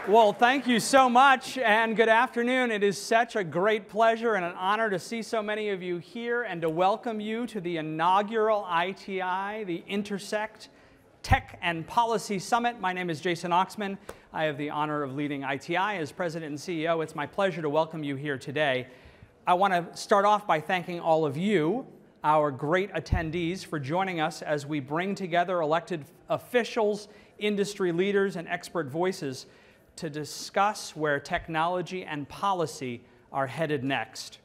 Well, thank you so much, and good afternoon. It is such a great pleasure and an honor to see so many of you here and to welcome you to the inaugural ITI, the Intersect Tech and Policy Summit. My name is Jason Oxman. I have the honor of leading ITI as President and CEO. It's my pleasure to welcome you here today. I want to start off by thanking all of you, our great attendees, for joining us as we bring together elected officials, industry leaders, and expert voices to discuss where technology and policy are headed next.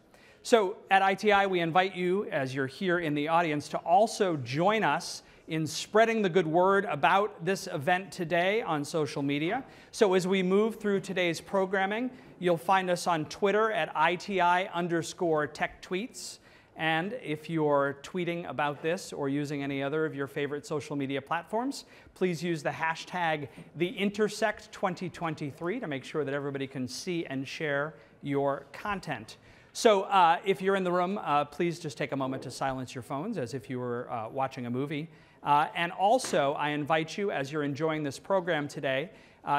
So at ITI, we invite you, as you're here in the audience, to also join us in spreading the good word about this event today on social media. So as we move through today's programming, you'll find us on Twitter at ITI_TechTweets. And if you're tweeting about this or using any other of your favorite social media platforms, please use the hashtag #TheIntersect2023 to make sure that everybody can see and share your content. So if you're in the room, please just take a moment to silence your phones as if you were watching a movie. And also, I invite you, as you're enjoying this program today,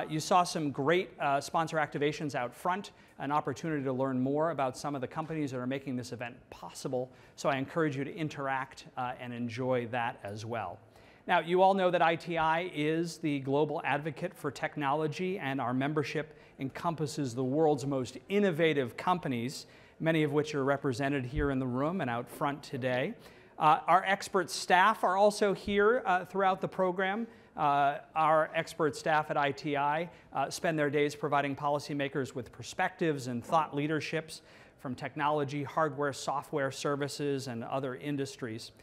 you saw some great sponsor activations out front, an opportunity to learn more about some of the companies that are making this event possible. So I encourage you to interact and enjoy that as well. Now, you all know that ITI is the global advocate for technology, and our membership encompasses the world's most innovative companies, many of which are represented here in the room and out front today. Our expert staff are also here throughout the program. Our expert staff at ITI spend their days providing policymakers with perspectives and thought leaderships from technology, hardware, software, services, and other industries.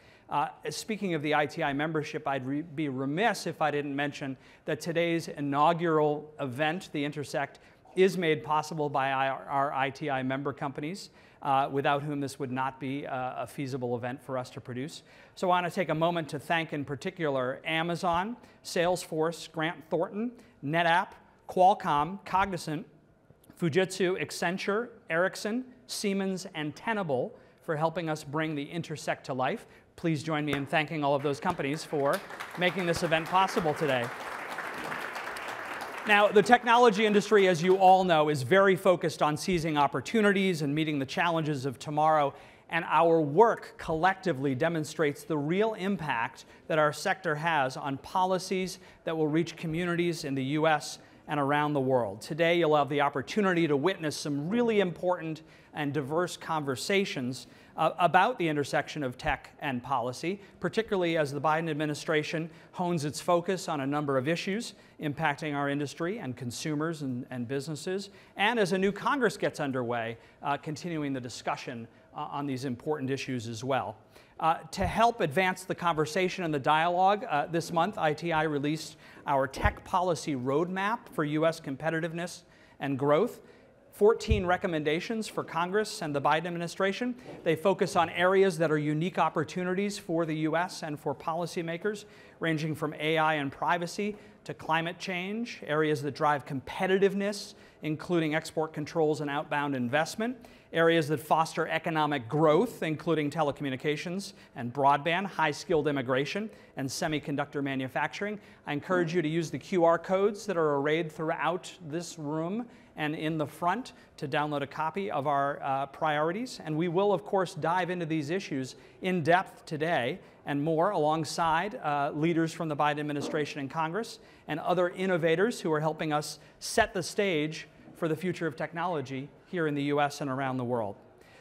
Speaking of the ITI membership, I'd be remiss if I didn't mention that today's inaugural event, the Intersect, is made possible by our ITI member companies, without whom this would not be a feasible event for us to produce. So I want to take a moment to thank in particular Amazon, Salesforce, Grant Thornton, NetApp, Qualcomm, Cognizant, Fujitsu, Accenture, Ericsson, Siemens, and Tenable for helping us bring the Intersect to life. Please join me in thanking all of those companies for making this event possible today. Now, the technology industry, as you all know, is very focused on seizing opportunities and meeting the challenges of tomorrow, and our work collectively demonstrates the real impact that our sector has on policies that will reach communities in the US and around the world. Today, you'll have the opportunity to witness some really important and diverse conversations about the intersection of tech and policy, particularly as the Biden administration hones its focus on a number of issues impacting our industry and consumers and businesses, and as a new Congress gets underway, continuing the discussion on these important issues as well. To help advance the conversation and the dialogue, this month ITI released our Tech Policy Roadmap for U.S. competitiveness and growth. 14 recommendations for Congress and the Biden administration. They focus on areas that are unique opportunities for the U.S. and for policymakers, ranging from AI and privacy to climate change, areas that drive competitiveness, including export controls and outbound investment, areas that foster economic growth, including telecommunications and broadband, high-skilled immigration, and semiconductor manufacturing. I encourage you to use the QR codes that are arrayed throughout this room and in the front to download a copy of our priorities. And we will, of course, dive into these issues in depth today and more alongside leaders from the Biden administration and Congress and other innovators who are helping us set the stage for the future of technology here in the US and around the world.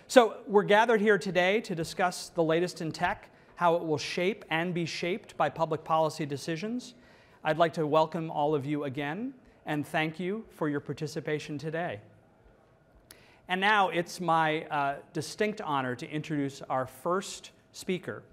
So we're gathered here today to discuss the latest in tech, how it will shape and be shaped by public policy decisions. I'd like to welcome all of you again and thank you for your participation today. And now it's my distinct honor to introduce our first speaker.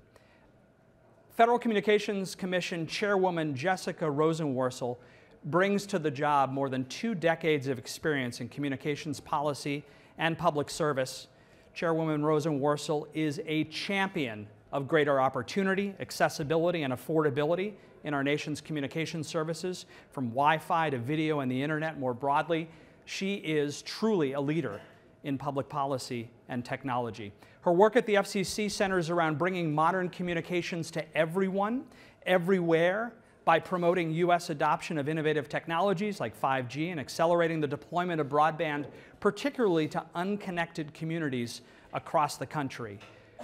Federal Communications Commission Chairwoman Jessica Rosenworcel brings to the job more than 2 decades of experience in communications policy and public service. Chairwoman Rosenworcel is a champion of greater opportunity, accessibility, and affordability in our nation's communication services, from Wi-Fi to video and the internet more broadly. She is truly a leader in public policy and technology. Her work at the FCC centers around bringing modern communications to everyone, everywhere, by promoting U.S. adoption of innovative technologies like 5G and accelerating the deployment of broadband, particularly to unconnected communities across the country.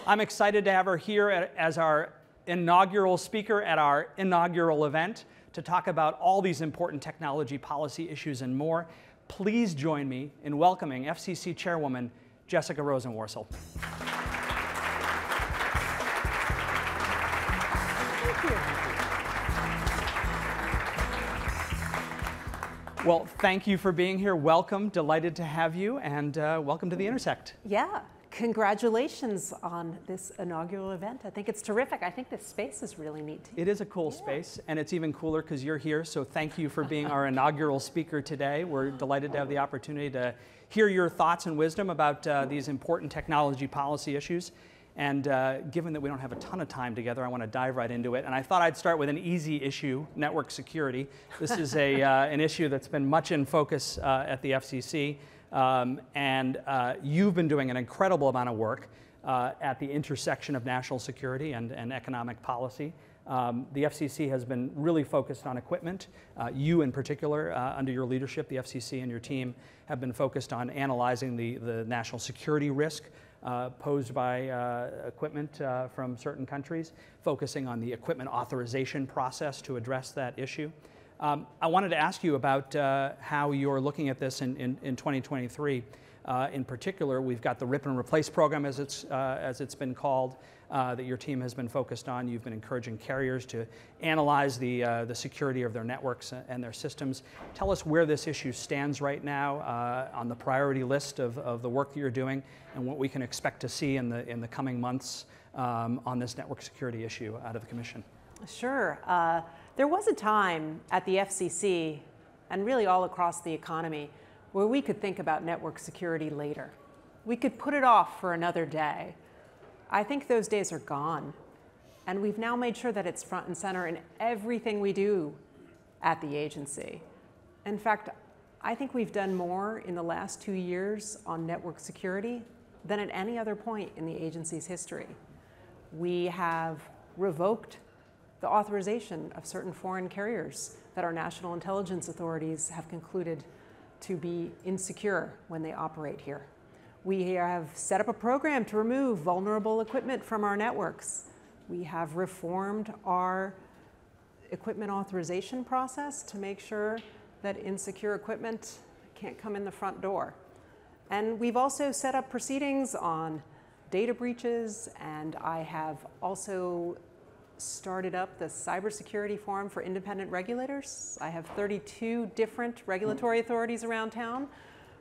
I'm excited to have her here as our inaugural speaker at our inaugural event to talk about all these important technology policy issues and more. Please join me in welcoming FCC Chairwoman Jessica Rosenworcel. Thank you. Well, thank you for being here. Welcome, delighted to have you, and welcome to the Intersect. Yeah, congratulations on this inaugural event. I think it's terrific. I think this space is really neat. It is a cool space, and it's even cooler because you're here, so thank you for being our inaugural speaker today. We're delighted to have the opportunity to hear your thoughts and wisdom about these important technology policy issues. And given that we don't have a ton of time together, I want to dive right into it. And I thought I'd start with an easy issue, network security. This is an issue that's been much in focus at the FCC. You've been doing an incredible amount of work at the intersection of national security and economic policy. The FCC has been really focused on equipment. You in particular, under your leadership, the FCC and your team have been focused on analyzing the national security risk posed by equipment from certain countries, focusing on the equipment authorization process to address that issue. I wanted to ask you about how you're looking at this in 2023. In particular, we've got the Rip and Replace program, as it's been called, that your team has been focused on. You've been encouraging carriers to analyze the security of their networks and their systems. Tell us where this issue stands right now on the priority list of the work that you're doing, and what we can expect to see in the coming months on this network security issue out of the Commission. Sure. There was a time at the FCC, and really all across the economy, where we could think about network security later. We could put it off for another day. I think those days are gone. And we've now made sure that it's front and center in everything we do at the agency. In fact, I think we've done more in the last 2 years on network security than at any other point in the agency's history. We have revoked the authorization of certain foreign carriers that our national intelligence authorities have concluded to be insecure when they operate here. We have set up a program to remove vulnerable equipment from our networks. We have reformed our equipment authorization process to make sure that insecure equipment can't come in the front door. And we've also set up proceedings on data breaches, and I have also started up the Cybersecurity Forum for Independent Regulators. I have 32 different regulatory authorities around town,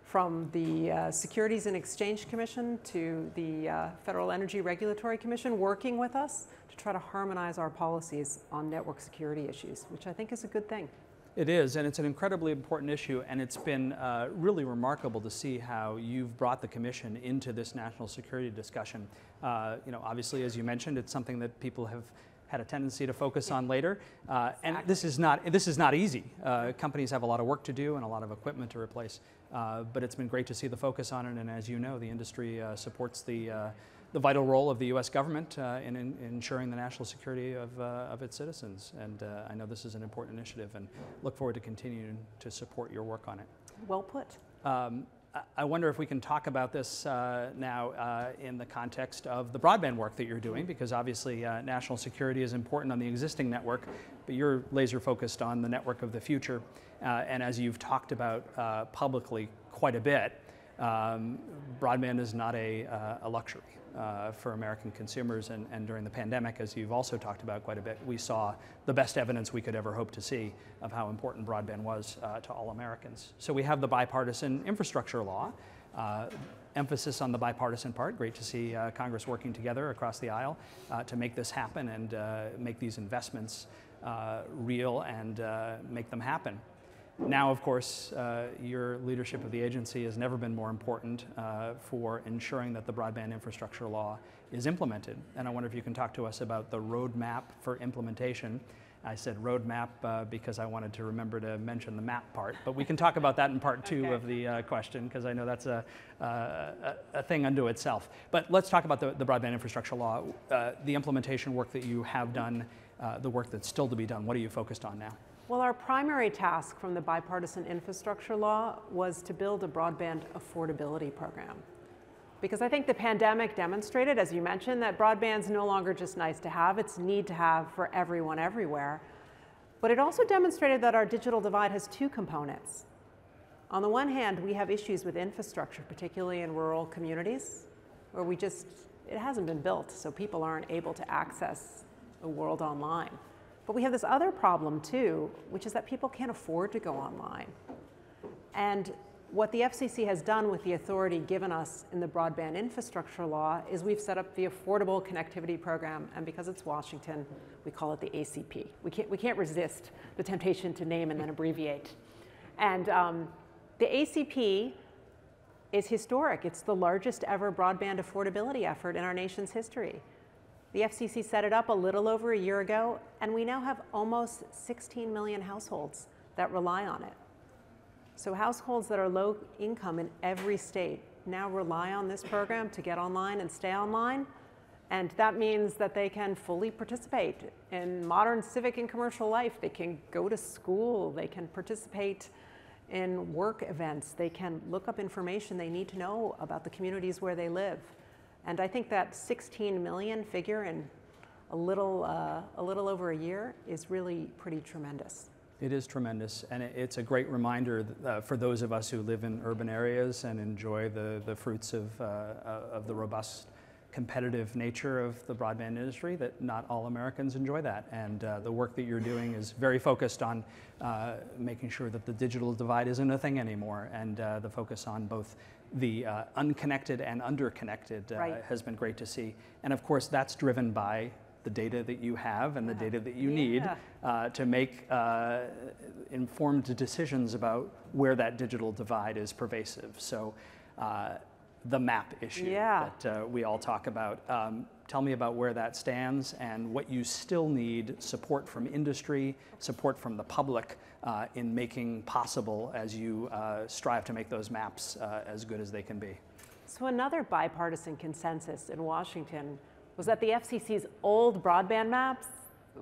from the Securities and Exchange Commission to the Federal Energy Regulatory Commission, working with us to try to harmonize our policies on network security issues, which I think is a good thing. It is, and it's an incredibly important issue, and it's been really remarkable to see how you've brought the Commission into this national security discussion. Obviously, as you mentioned, it's something that people have had a tendency to focus on later, and this is not easy. Companies have a lot of work to do and a lot of equipment to replace, but it's been great to see the focus on it. And as you know, the industry supports the vital role of the U.S. government in ensuring the national security of its citizens. And I know this is an important initiative, and look forward to continuing to support your work on it. Well put. I wonder if we can talk about this now in the context of the broadband work that you're doing, because obviously national security is important on the existing network, but you're laser focused on the network of the future. And as you've talked about publicly quite a bit, broadband is not a luxury for American consumers, and during the pandemic, as you've also talked about quite a bit, we saw the best evidence we could ever hope to see of how important broadband was to all Americans. So we have the bipartisan infrastructure law, emphasis on the bipartisan part. Great to see Congress working together across the aisle to make this happen and make these investments real and make them happen. Now, of course, your leadership of the agency has never been more important for ensuring that the broadband infrastructure law is implemented. And I wonder if you can talk to us about the roadmap for implementation. I said roadmap because I wanted to remember to mention the map part, but we can talk about that in part two of the question, because I know that's a thing unto itself. But let's talk about the broadband infrastructure law, the implementation work that you have done the work that's still to be done? What are you focused on now? Well, our primary task from the bipartisan infrastructure law was to build a broadband affordability program. Because I think the pandemic demonstrated, as you mentioned, that broadband's no longer just nice to have, it's need to have for everyone everywhere. But it also demonstrated that our digital divide has two components. On the one hand, we have issues with infrastructure, particularly in rural communities, where it hasn't been built, so people aren't able to access the world online. But we have this other problem too, which is that people can't afford to go online. And what the FCC has done with the authority given us in the broadband infrastructure law is we've set up the Affordable Connectivity Program, and because it's Washington, we call it the ACP. We can't resist the temptation to name and then abbreviate. And the ACP is historic. It's the largest ever broadband affordability effort in our nation's history. The FCC set it up a little over a year ago, and we now have almost 16 million households that rely on it. So households that are low income in every state now rely on this program to get online and stay online. And that means that they can fully participate in modern civic and commercial life. They can go to school, they can participate in work events, they can look up information they need to know about the communities where they live. And I think that 16 million figure in a little over a year is really pretty tremendous. It is tremendous, and it's a great reminder for those of us who live in urban areas and enjoy the fruits of the robust competitive nature of the broadband industry, that not all Americans enjoy that. And the work that you're doing is very focused on making sure that the digital divide isn't a thing anymore, and the focus on both the unconnected and underconnected has been great to see. And of course, that's driven by the data that you have and the data that you need to make informed decisions about where that digital divide is pervasive. So the map issue that we all talk about. Tell me about where that stands and what you still need support from industry, support from the public in making possible as you strive to make those maps as good as they can be. So another bipartisan consensus in Washington was that the FCC's old broadband maps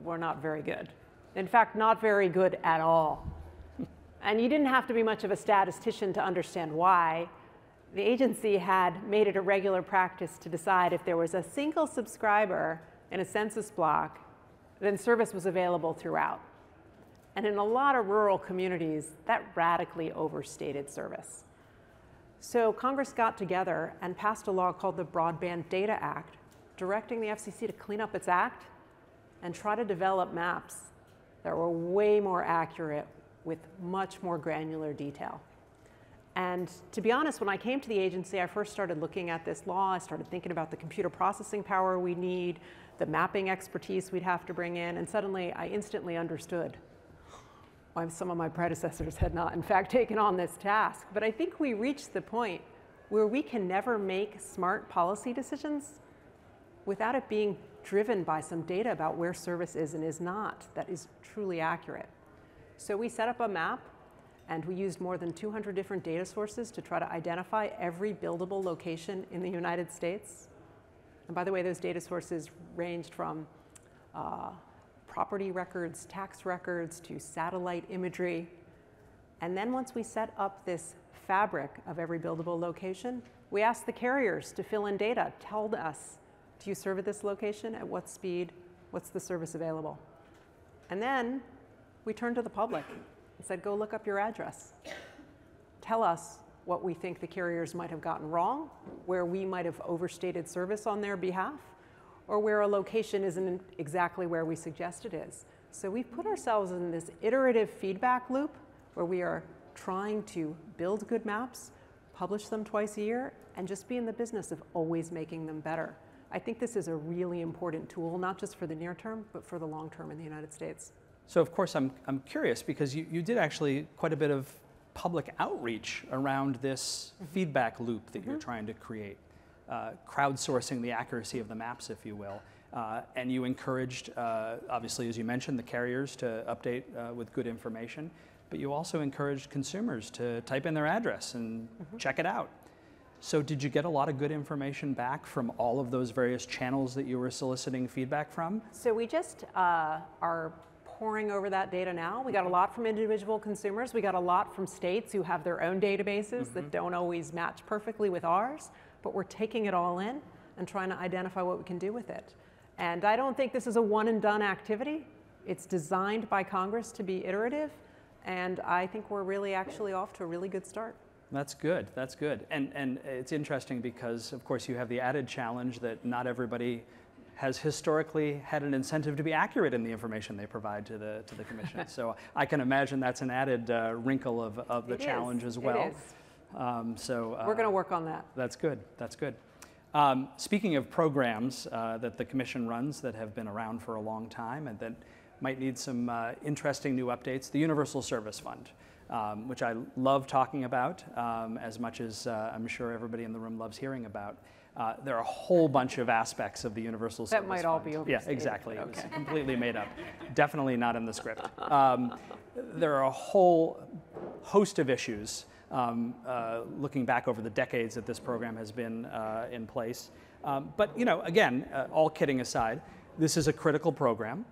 were not very good. In fact, not very good at all. And you didn't have to be much of a statistician to understand why. The agency had made it a regular practice to decide if there was a single subscriber in a census block, then service was available throughout. And in a lot of rural communities, that radically overstated service. So Congress got together and passed a law called the Broadband Data Act, directing the FCC to clean up its act and try to develop maps that were way more accurate with much more granular detail. And to be honest, when I came to the agency, I first started looking at this law. I started thinking about the computer processing power we need, the mapping expertise we'd have to bring in, and suddenly I instantly understood why some of my predecessors had not, in fact, taken on this task. But I think we reached the point where we can never make smart policy decisions without it being driven by some data about where service is and is not that is truly accurate. So we set up a map, and we used more than 200 different data sources to try to identify every buildable location in the United States. And by the way, those data sources ranged from property records, tax records, to satellite imagery. And then once we set up this fabric of every buildable location, we asked the carriers to fill in data, tell us, do you serve at this location? At what speed? What's the service available? And then we turned to the public and said, go look up your address. Tell us what we think the carriers might have gotten wrong, where we might have overstated service on their behalf, or where a location isn't exactly where we suggest it is. So we've put ourselves in this iterative feedback loop where we are trying to build good maps, publish them twice a year, and just be in the business of always making them better. I think this is a really important tool, not just for the near term, but for the long term in the United States. So of course I'm curious, because you did actually quite a bit of public outreach around this feedback loop that you're trying to create, crowdsourcing the accuracy of the maps, if you will. And you encouraged, obviously, as you mentioned, the carriers to update with good information, but you also encouraged consumers to type in their address and check it out. So did you get a lot of good information back from all of those various channels that you were soliciting feedback from? So we just are poring over that data now. We got a lot from individual consumers. We got a lot from states who have their own databases that don't always match perfectly with ours, but we're taking it all in and trying to identify what we can do with it. And I don't think this is a one and done activity. It's designed by Congress to be iterative, and I think we're really actually off to a really good start. That's good, that's good. And it's interesting because, of course, you have the added challenge that not everybody has historically had an incentive to be accurate in the information they provide to the Commission. So I can imagine that's an added wrinkle of the challenge as well. It is. We're going to work on that. That's good, that's good. Speaking of programs that the Commission runs that have been around for a long time and that might need some interesting new updates, the Universal Service Fund, which I love talking about as much as I'm sure everybody in the room loves hearing about. There are a whole bunch of aspects of the Universal Service Fund. That might all be overstated. Yeah, exactly. Okay. It was completely made up. Definitely not in the script. There are a whole host of issues looking back over the decades that this program has been in place. But, you know, again, all kidding aside, this is a critical program.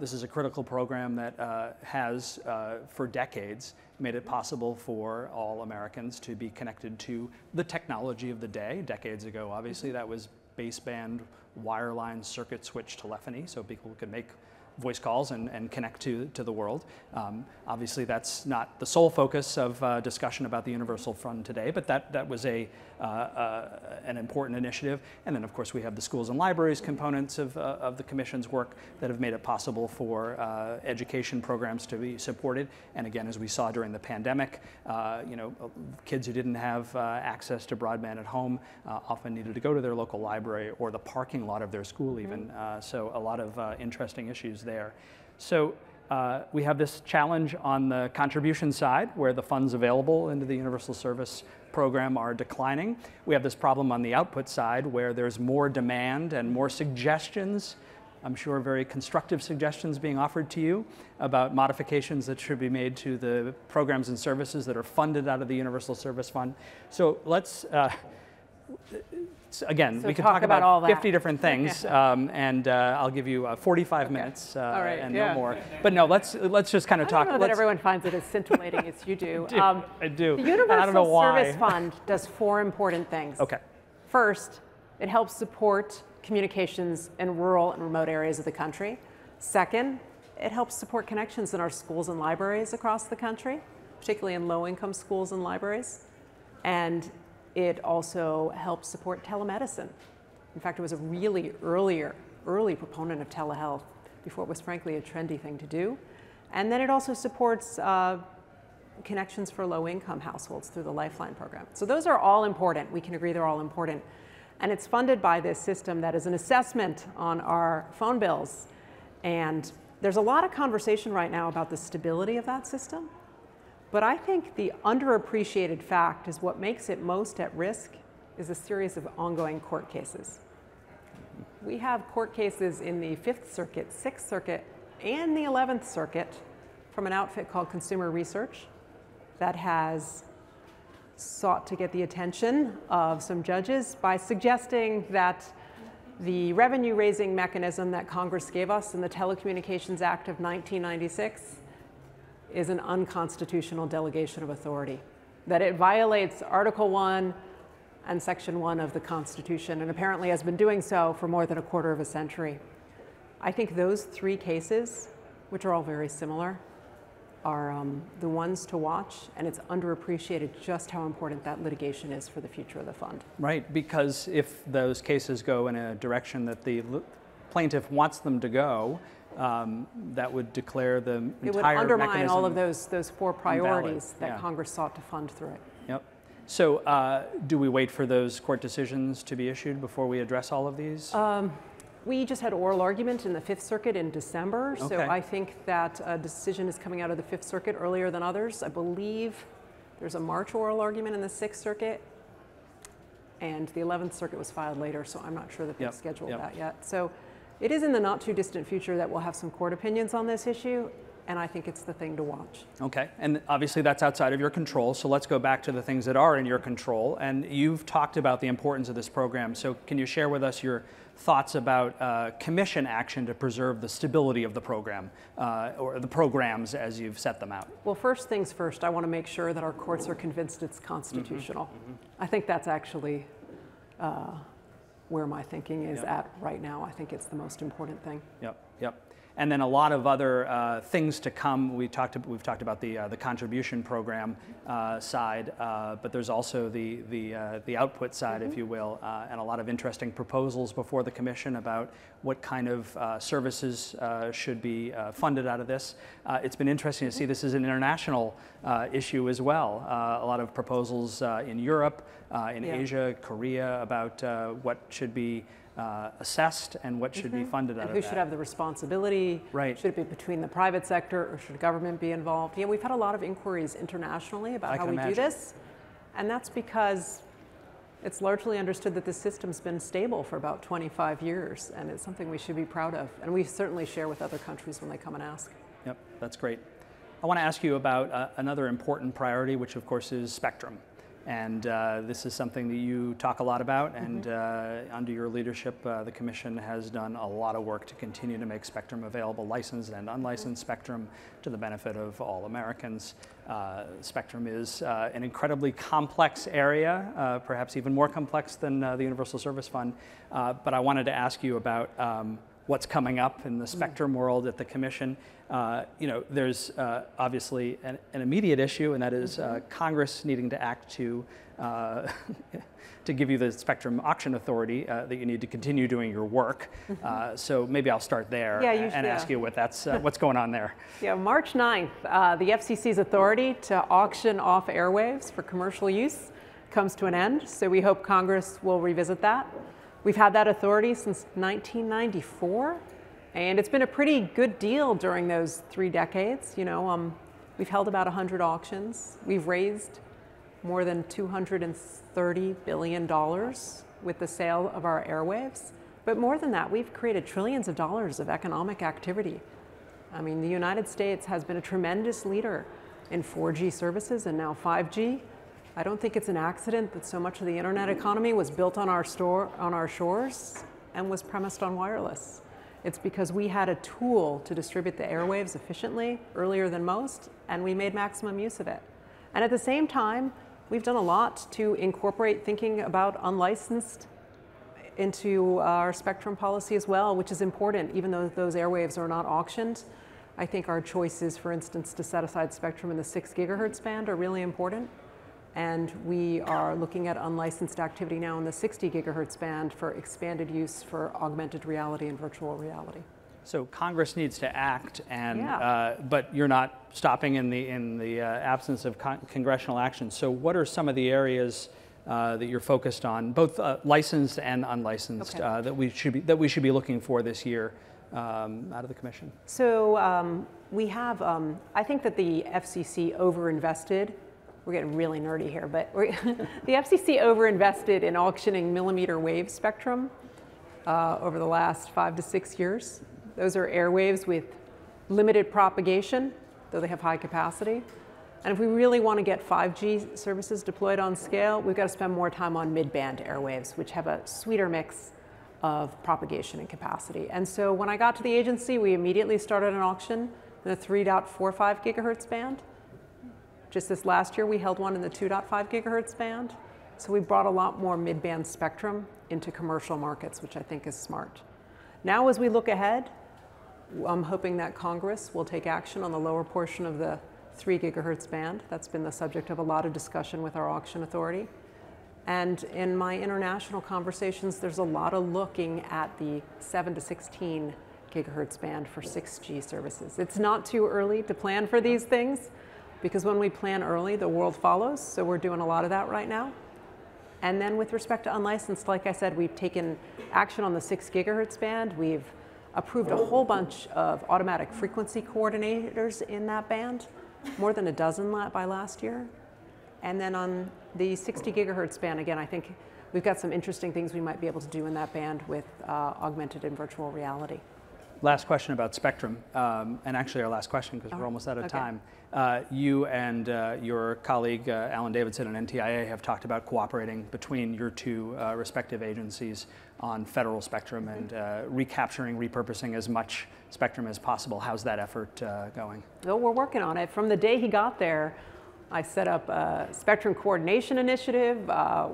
This is a critical program that has, for decades, made it possible for all Americans to be connected to the technology of the day. Decades ago, obviously, that was baseband, wireline, circuit switch telephony, so people could make voice calls and connect to the world. Obviously, that's not the sole focus of discussion about the Universal Fund today, but that was an important initiative. And then, of course, we have the schools and libraries components of the Commission's work that have made it possible for education programs to be supported. And again, as we saw during the pandemic, you know, kids who didn't have access to broadband at home often needed to go to their local library or the parking lot of their school even. So a lot of interesting issues there. So we have this challenge on the contribution side where the funds available into the Universal Service Program are declining. We have this problem on the output side where there's more demand and more suggestions, I'm sure very constructive suggestions being offered to you about modifications that should be made to the programs and services that are funded out of the Universal Service Fund. So let's again, we can talk about all 50 different things, and I'll give you 45 minutes and no more. But no, let's just kind of talk. I don't know that everyone finds it as scintillating as you do. I do. The Universal Service Fund does 4 important things. Okay. First, it helps support communications in rural and remote areas of the country. Second, it helps support connections in our schools and libraries across the country, particularly in low-income schools and libraries. And it also helps support telemedicine. In fact, it was a really early proponent of telehealth before it was frankly a trendy thing to do. And then it also supports connections for low-income households through the Lifeline program. So those are all important. We can agree they're all important. And it's funded by this system that is an assessment on our phone bills. And there's a lot of conversation right now about the stability of that system. But I think the underappreciated fact is what makes it most at risk is a series of ongoing court cases. We have court cases in the 5th Circuit, 6th Circuit, and the 11th Circuit from an outfit called Consumer Research that has sought to get the attention of some judges by suggesting that the revenue-raising mechanism that Congress gave us in the Telecommunications Act of 1996 is an unconstitutional delegation of authority, that it violates Article 1 and Section 1 of the Constitution, and apparently has been doing so for more than a quarter of a century. I think those 3 cases, which are all very similar, are the ones to watch, and it's underappreciated just how important that litigation is for the future of the fund. Right, because if those cases go in a direction that the plaintiff wants them to go, that would declare the entire mechanism it would undermine all of those 4 priorities invalid. that Congress sought to fund through it. Yep. So do we wait for those court decisions to be issued before we address all of these? We just had oral argument in the 5th Circuit in December, Okay. so I think that a decision is coming out of the 5th Circuit earlier than others. I believe there's a March oral argument in the 6th Circuit, and the 11th Circuit was filed later, so I'm not sure that they've scheduled that yet. So it is in the not too distant future that we'll have some court opinions on this issue, and I think it's the thing to watch. Okay, and obviously that's outside of your control, so let's go back to the things that are in your control. And you've talked about the importance of this program, so can you share with us your thoughts about Commission action to preserve the stability of the program, or the programs as you've set them out? Well, first things first, I want to make sure that our courts are convinced it's constitutional. I think that's actually where my thinking is at right now. I think it's the most important thing. Yep. And then a lot of other things to come. We've talked about the contribution program side, but there's also the output side, if you will, and a lot of interesting proposals before the Commission about what kind of services should be funded out of this. It's been interesting to see this is an international issue as well. A lot of proposals in Europe, in Asia, Korea, about what should be assessed and what should be funded out of that. Who should have the responsibility? Right. Should it be between the private sector, or should government be involved? Yeah, we've had a lot of inquiries internationally about how we do this. And that's because it's largely understood that this system's been stable for about 25 years, and it's something we should be proud of. And we certainly share with other countries when they come and ask. Yep, that's great. I want to ask you about another important priority, which of course is spectrum. And this is something that you talk a lot about, and under your leadership, the Commission has done a lot of work to continue to make spectrum available, licensed and unlicensed spectrum, to the benefit of all Americans. Spectrum is an incredibly complex area, perhaps even more complex than the Universal Service Fund. But I wanted to ask you about what's coming up in the spectrum world at the Commission. There's obviously an immediate issue, and that is Congress needing to act to give you the spectrum auction authority that you need to continue doing your work. So maybe I'll start there and ask you what's going on there. Yeah, March 9th, the FCC's authority to auction off airwaves for commercial use comes to an end. So we hope Congress will revisit that. We've had that authority since 1994, and it's been a pretty good deal during those 3 decades. We've held about 100 auctions. We've raised more than $230 billion with the sale of our airwaves. But more than that, we've created trillions of dollars of economic activity. I mean, the United States has been a tremendous leader in 4G services and now 5G. I don't think it's an accident that so much of the internet economy was built on our shores and was premised on wireless. It's because we had a tool to distribute the airwaves efficiently, earlier than most, and we made maximum use of it. And at the same time, we've done a lot to incorporate thinking about unlicensed into our spectrum policy as well, which is important, even though those airwaves are not auctioned. I think our choices, for instance, to set aside spectrum in the 6 gigahertz band are really important. And we are looking at unlicensed activity now in the 60 gigahertz band for expanded use for augmented reality and virtual reality. So Congress needs to act, and but you're not stopping in the absence of congressional action. So what are some of the areas that you're focused on, both licensed and unlicensed, that we should be looking for this year out of the Commission? So we have, I think that the FCC overinvested. We're getting really nerdy here, but the FCC overinvested in auctioning millimeter wave spectrum over the last 5 to 6 years. Those are airwaves with limited propagation, though they have high capacity. And if we really want to get 5G services deployed on scale, we've got to spend more time on mid-band airwaves, which have a sweeter mix of propagation and capacity. And so when I got to the agency, we immediately started an auction in the 3.45 gigahertz band. Just this last year, we held one in the 2.5 gigahertz band. So we brought a lot more mid-band spectrum into commercial markets, which I think is smart. Now, as we look ahead, I'm hoping that Congress will take action on the lower portion of the 3 gigahertz band. That's been the subject of a lot of discussion with our auction authority. And in my international conversations, there's a lot of looking at the 7 to 16 gigahertz band for 6G services. It's not too early to plan for these things, because when we plan early, the world follows. So we're doing a lot of that right now. And then with respect to unlicensed, like I said, we've taken action on the 6 gigahertz band. We've approved a whole bunch of automatic frequency coordinators in that band, more than a dozen by last year. And then on the 60 gigahertz band, again, I think we've got some interesting things we might be able to do in that band with augmented and virtual reality. Last question about spectrum, and actually our last question because we're almost out of time. You and your colleague Alan Davidson and NTIA have talked about cooperating between your two respective agencies on federal spectrum and recapturing, repurposing as much spectrum as possible. How's that effort going? Well, we're working on it. From the day he got there, I set up a spectrum coordination initiative.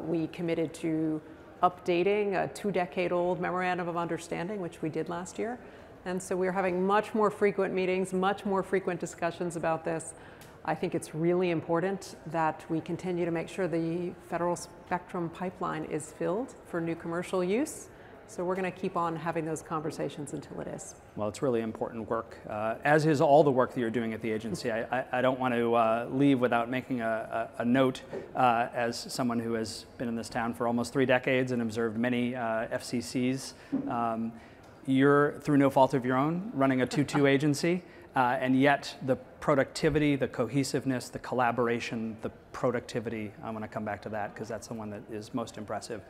We committed to updating a 2-decade-old memorandum of understanding, which we did last year. And so we're having much more frequent meetings, much more frequent discussions about this. I think it's really important that we continue to make sure the federal spectrum pipeline is filled for new commercial use. So we're going to keep on having those conversations until it is. Well, it's really important work, as is all the work that you're doing at the agency. I don't want to leave without making a note as someone who has been in this town for almost 3 decades and observed many FCCs. You're, through no fault of your own, running a 2-2 agency, and yet the productivity, the cohesiveness, the collaboration, the productivity, I'm going to come back to that because that's the one that is most impressive,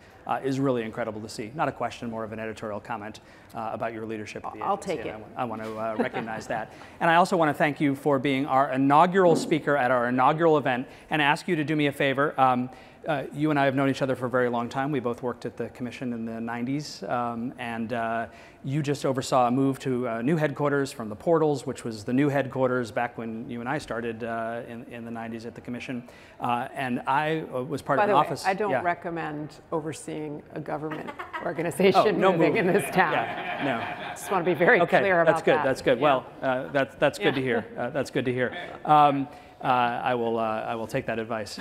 is really incredible to see. Not a question, more of an editorial comment about your leadership at the agency. I'll take it. I want to recognize that. And I also want to thank you for being our inaugural speaker at our inaugural event and ask you to do me a favor. You and I have known each other for a very long time. We both worked at the commission in the 90s, and you just oversaw a move to new headquarters from the Portals, which was the new headquarters back when you and I started in the 90s at the commission. And I was part of an office. By the way, I don't recommend overseeing a government organization moving in this town. Yeah, no. Just want to be very clear about that. That's good. Yeah. Well, that's good to hear. That's good to hear. I will take that advice.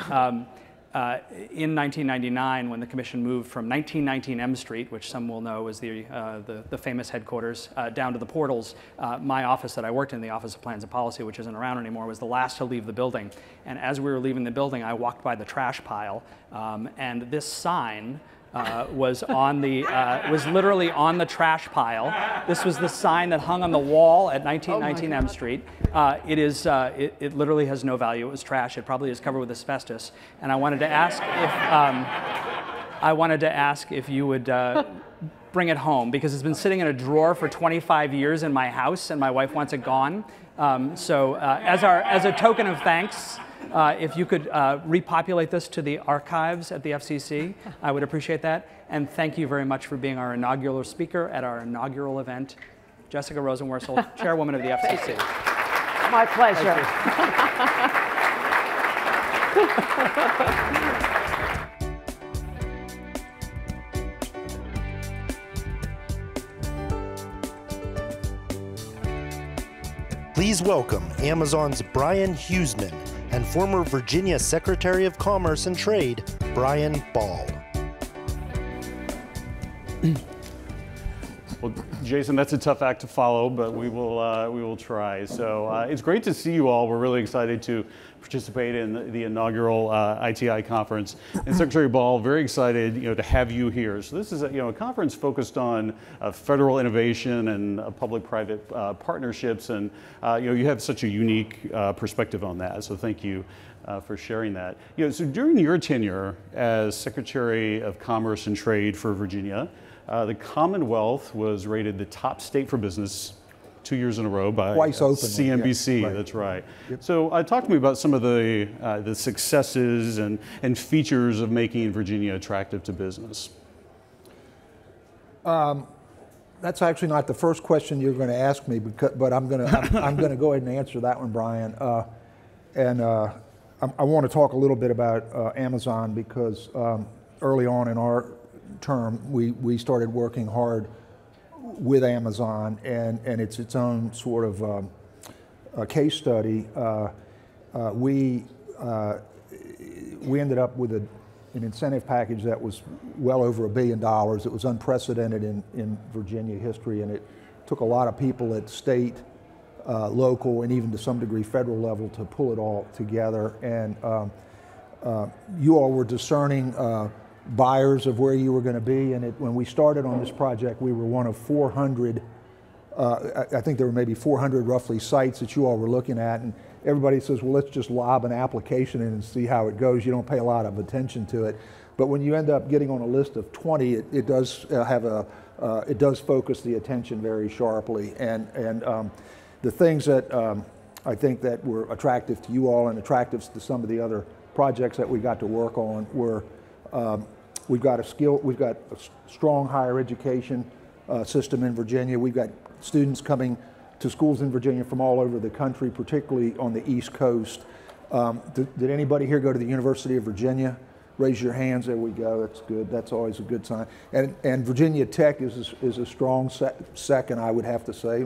In 1999, when the commission moved from 1919 M Street, which some will know is the famous headquarters, down to the Portals, my office that I worked in, the Office of Plans and Policy, which isn't around anymore, was the last to leave the building. And as we were leaving the building, I walked by the trash pile, and this sign was literally on the trash pile. This was the sign that hung on the wall at 1919 M Street. It literally has no value. It was trash. It probably is covered with asbestos. And I wanted to ask if you would bring it home, because it's been sitting in a drawer for 25 years in my house, and my wife wants it gone. As a token of thanks, if you could repopulate this to the archives at the FCC, I would appreciate that. And thank you very much for being our inaugural speaker at our inaugural event. Jessica Rosenworcel, Chairwoman of the FCC. My pleasure. Please welcome Amazon's Brian Huseman and former Virginia Secretary of Commerce and Trade, Brian Ball. Well, Jason, that's a tough act to follow, but we will try. So it's great to see you all. We're really excited to participate in the inaugural ITI conference. And Secretary Ball, very excited, to have you here. So this is a conference focused on federal innovation and public-private partnerships, and you have such a unique perspective on that. So thank you for sharing that. So during your tenure as Secretary of Commerce and Trade for Virginia, the Commonwealth was rated the top state for business 2 years in a row by CNBC. Yeah, right. That's right. Yep. So talk to me about some of the successes and features of making Virginia attractive to business. That's actually not the first question you're going to ask me, but I'm going to go ahead and answer that one, Brian. I want to talk a little bit about Amazon, because early on in our term, we started working hard with Amazon, and it's its own sort of a case study. We ended up with an incentive package that was well over $1 billion. It was unprecedented in Virginia history, and it took a lot of people at state, local, and even to some degree federal level to pull it all together. And you all were discerning buyers of where you were going to be, and when we started on this project, we were one of 400, I think there were maybe 400 roughly sites that you all were looking at, and everybody says, well, let's just lob an application in and see how it goes. You don't pay a lot of attention to it. But when you end up getting on a list of 20, it does have a it does focus the attention very sharply. And the things that I think that were attractive to you all and attractive to some of the other projects that we got to work on were we've got a strong higher education system in Virginia. We've got students coming to schools in Virginia from all over the country, particularly on the East Coast. Did anybody here go to the University of Virginia? Raise your hands. There we go. That's good. That's always a good sign. And Virginia Tech is a strong second, I would have to say.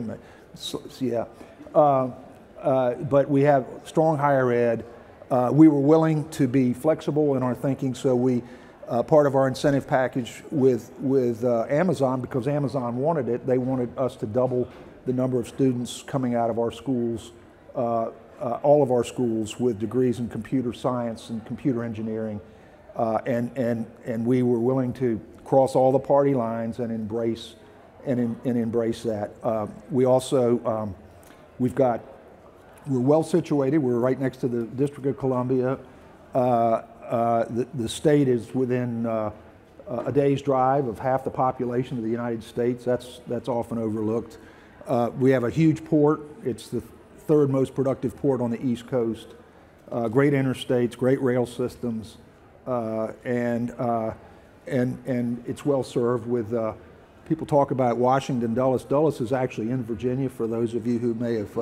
So, yeah. But we have strong higher ed. We were willing to be flexible in our thinking, so we part of our incentive package with Amazon, because Amazon wanted it. They wanted us to double the number of students coming out of our schools, all of our schools, with degrees in computer science and computer engineering, and we were willing to cross all the party lines and embrace that. We also we're well situated. We're right next to the District of Columbia. The state is within a day's drive of half the population of the United States. That's often overlooked. We have a huge port. It's the third most productive port on the East Coast. Great interstates, great rail systems, and it's well served with. People talk about Washington Dulles. Dulles is actually in Virginia, for those of you who may have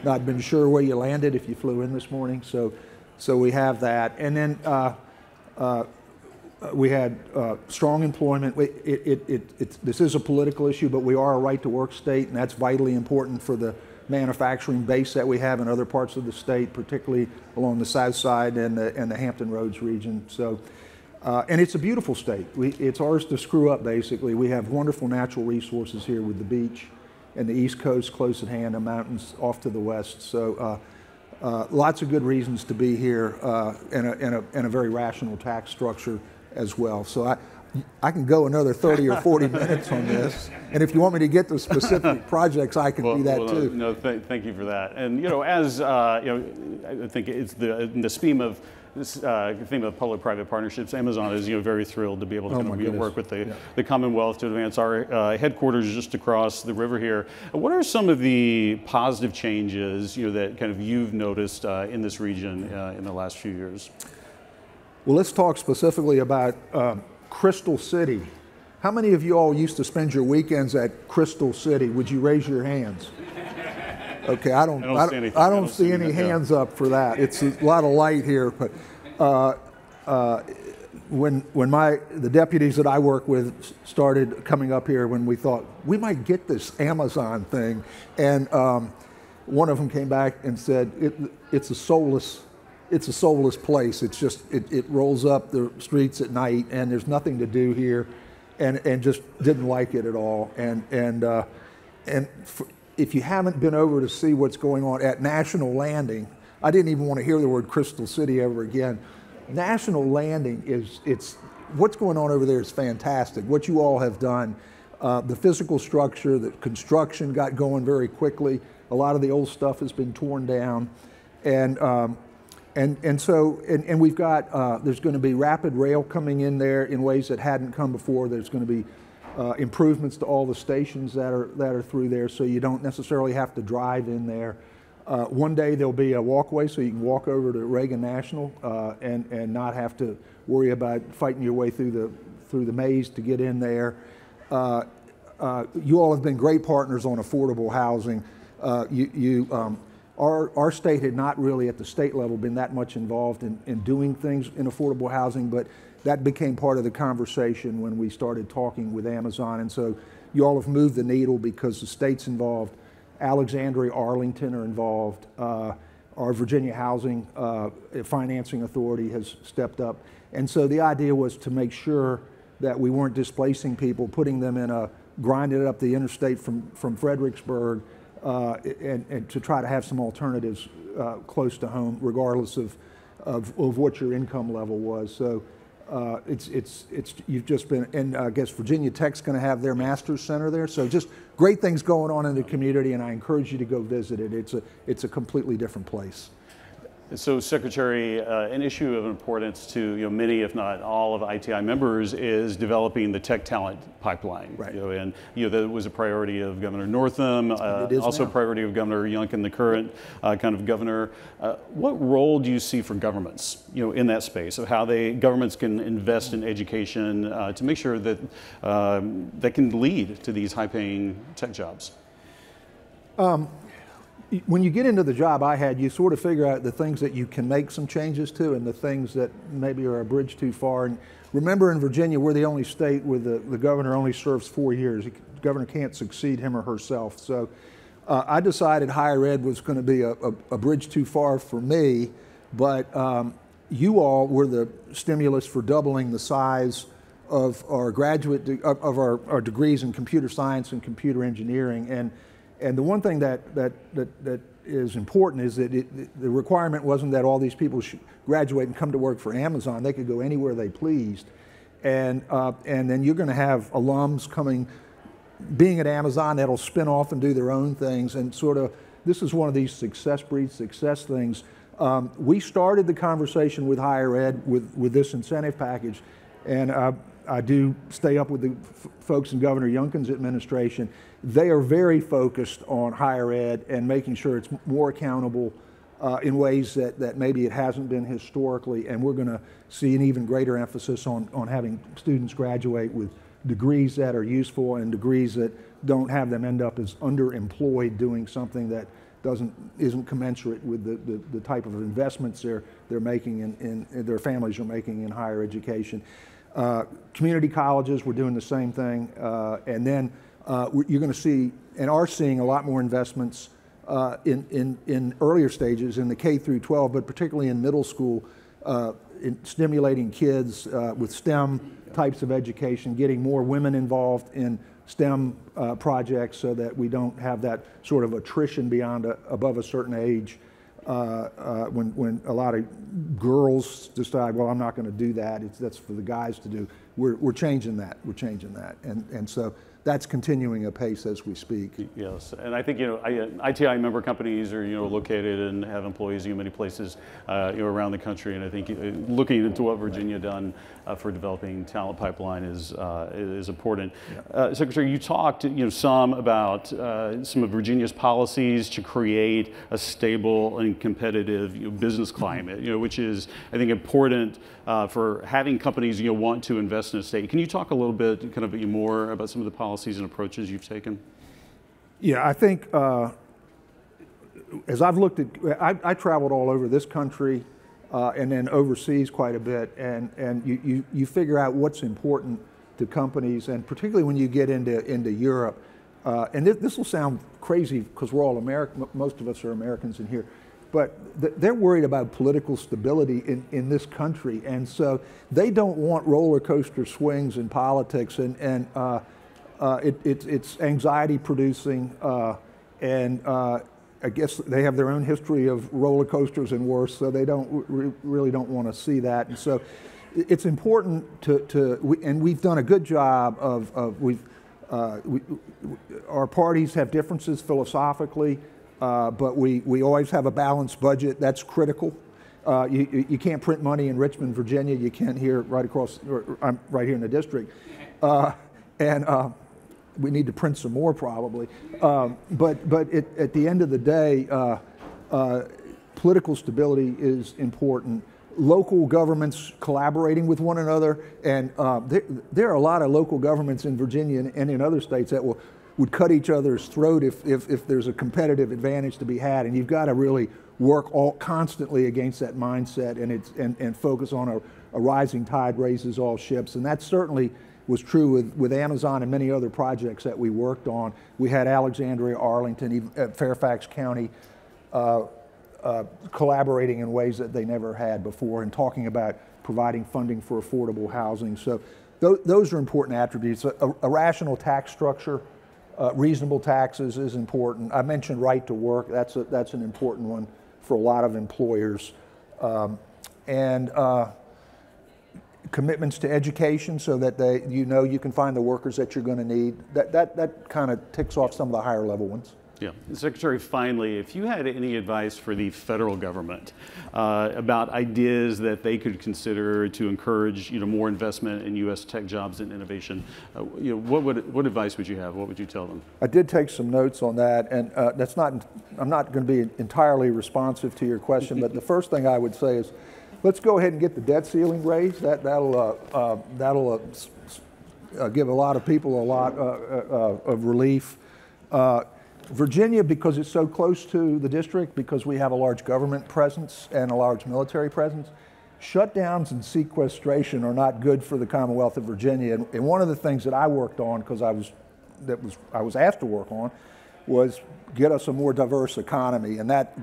not been sure where you landed if you flew in this morning. So we have that. And then we had strong employment. This is a political issue, but we are a right-to-work state, and that's vitally important for the manufacturing base that we have in other parts of the state, particularly along the south side and the Hampton Roads region. So. And it's a beautiful state. It's ours to screw up, basically. We have wonderful natural resources here with the beach and the East Coast close at hand, the mountains off to the west. So lots of good reasons to be here, and a very rational tax structure as well. So I can go another 30 or 40 minutes on this. And if you want me to get to specific projects, I can do that too. No, thank you for that. And as I think it's in the scheme of this theme of public-private partnerships, Amazon is very thrilled to be able to work with the Commonwealth to advance our headquarters just across the river here. What are some of the positive changes that kind of you've noticed in this region in the last few years? Well, let's talk specifically about Crystal City. How many of you all used to spend your weekends at Crystal City? Would you raise your hands? Okay, I don't see any hands up for that. It's a lot of light here, but when the deputies that I work with started coming up here, when we thought we might get this Amazon thing, and one of them came back and said it's a soulless place. It's just it rolls up the streets at night, and there's nothing to do here, and just didn't like it at all, if you haven't been over to see what's going on at National Landing, I didn't even want to hear the word Crystal City ever again. National Landing what's going on over there is fantastic. What you all have done, the physical structure, the construction got going very quickly. A lot of the old stuff has been torn down, and we've got there's going to be rapid rail coming in there in ways that hadn't come before. There's going to be improvements to all the stations that are through there, so you don't necessarily have to drive in there. One day there'll be a walkway, so you can walk over to Reagan National and not have to worry about fighting your way through the maze to get in there. You all have been great partners on affordable housing. Our state had not really at the state level been that much involved in doing things in affordable housing, but that became part of the conversation when we started talking with Amazon. And so you all have moved the needle because the state's involved. Alexandria, Arlington are involved. Our Virginia Housing Financing Authority has stepped up. And so the idea was to make sure that we weren't displacing people, putting them grinding up the interstate from Fredericksburg, and to try to have some alternatives close to home, regardless of what your income level was. So you've just been, and I guess Virginia Tech's going to have their master's center there. So just great things going on in the community, and I encourage you to go visit it. It's a completely different place. So, Secretary, an issue of importance to many, if not all, of ITI members is developing the tech talent pipeline. Right. And that was a priority of Governor Northam, also now. a priority of Governor Youngkin, the current kind of governor. What role do you see for governments, in that space of how governments can invest in education to make sure that they can lead to these high-paying tech jobs? When you get into the job I had, you sort of figure out the things that you can make some changes to and the things that maybe are a bridge too far. And remember, in Virginia, we're the only state where the governor only serves 4 years. The governor can't succeed him or herself. So I decided higher ed was going to be a bridge too far for me, but you all were the stimulus for doubling the size of our of our degrees in computer science and computer engineering. And the one thing that is important is that the requirement wasn't that all these people should graduate and come to work for Amazon. They could go anywhere they pleased. And then you're going to have alums being at Amazon that'll spin off and do their own things. And sort of, this is one of these success breeds success things. We started the conversation with higher ed with this incentive package. And I do stay up with the folks in Governor Youngkin's administration. They are very focused on higher ed and making sure it's more accountable in ways that maybe it hasn't been historically. And we're going to see an even greater emphasis on having students graduate with degrees that are useful and degrees that don't have them end up as underemployed doing something that isn't commensurate with the type of investments they're making and their families are making in higher education. Community colleges, we're doing the same thing, and then you're going to see and are seeing a lot more investments in earlier stages in the K through 12, but particularly in middle school, in stimulating kids with STEM types of education, getting more women involved in STEM projects so that we don't have that sort of attrition above a certain age when a lot of girls decide, well, I'm not going to do that. That's for the guys to do. We're changing that. We're changing that, and so that's continuing apace as we speak. Yes, and I think ITI member companies are located and have employees in many places around the country, and I think looking into what Virginia done for developing talent pipeline is important. Yeah. Secretary, you talked some about some of Virginia's policies to create a stable and competitive business climate, which is I think important for having companies want to invest in a state. Can you talk a little bit kind of more about some of the policies and approaches you've taken? Yeah, I think as I've looked at, I traveled all over this country and then overseas quite a bit, and you figure out what's important to companies, and particularly when you get into Europe. And this will sound crazy because we're all American, most of us are Americans in here, but they're worried about political stability in this country, and so they don't want roller coaster swings in politics, and it's anxiety producing, and I guess they have their own history of roller coasters and worse, so they really don't want to see that. And so it's important and we've done a good job our parties have differences philosophically, but we always have a balanced budget. That's critical. You can't print money in Richmond, Virginia. You can't here right across, I'm right here in the district. And we need to print some more probably. But at the end of the day, political stability is important. Local governments collaborating with one another, and there are a lot of local governments in Virginia and in other states that would cut each other's throat if there's a competitive advantage to be had, and you've got to really work constantly against that mindset and focus on a rising tide raises all ships, and that certainly was true with Amazon and many other projects that we worked on. We had Alexandria, Arlington, even Fairfax County collaborating in ways that they never had before and talking about providing funding for affordable housing. So those are important attributes. A rational tax structure, reasonable taxes is important. I mentioned right to work. That's an important one for a lot of employers. And commitments to education so that you can find the workers that you're going to need. That kind of ticks off some of the higher level ones. Yeah. Secretary, finally, if you had any advice for the federal government about ideas that they could consider to encourage, more investment in U.S. tech jobs and innovation, what advice would you have? What would you tell them? I did take some notes on that, and I'm not going to be entirely responsive to your question, but the first thing I would say is, let's go ahead and get the debt ceiling raised. That'll give a lot of people a lot of relief. Virginia, because it's so close to the district, because we have a large government presence and a large military presence, shutdowns and sequestration are not good for the Commonwealth of Virginia. And one of the things that I worked on, because I was asked to work on, was get us a more diverse economy. And that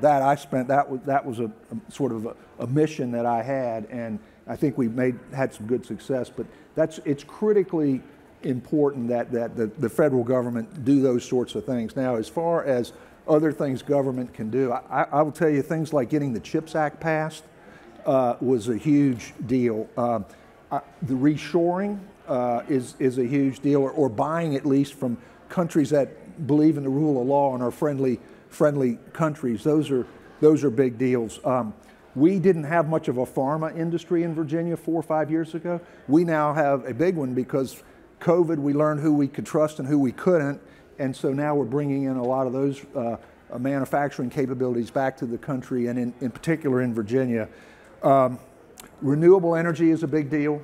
was a sort of a mission that I had, and I think we had some good success. But it's critically important that the federal government do those sorts of things. Now, as far as other things government can do, I will tell you things like getting the CHIPS Act passed was a huge deal. The reshoring is a huge deal, or buying at least from countries that believe in the rule of law and are friendly countries. Those are big deals. We didn't have much of a pharma industry in Virginia 4 or 5 years ago. We now have a big one because COVID, we learned who we could trust and who we couldn't, and so now we're bringing in a lot of those manufacturing capabilities back to the country, and in particular in Virginia. Renewable energy is a big deal.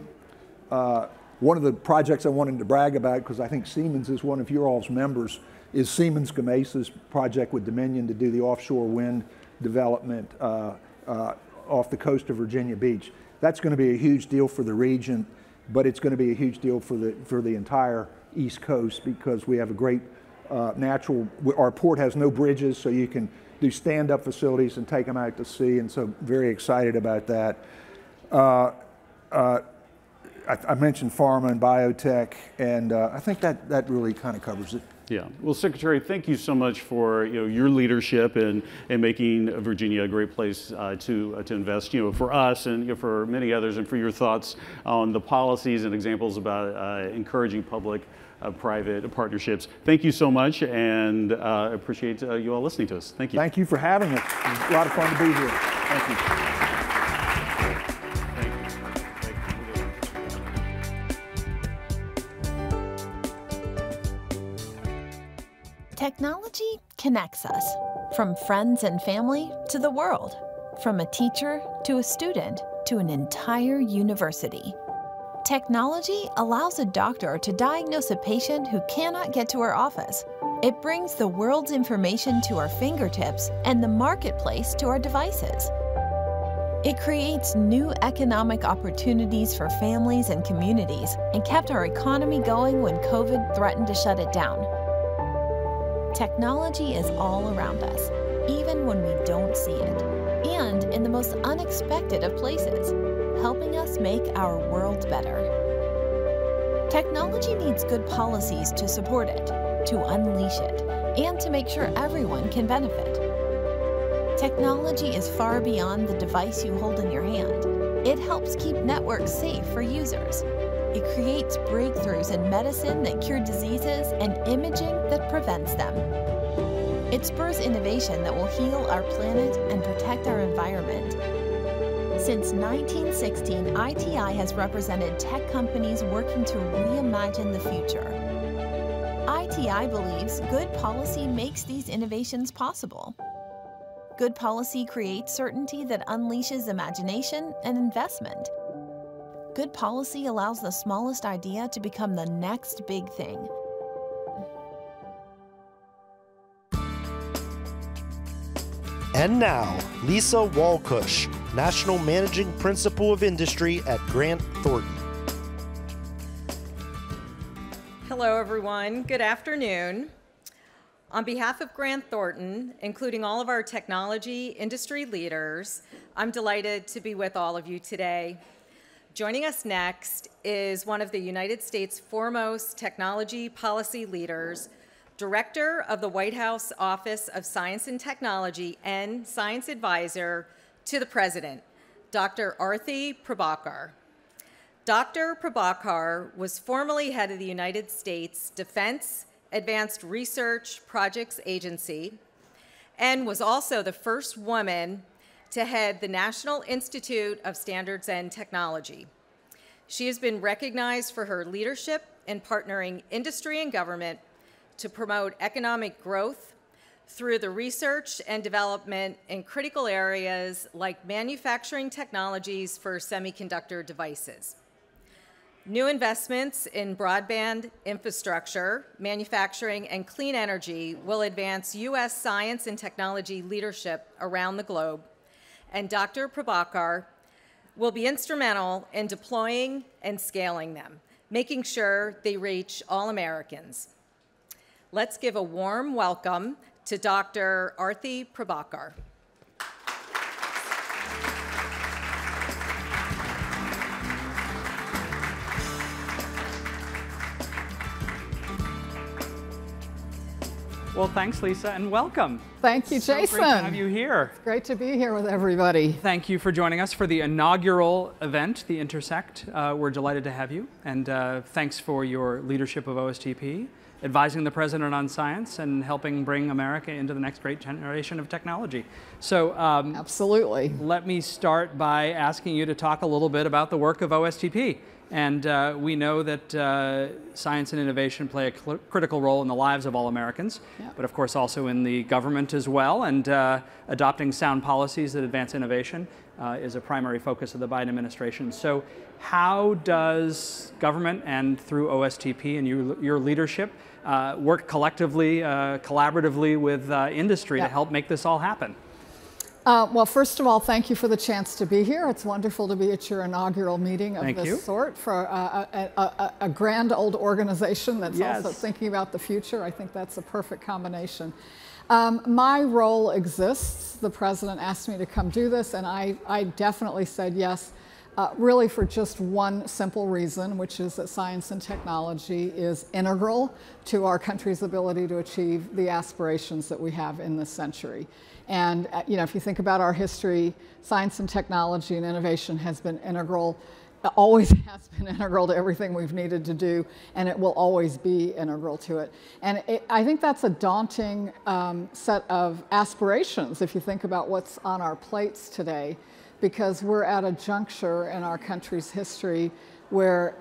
One of the projects I wanted to brag about, because I think Siemens is one of your all's members, is Siemens Gamesa's project with Dominion to do the offshore wind development off the coast of Virginia Beach. That's going to be a huge deal for the region, but it's going to be a huge deal for the entire East Coast, because we have a great our port has no bridges, so you can do stand-up facilities and take them out to sea, and so very excited about that. I mentioned pharma and biotech, and I think that really kind of covers it. Yeah. Well, Secretary, thank you so much for your leadership in making Virginia a great place to invest. For us and for many others, and for your thoughts on the policies and examples about encouraging public-private partnerships. Thank you so much, and appreciate you all listening to us. Thank you. Thank you for having us. It was a lot of fun to be here. Thank you. Technology connects us, from friends and family to the world, from a teacher to a student to an entire university. Technology allows a doctor to diagnose a patient who cannot get to our office. It brings the world's information to our fingertips and the marketplace to our devices. It creates new economic opportunities for families and communities and kept our economy going when COVID threatened to shut it down. Technology is all around us, even when we don't see it, and in the most unexpected of places, helping us make our world better. Technology needs good policies to support it, to unleash it, and to make sure everyone can benefit. Technology is far beyond the device you hold in your hand. It helps keep networks safe for users. It creates breakthroughs in medicine that cure diseases and imaging that prevents them. It spurs innovation that will heal our planet and protect our environment. Since 1916, ITI has represented tech companies working to reimagine the future. ITI believes good policy makes these innovations possible. Good policy creates certainty that unleashes imagination and investment. Good policy allows the smallest idea to become the next big thing. And now, Lisa Walkush, National Managing Principal of Industry at Grant Thornton. Hello, everyone. Good afternoon. On behalf of Grant Thornton, including all of our technology industry leaders, I'm delighted to be with all of you today. Joining us next is one of the United States' foremost technology policy leaders, Director of the White House Office of Science and Technology and Science Advisor to the President, Dr. Arthi Prabhakar. Dr. Prabhakar was formerly head of the United States Defense Advanced Research Projects Agency, and was also the first woman to head the National Institute of Standards and Technology. She has been recognized for her leadership in partnering industry and government to promote economic growth through the research and development in critical areas like manufacturing technologies for semiconductor devices. New investments in broadband infrastructure, manufacturing, and clean energy will advance U.S. science and technology leadership around the globe, and Dr. Prabhakar will be instrumental in deploying and scaling them, making sure they reach all Americans. Let's give a warm welcome to Dr. Arthi Prabhakar. Well, thanks, Lisa, and welcome. Thank you, Jason. So great to have you here. It's great to be here with everybody. Thank you for joining us for the inaugural event, the Intersect. We're delighted to have you, and thanks for your leadership of OSTP, advising the President on science, and helping bring America into the next great generation of technology. So, absolutely. Let me start by asking you to talk a little bit about the work of OSTP. And we know that science and innovation play a critical role in the lives of all Americans, but of course also in the government as well. And adopting sound policies that advance innovation is a primary focus of the Biden administration. So how does government, and through OSTP and your leadership, work collectively, collaboratively with industry to help make this all happen? Well, first of all, thank you for the chance to be here. It's wonderful to be at your inaugural meeting of this sort for a grand old organization that's also thinking about the future. I think that's a perfect combination. My role exists. The President asked me to come do this, and I definitely said yes, really for just one simple reason, which is that science and technology is integral to our country's ability to achieve the aspirations that we have in this century. And you know, if you think about our history, science and technology and innovation has been integral, always has been integral to everything we've needed to do, and it will always be integral to it. And I think that's a daunting set of aspirations if you think about what's on our plates today, because we're at a juncture in our country's history where,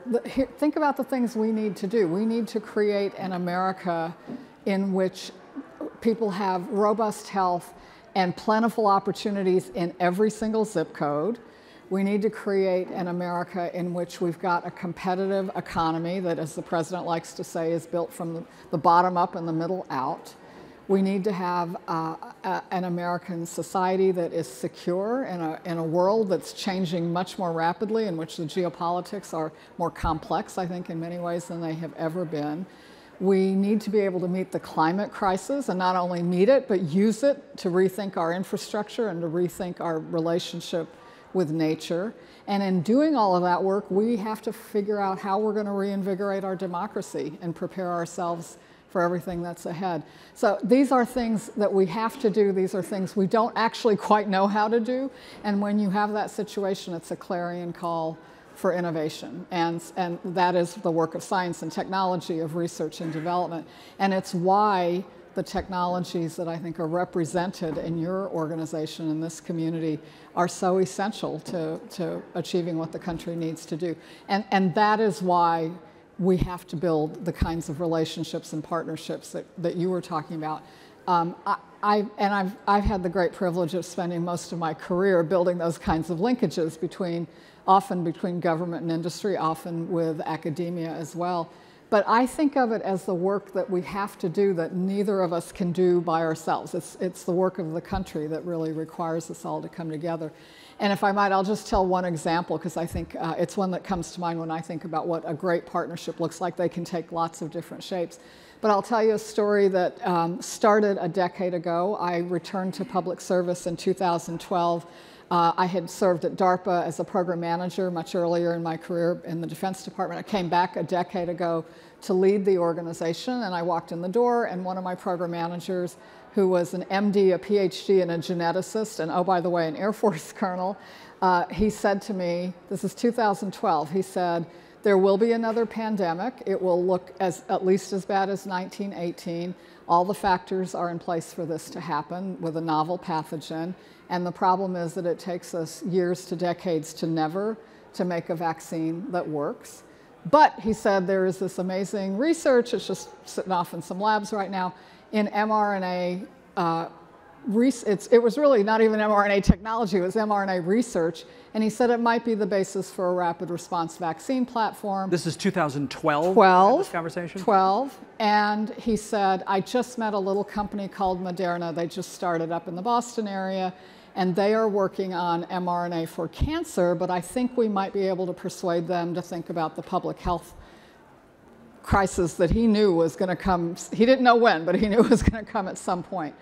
think about the things we need to do. We need to create an America in which people have robust health and plentiful opportunities in every single zip code. We need to create an America in which we've got a competitive economy that, as the President likes to say, is built from the bottom up and the middle out. We need to have an American society that is secure in a world that's changing much more rapidly, in which the geopolitics are more complex, I think, in many ways than they have ever been. We need to be able to meet the climate crisis, and not only meet it, but use it to rethink our infrastructure and to rethink our relationship with nature. And in doing all of that work, we have to figure out how we're going to reinvigorate our democracy and prepare ourselves for everything that's ahead. So these are things that we have to do. These are things we don't actually quite know how to do. And when you have that situation, it's a clarion call for innovation. And that is the work of science and technology, of research and development. And it's why the technologies that I think are represented in your organization, in this community, are so essential to achieving what the country needs to do. And that is why we have to build the kinds of relationships and partnerships that you were talking about. I've had the great privilege of spending most of my career building those kinds of linkages often between government and industry, often with academia as well. But I think of it as the work that we have to do that neither of us can do by ourselves. It's the work of the country that really requires us all to come together. And if I might, I'll just tell one example, because I think it's one that comes to mind when I think about what a great partnership looks like. They can take lots of different shapes. But I'll tell you a story that started a decade ago. I returned to public service in 2012. I had served at DARPA as a program manager much earlier in my career in the Defense Department. I came back a decade ago to lead the organization, and I walked in the door, and one of my program managers, who was an MD, a PhD, and a geneticist, and oh, by the way, an Air Force colonel, he said to me, this is 2012, he said, There will be another pandemic. It will look at least as bad as 1918. All the factors are in place for this to happen with a novel pathogen. And the problem is that it takes us years to decades to never to make a vaccine that works. But he said there is this amazing research, it's just sitting off in some labs right now, in mRNA. It was really not even mRNA technology, it was mRNA research. And he said it might be the basis for a rapid response vaccine platform. This is 2012, this conversation? 12. And he said, I just met a little company called Moderna. They just started up in the Boston area. And they are working on mRNA for cancer, but I think we might be able to persuade them to think about the public health crisis that he knew was going to come. He didn't know when, but he knew it was going to come at some point.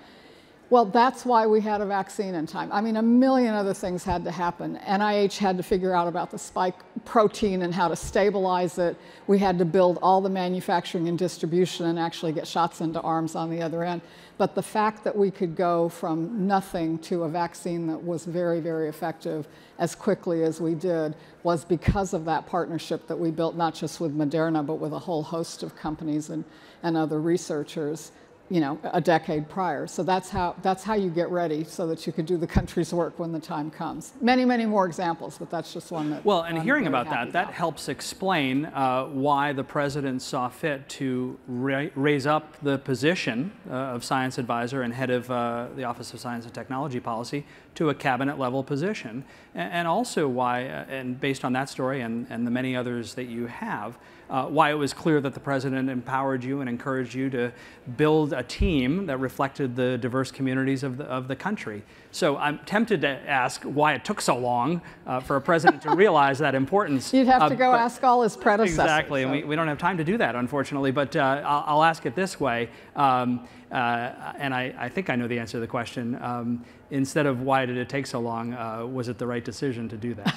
Well, that's why we had a vaccine in time. I mean, a million other things had to happen. NIH had to figure out about the spike protein and how to stabilize it. We had to build all the manufacturing and distribution and actually get shots into arms on the other end. But the fact that we could go from nothing to a vaccine that was very, very effective as quickly as we did was because of that partnership that we built, not just with Moderna, but with a whole host of companies and other researchers, you know, a decade prior. So that's how you get ready so that you could do the country's work when the time comes. Many, many more examples, but that's just one that. Well, and hearing about that helps explain why the president saw fit to raise up the position of science advisor and head of the Office of Science and Technology Policy to a cabinet level position, and also why, and based on that story and the many others that you have, why it was clear that the president empowered you and encouraged you to build a team that reflected the diverse communities of the country. So I'm tempted to ask why it took so long for a president to realize that importance. You'd have to go ask all his predecessors. Exactly, and we don't have time to do that, unfortunately, but I'll ask it this way, and I think I know the answer to the question. Instead of why did it take so long, was it the right decision to do that?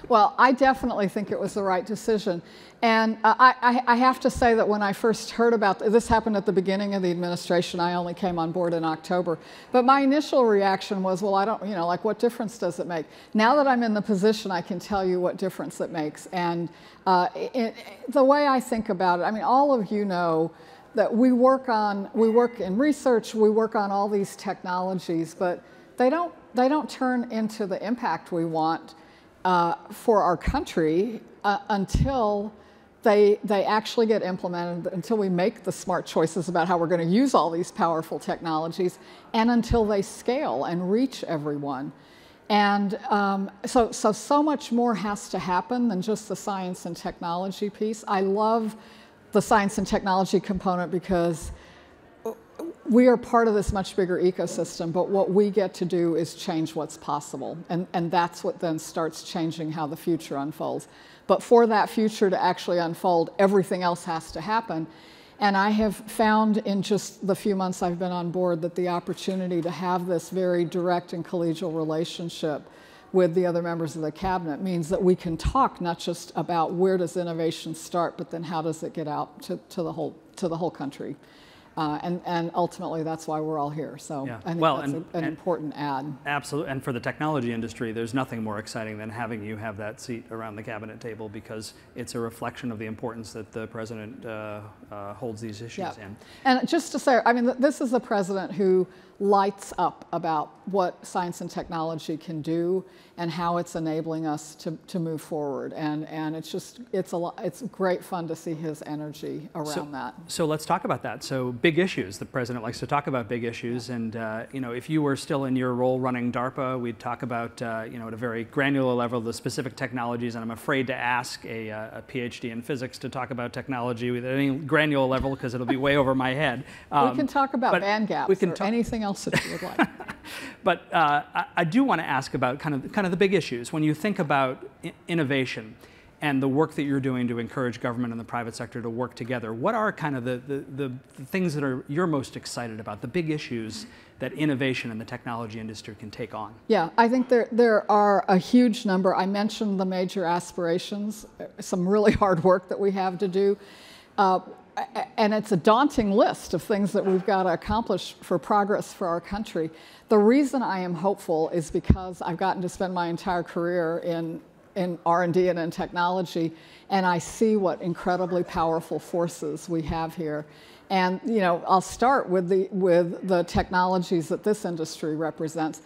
Well, I definitely think it was the right decision. And I have to say that when I first heard about this happened at the beginning of the administration. I only came on board in October. But my initial reaction was, well, I don't, you know, like, what difference does it make? Now that I'm in the position, I can tell you what difference it makes. And the way I think about it, I mean, all of you know that we work in research, we work on all these technologies, but they don't turn into the impact we want for our country until they actually get implemented, until we make the smart choices about how we're going to use all these powerful technologies, and until they scale and reach everyone. And so much more has to happen than just the science and technology piece. I love the science and technology component because we are part of this much bigger ecosystem, but what we get to do is change what's possible. And that's what then starts changing how the future unfolds. But for that future to actually unfold, everything else has to happen. And I have found in just the few months I've been on board that the opportunity to have this very direct and collegial relationship with the other members of the cabinet means that we can talk not just about where does innovation start, but then how does it get out to the whole country. And ultimately, that's why we're all here. So yeah. I think that's an important add. Absolutely. And for the technology industry, there's nothing more exciting than having you have that seat around the cabinet table, because it's a reflection of the importance that the president holds these issues in. And just to say, I mean, this is a president who lights up about what science and technology can do and how it's enabling us to move forward. And it's great fun to see his energy around that. So let's talk about that. So big issues. The president likes to talk about big issues. And you know, if you were still in your role running DARPA, we'd talk about you know, at a very granular level, the specific technologies. And I'm afraid to ask a PhD in physics to talk about technology at any granular level, because it'll be way over my head. We can talk about band gaps or anything else that you would like. But I do want to ask about kind of the big issues. When you think about innovation and the work that you're doing to encourage government and the private sector to work together, what are kind of the things that you're most excited about, the big issues that innovation in the technology industry can take on? Yeah, I think there are a huge number. I mentioned the major aspirations, some really hard work that we have to do. And it's a daunting list of things that we've got to accomplish for progress for our country. The reason I am hopeful is because I've gotten to spend my entire career in in R&D and in technology, and I see what incredibly powerful forces we have here. And I'll start with the technologies that this industry represents,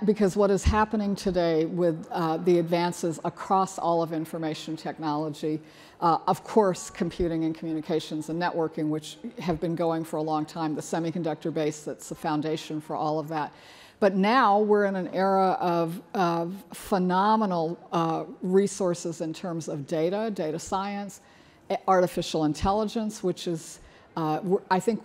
because what is happening today with the advances across all of information technology, of course, computing and communications and networking, which have been going for a long time, the semiconductor base that's the foundation for all of that. But now we're in an era of phenomenal resources in terms of data science, artificial intelligence, which is I think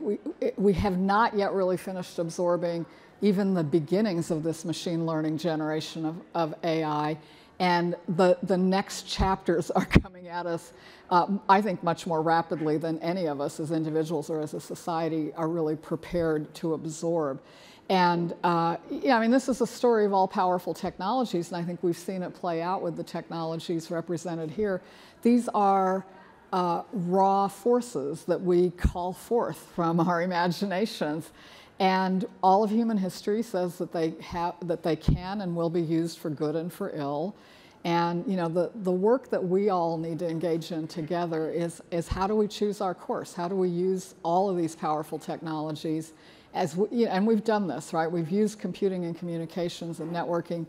we have not yet really finished absorbing even the beginnings of this machine learning generation of AI, and the next chapters are coming at us, I think, much more rapidly than any of us as individuals or as a society are really prepared to absorb. And I mean, this is a story of all powerful technologies, and I think we've seen it play out with the technologies represented here. These are raw forces that we call forth from our imaginations, and all of human history says that they can and will be used for good and for ill. And the work that we all need to engage in together is how do we choose our course? How do we use all of these powerful technologies? And we've done this, right? We've used computing and communications and networking.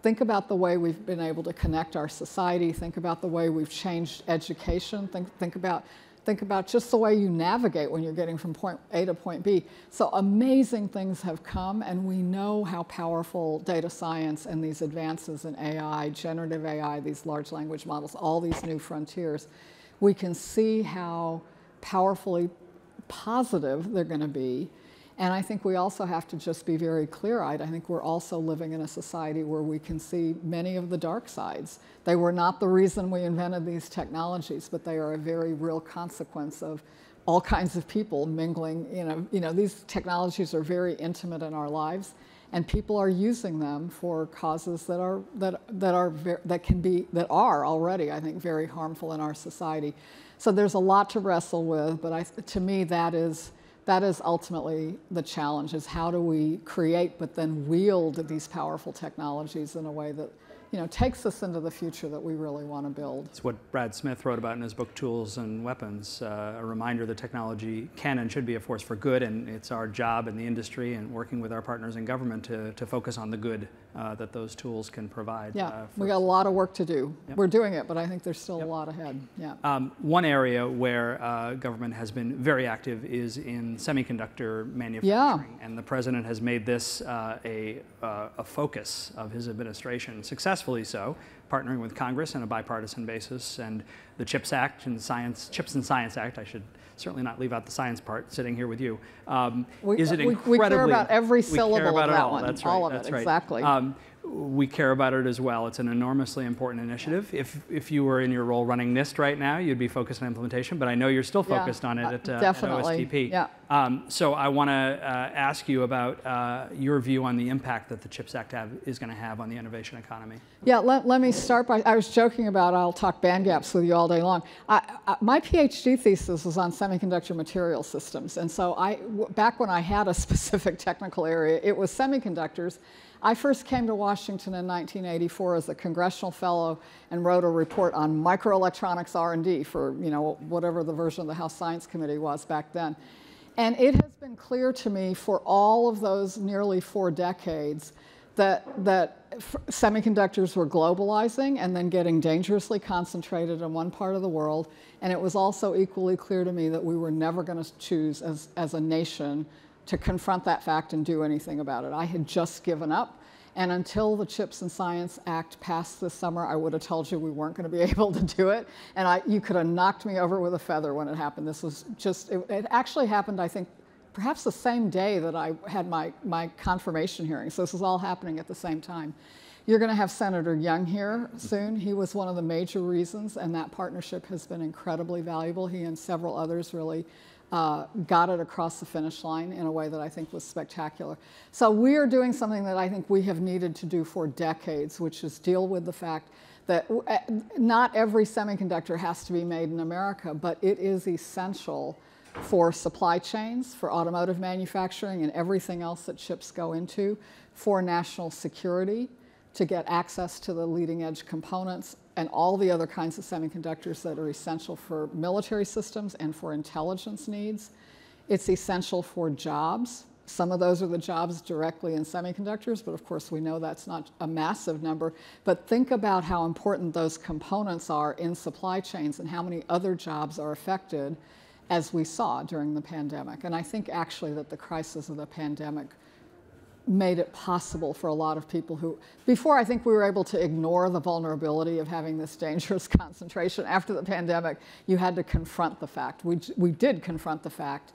Think about the way we've been able to connect our society. Think about the way we've changed education. Think about just the way you navigate when you're getting from point A to point B. So amazing things have come, and we know how powerful data science and these advances in AI, generative AI, these large language models, all these new frontiers, we can see how powerfully positive they're going to be. And I think we also have to just be very clear-eyed. I think we're also living in a society where we can see many of the dark sides. They were not the reason we invented these technologies, but they are a very real consequence of all kinds of people mingling. These technologies are very intimate in our lives, and people are using them for causes that are already, I think, very harmful in our society. So there's a lot to wrestle with, but to me, that is ultimately the challenge, is how do we create but then wield these powerful technologies in a way that takes us into the future that we really want to build. It's what Brad Smith wrote about in his book, Tools and Weapons, a reminder that technology can and should be a force for good, and it's our job in the industry and working with our partners in government to focus on the good that those tools can provide. Yeah, we got a lot of work to do. Yep. We're doing it, but I think there's still a lot ahead. Yeah. One area where government has been very active is in semiconductor manufacturing, yeah. And the president has made this a focus of his administration, successfully so, partnering with Congress on a bipartisan basis, and the CHIPS Act and Chips and Science Act. I should certainly not leave out the science part sitting here with you. We care about every syllable of that one. That's right. All of it, exactly. We care about it as well. It's an enormously important initiative. If you were in your role running NIST right now, you'd be focused on implementation, but I know you're still focused on it at OSTP. Yeah. So I want to ask you about your view on the impact that the CHIPS Act is going to have on the innovation economy. Yeah, let me start by, I was joking about I'll talk band gaps with you all day long. My PhD thesis was on semiconductor material systems, and so back when I had a specific technical area, it was semiconductors. I first came to Washington in 1984 as a congressional fellow and wrote a report on microelectronics R&D for whatever the version of the House Science Committee was back then. And it has been clear to me for all of those nearly 4 decades that semiconductors were globalizing and then getting dangerously concentrated in one part of the world. And it was also equally clear to me that we were never going to choose as a nation to confront that fact and do anything about it. I had just given up, and until the CHIPS and Science Act passed this summer, I would have told you we weren't going to be able to do it, and you could have knocked me over with a feather when it happened. This was just, it actually happened, I think, perhaps the same day that I had my confirmation hearing, so this is all happening at the same time. You're going to have Senator Young here soon. He was one of the major reasons, and that partnership has been incredibly valuable. He and several others really got it across the finish line in a way that I think was spectacular. So we are doing something that I think we have needed to do for decades, which is deal with the fact that not every semiconductor has to be made in America, but it is essential for supply chains, for automotive manufacturing and everything else that chips go into, for national security, to get access to the leading edge components and all the other kinds of semiconductors that are essential for military systems and for intelligence needs. It's essential for jobs. Some of those are the jobs directly in semiconductors, but of course we know that's not a massive number. But think about how important those components are in supply chains and how many other jobs are affected, as we saw during the pandemic. And I think actually that the crisis of the pandemic made it possible for a lot of people who, before I think we were able to ignore the vulnerability of having this dangerous concentration. After the pandemic, you had to confront the fact. We did confront the fact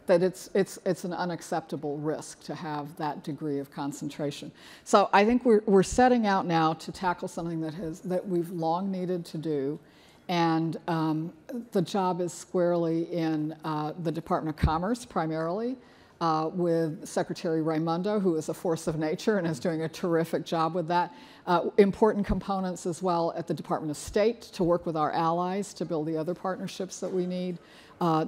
that it's an unacceptable risk to have that degree of concentration. So I think we're setting out now to tackle something that we've long needed to do, and the job is squarely in the Department of Commerce primarily, with Secretary Raimondo, who is a force of nature and is doing a terrific job with that. Important components as well at the Department of State to work with our allies to build the other partnerships that we need.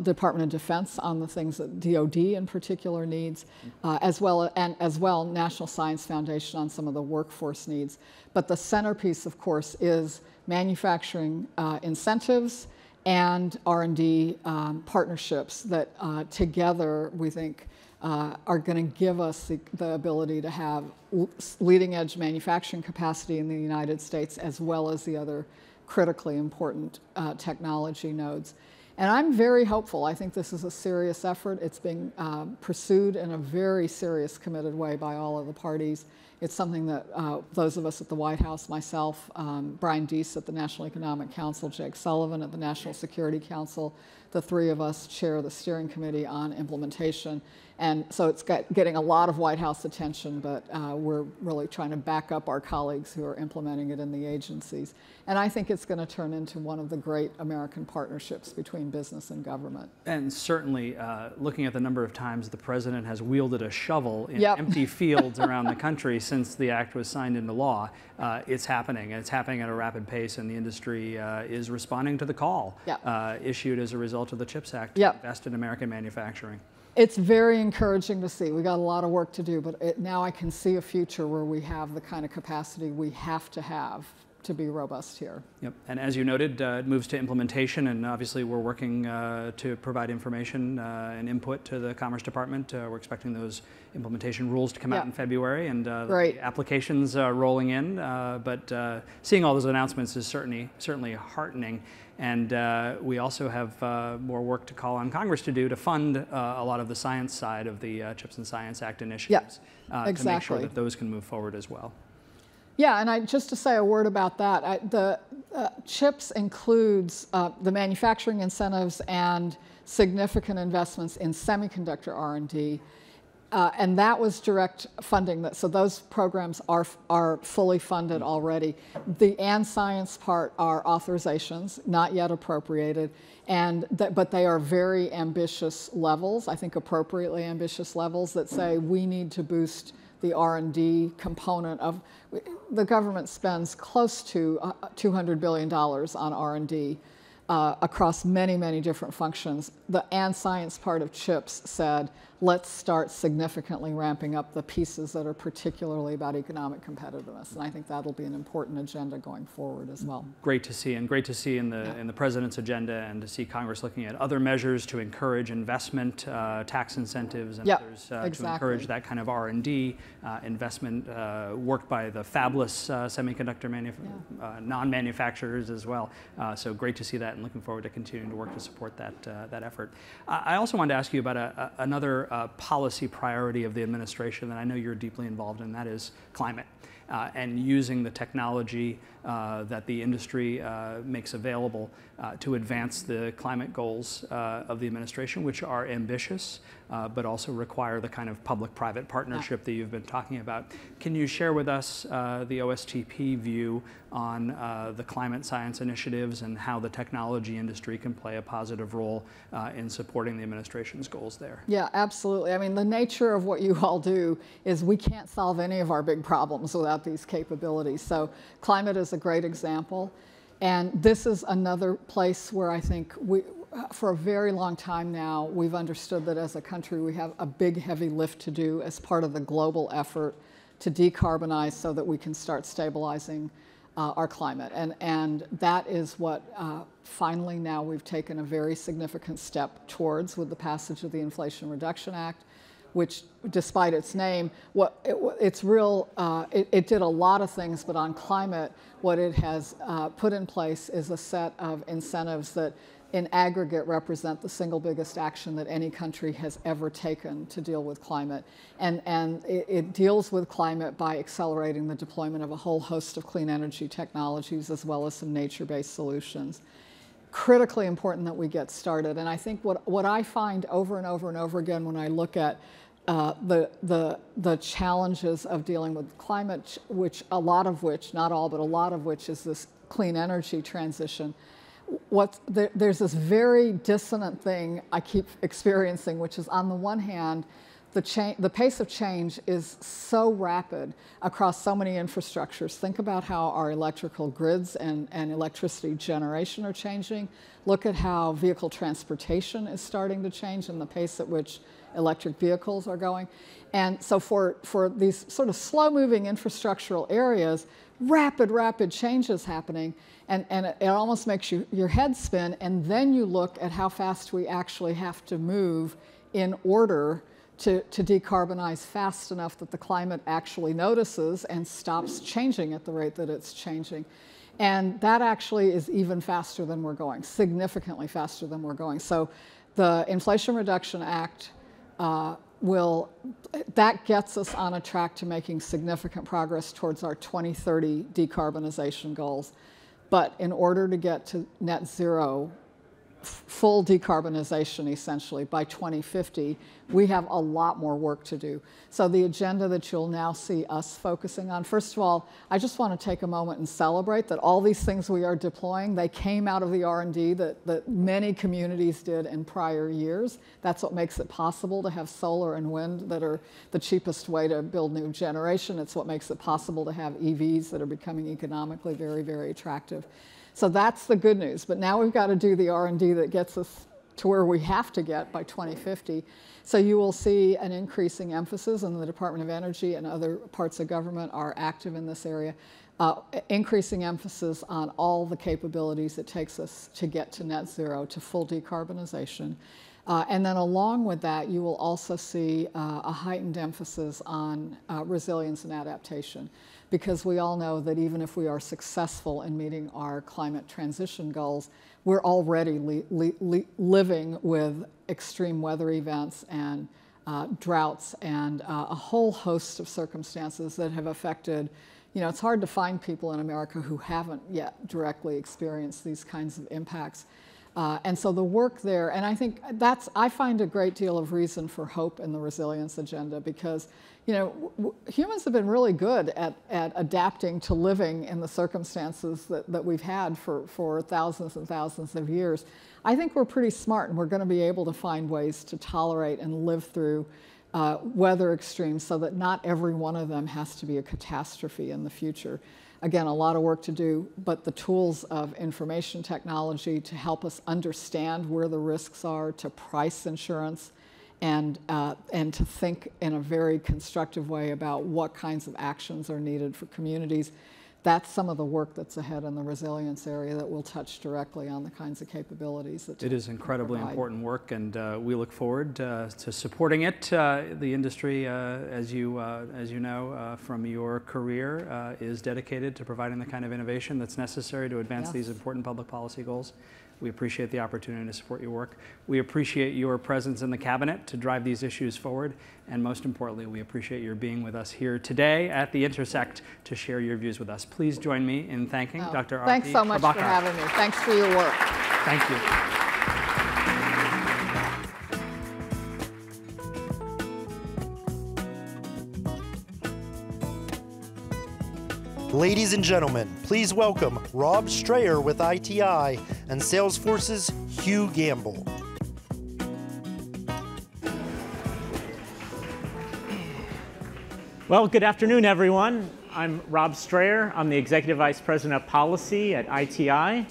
Department of Defense on the things that DoD in particular needs, as well National Science Foundation on some of the workforce needs. But the centerpiece, of course, is manufacturing incentives and R&D partnerships that together we think are going to give us the ability to have leading edge manufacturing capacity in the United States as well as the other critically important technology nodes. And I'm very hopeful. I think this is a serious effort. It's being pursued in a very serious, committed way by all of the parties. It's something that those of us at the White House, myself, Brian Deese at the National Economic Council, Jake Sullivan at the National Security Council, the three of us chair the steering committee on implementation. And so it's getting a lot of White House attention, but we're really trying to back up our colleagues who are implementing it in the agencies. And I think it's going to turn into one of the great American partnerships between business and government. And certainly, looking at the number of times the president has wielded a shovel in empty fields around the country since the act was signed into law, it's happening. And it's happening at a rapid pace, and the industry is responding to the call issued as a result of the CHIPS Act to invest in American manufacturing. It's very encouraging to see. We got a lot of work to do, but now I can see a future where we have the kind of capacity we have to be robust here. Yep, and as you noted, it moves to implementation, and obviously we're working to provide information and input to the Commerce Department. We're expecting those implementation rules to come out in February, and the applications rolling in, but seeing all those announcements is certainly heartening. And we also have more work to call on Congress to do to fund a lot of the science side of the CHIPS and Science Act initiatives to make sure that those can move forward as well. Yeah, and just to say a word about that, the CHIPS includes the manufacturing incentives and significant investments in semiconductor R&D, and that was direct funding. So those programs are fully funded already. The and science part are authorizations, not yet appropriated, but they are very ambitious levels, I think appropriately ambitious levels that say we need to boost the R&D component of, the government spends close to $200 billion on R&D across many, many different functions. The and science part of CHIPS said, let's start significantly ramping up the pieces that are particularly about economic competitiveness. And I think that'll be an important agenda going forward as well. Great to see, and great to see in the President's agenda, and to see Congress looking at other measures to encourage investment, tax incentives, and others to encourage that kind of R&D investment, work by the fabless semiconductor non-manufacturers as well. So great to see that, and looking forward to continuing to work to support that effort. I also wanted to ask you about another policy priority of the administration that I know you're deeply involved in, that is climate, and using the technology that the industry makes available to advance the climate goals of the administration, which are ambitious, but also require the kind of public-private partnership that you've been talking about. Can you share with us the OSTP view on the climate science initiatives and how the technology industry can play a positive role in supporting the administration's goals there? Yeah, absolutely. I mean, the nature of what you all do is we can't solve any of our big problems without these capabilities. So climate is a great example. And this is another place where I think for a very long time now, we've understood that as a country we have a big, heavy lift to do as part of the global effort to decarbonize so that we can start stabilizing our climate. And that is what finally now we've taken a very significant step towards with the passage of the Inflation Reduction Act, which, despite its name, it did a lot of things, but on climate, what it has put in place is a set of incentives that in aggregate represent the single biggest action that any country has ever taken to deal with climate. And it deals with climate by accelerating the deployment of a whole host of clean energy technologies as well as some nature-based solutions. Critically important that we get started. And I think what I find over and over and over again when I look at the challenges of dealing with climate, not all, but a lot of which is this clean energy transition. There's this very dissonant thing I keep experiencing, which is on the one hand, the pace of change is so rapid across so many infrastructures. Think about how our electrical grids and electricity generation are changing. Look at how vehicle transportation is starting to change and the pace at which electric vehicles are going. And so for these sort of slow-moving infrastructural areas, rapid changes happening, and it almost makes your head spin, and then you look at how fast we actually have to move in order to decarbonize fast enough that the climate actually notices and stops changing at the rate that it's changing. And that actually is even faster than we're going, significantly faster than we're going. So the Inflation Reduction Act that gets us on a track to making significant progress towards our 2030 decarbonization goals. But in order to get to net zero, full decarbonization essentially by 2050, we have a lot more work to do. So the agenda that you'll now see us focusing on, first of all, I just want to take a moment and celebrate that all these things we are deploying, they came out of the R&D that many communities did in prior years. That's what makes it possible to have solar and wind that are the cheapest way to build new generation. It's what makes it possible to have EVs that are becoming economically very, very attractive. So that's the good news. But now we've got to do the R&D that gets us to where we have to get by 2050. So you will see an increasing emphasis, and the Department of Energy and other parts of government are active in this area, increasing emphasis on all the capabilities it takes us to get to net zero, to full decarbonization. And then along with that, you will also see a heightened emphasis on resilience and adaptation, because we all know that even if we are successful in meeting our climate transition goals, we're already living with extreme weather events and droughts and a whole host of circumstances that have affected, it's hard to find people in America who haven't yet directly experienced these kinds of impacts. And so the work there, and I think I find a great deal of reason for hope in the resilience agenda, because humans have been really good at adapting to living in the circumstances that we've had for thousands and thousands of years. I think we're pretty smart, and we're going to be able to find ways to tolerate and live through weather extremes so that not every one of them has to be a catastrophe in the future. Again, a lot of work to do, but the tools of information technology to help us understand where the risks are, to price insurance, and to think in a very constructive way about what kinds of actions are needed for communities. That's some of the work that's ahead in the resilience area that will touch directly on the kinds of capabilities that it is incredibly important work, and we look forward to supporting it. The industry, as you know from your career, is dedicated to providing the kind of innovation that's necessary to advance these important public policy goals. We appreciate the opportunity to support your work. We appreciate your presence in the cabinet to drive these issues forward. And most importantly, we appreciate your being with us here today at the Intersect to share your views with us. Please join me in thanking Dr. Arti. Thanks so much for having me. Thanks for your work. Thank you. Ladies and gentlemen, please welcome Rob Strayer with ITI and Salesforce's Hugh Gamble. Well, good afternoon, everyone. I'm Rob Strayer. I'm the Executive Vice President of Policy at ITI,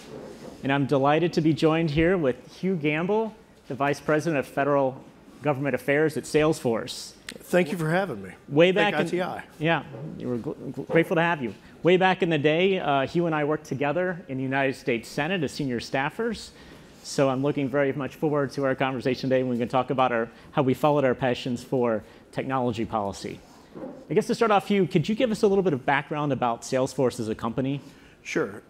and I'm delighted to be joined here with Hugh Gamble, the Vice President of Federal Government Affairs at Salesforce. Thank you for having me. Way back Thank in, ITI. Yeah, we're grateful to have you. Way back in the day, Hugh and I worked together in the United States Senate as senior staffers. So I'm looking very much forward to our conversation today when we can talk about how we followed our passions for technology policy. I guess to start off, Hugh, could you give us a little bit of background about Salesforce as a company? Sure.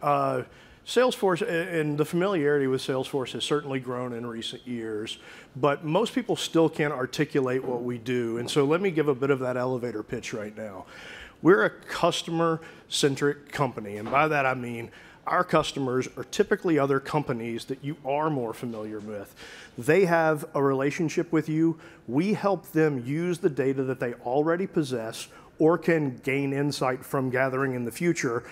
Salesforce and the familiarity with Salesforce has certainly grown in recent years, but most people still can't articulate what we do. And so let me give a bit of that elevator pitch right now. We're a customer-centric company, and by that I mean our customers are typically other companies that you are more familiar with. They have a relationship with you. We help them use the data that they already possess or can gain insight from gathering in the future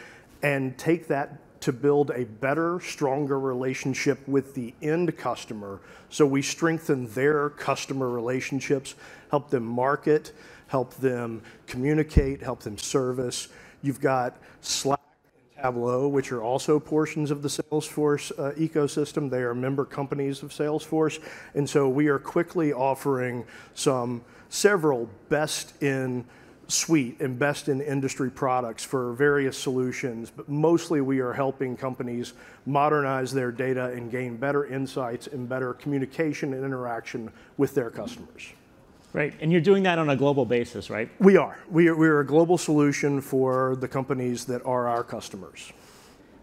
and take that to build a better, stronger relationship with the end customer. So we strengthen their customer relationships, help them market, help them communicate, help them service. You've got Slack and Tableau, which are also portions of the Salesforce ecosystem. They are member companies of Salesforce. And so we are quickly offering several best-in suite and best-in-industry products for various solutions, but mostly we are helping companies modernize their data and gain better insights and better communication and interaction with their customers. Right, and you're doing that on a global basis, right? We are. We're a global solution for the companies that are our customers.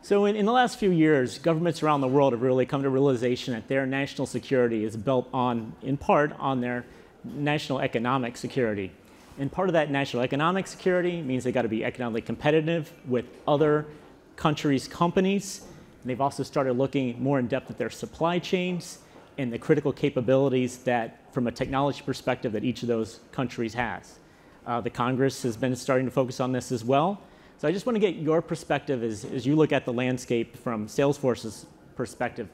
So in the last few years, governments around the world have really come to realization that their national security is built on, in part, on their national economic security. And part of that national economic security means they got to be economically competitive with other countries' companies. And they've also started looking more in depth at their supply chains and the critical capabilities that, from a technology perspective, that each of those countries has. The Congress has been starting to focus on this as well. So I just want to get your perspective as you look at the landscape from Salesforce's perspective.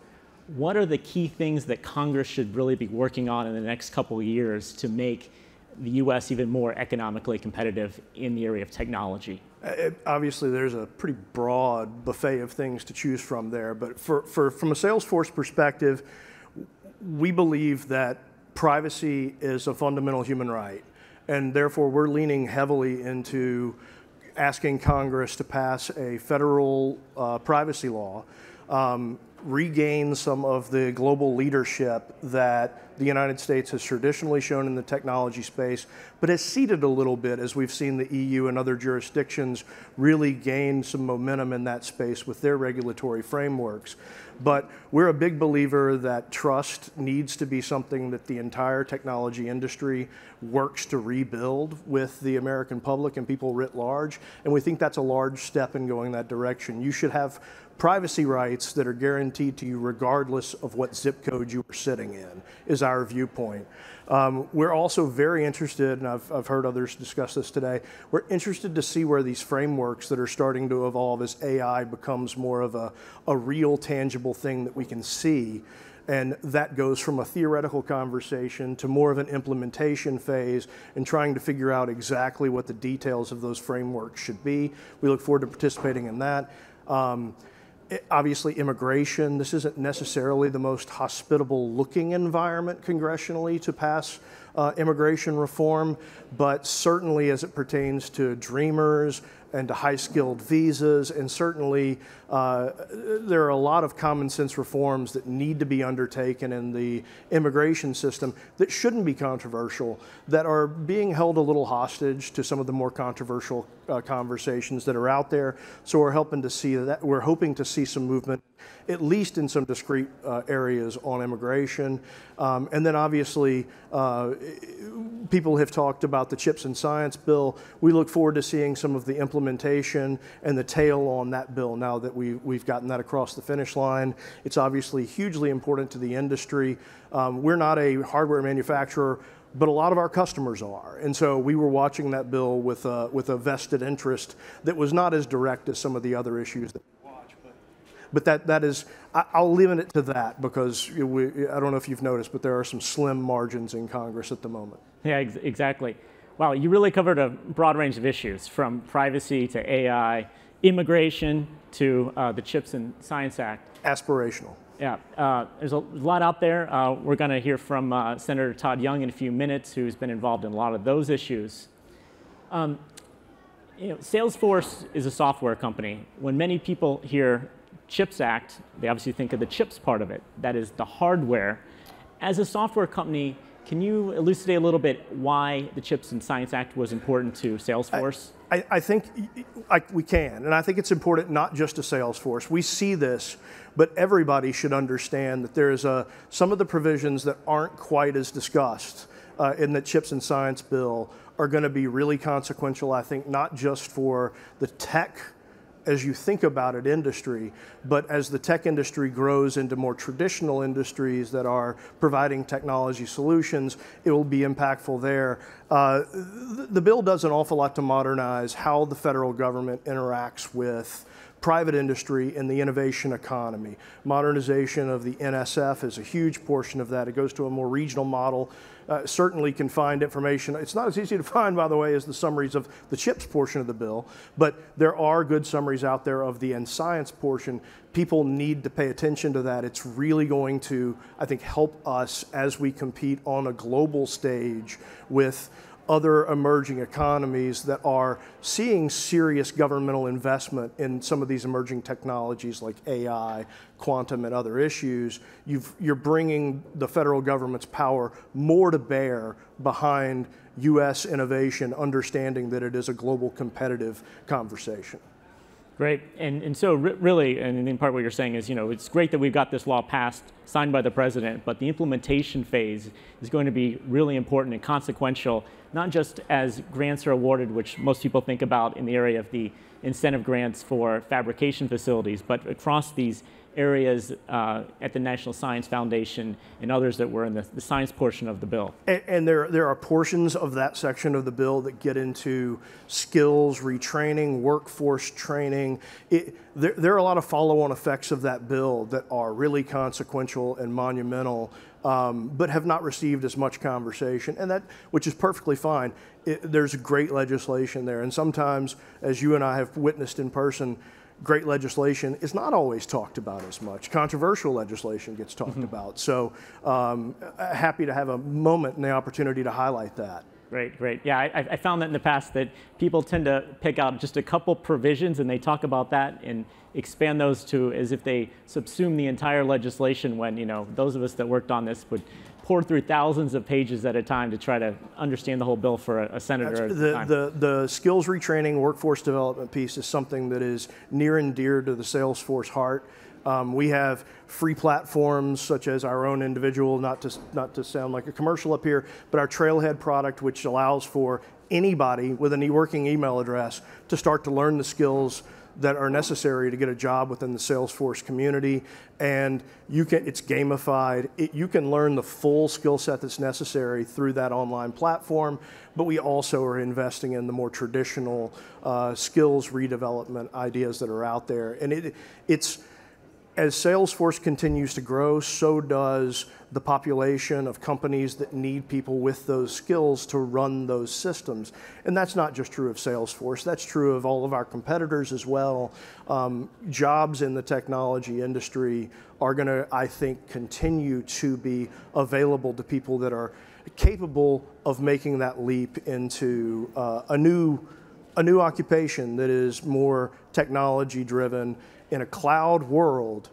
What are the key things that Congress should really be working on in the next couple of years to make the U.S. even more economically competitive in the area of technology? Obviously, there's a pretty broad buffet of things to choose from there. But from a Salesforce perspective, we believe that privacy is a fundamental human right. And therefore, we're leaning heavily into asking Congress to pass a federal privacy law, regain some of the global leadership that the United States has traditionally shown in the technology space, but has ceded a little bit as we've seen the EU and other jurisdictions really gain some momentum in that space with their regulatory frameworks. But we're a big believer that trust needs to be something that the entire technology industry works to rebuild with the American public and people writ large, and we think that's a large step in going that direction. You should have privacy rights that are guaranteed to you regardless of what zip code you are sitting in, is our viewpoint. We're also very interested, and I've heard others discuss this today, we're interested to see where these frameworks that are starting to evolve as AI becomes more of a real tangible thing that we can see. And that goes from a theoretical conversation to more of an implementation phase and trying to figure out exactly what the details of those frameworks should be. We look forward to participating in that. Obviously, immigration, this isn't necessarily the most hospitable looking environment congressionally to pass immigration reform, but certainly as it pertains to dreamers and to high-skilled visas, and certainly there are a lot of common sense reforms that need to be undertaken in the immigration system that shouldn't be controversial, that are being held a little hostage to some of the more controversial conversations that are out there. So we're hoping to see some movement, at least in some discrete areas on immigration. And then obviously, people have talked about the CHIPS and Science bill. We look forward to seeing some of the implementation and the tail on that bill now that we've gotten that across the finish line. It's obviously hugely important to the industry. We're not a hardware manufacturer, but a lot of our customers are. And so we were watching that bill with a vested interest that was not as direct as some of the other issues that we watch. But that is, I'll limit it to that because I don't know if you've noticed, but there are some slim margins in Congress at the moment. Yeah, exactly. Wow, you really covered a broad range of issues, from privacy to AI immigration to the CHIPS and Science Act. Aspirational. Yeah, there's a lot out there. We're going to hear from Senator Todd Young in a few minutes, who's been involved in a lot of those issues. Salesforce is a software company. When many people hear CHIPS Act, they obviously think of the CHIPS part of it. That is the hardware. As a software company, can you elucidate a little bit why the CHIPS and Science Act was important to Salesforce? I think we can, and I think it's important not just to Salesforce. We see this, but everybody should understand that there's some of the provisions that aren't quite as discussed in the CHIPS and Science bill are going to be really consequential, I think, not just for the tech, as you think about it, industry, but as the tech industry grows into more traditional industries that are providing technology solutions, it will be impactful there. The bill does an awful lot to modernize how the federal government interacts with private industry and the innovation economy. Modernization of the NSF is a huge portion of that. It goes to a more regional model. Certainly can find information. It's not as easy to find, by the way, as the summaries of the CHIPS portion of the bill, but there are good summaries out there of the science portion. People need to pay attention to that. It's really going to, I think, help us as we compete on a global stage with other emerging economies that are seeing serious governmental investment in some of these emerging technologies like AI, quantum, and other issues. You're bringing the federal government's power more to bear behind U.S. innovation, understanding that it is a global competitive conversation. Great, and so really, and in part what you're saying is, it's great that we've got this law passed, signed by the president, but the implementation phase is going to be really important and consequential, not just as grants are awarded, which most people think about in the area of the incentive grants for fabrication facilities, but across these areas at the National Science Foundation and others that were in the science portion of the bill. And there are portions of that section of the bill that get into skills, retraining, workforce training. There are a lot of follow-on effects of that bill that are really consequential and monumental, but have not received as much conversation, and which is perfectly fine. There's great legislation there, and sometimes, as you and I have witnessed in person, great legislation is not always talked about as much. Controversial legislation gets talked about. So happy to have a moment and the opportunity to highlight that. Great, great. Yeah, I found that in the past that people tend to pick out just a couple provisions and they talk about that and expand those to as if they subsume the entire legislation when, those of us that worked on this would pour through thousands of pages at a time to try to understand the whole bill for a senator at the time. The skills retraining, workforce development piece is something that is near and dear to the Salesforce heart. We have free platforms such as our own individual, not to sound like a commercial up here, but our Trailhead product, which allows for anybody with a working email address to start to learn the skills that are necessary to get a job within the Salesforce community, and it's gamified. You can learn the full skill set that's necessary through that online platform, but we also are investing in the more traditional skills redevelopment ideas that are out there. And it's as Salesforce continues to grow, so does the population of companies that need people with those skills to run those systems. And that's not just true of Salesforce, that's true of all of our competitors as well. Jobs in the technology industry are going to, I think, continue to be available to people that are capable of making that leap into a new occupation that is more technology driven. In a cloud world,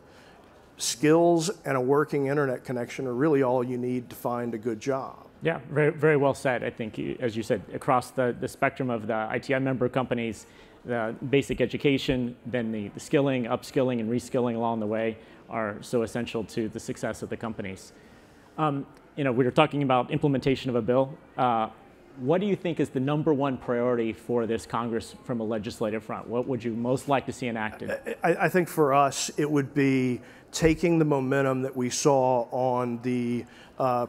skills and a working internet connection are really all you need to find a good job. Yeah, very, very well said. I think, as you said, across the spectrum of the ITI member companies, the basic education, then the skilling, upskilling, and reskilling along the way are so essential to the success of the companies. We were talking about implementation of a bill. What do you think is the #1 priority for this Congress from a legislative front? What would you most like to see enacted? I think for us, it would be taking the momentum that we saw on the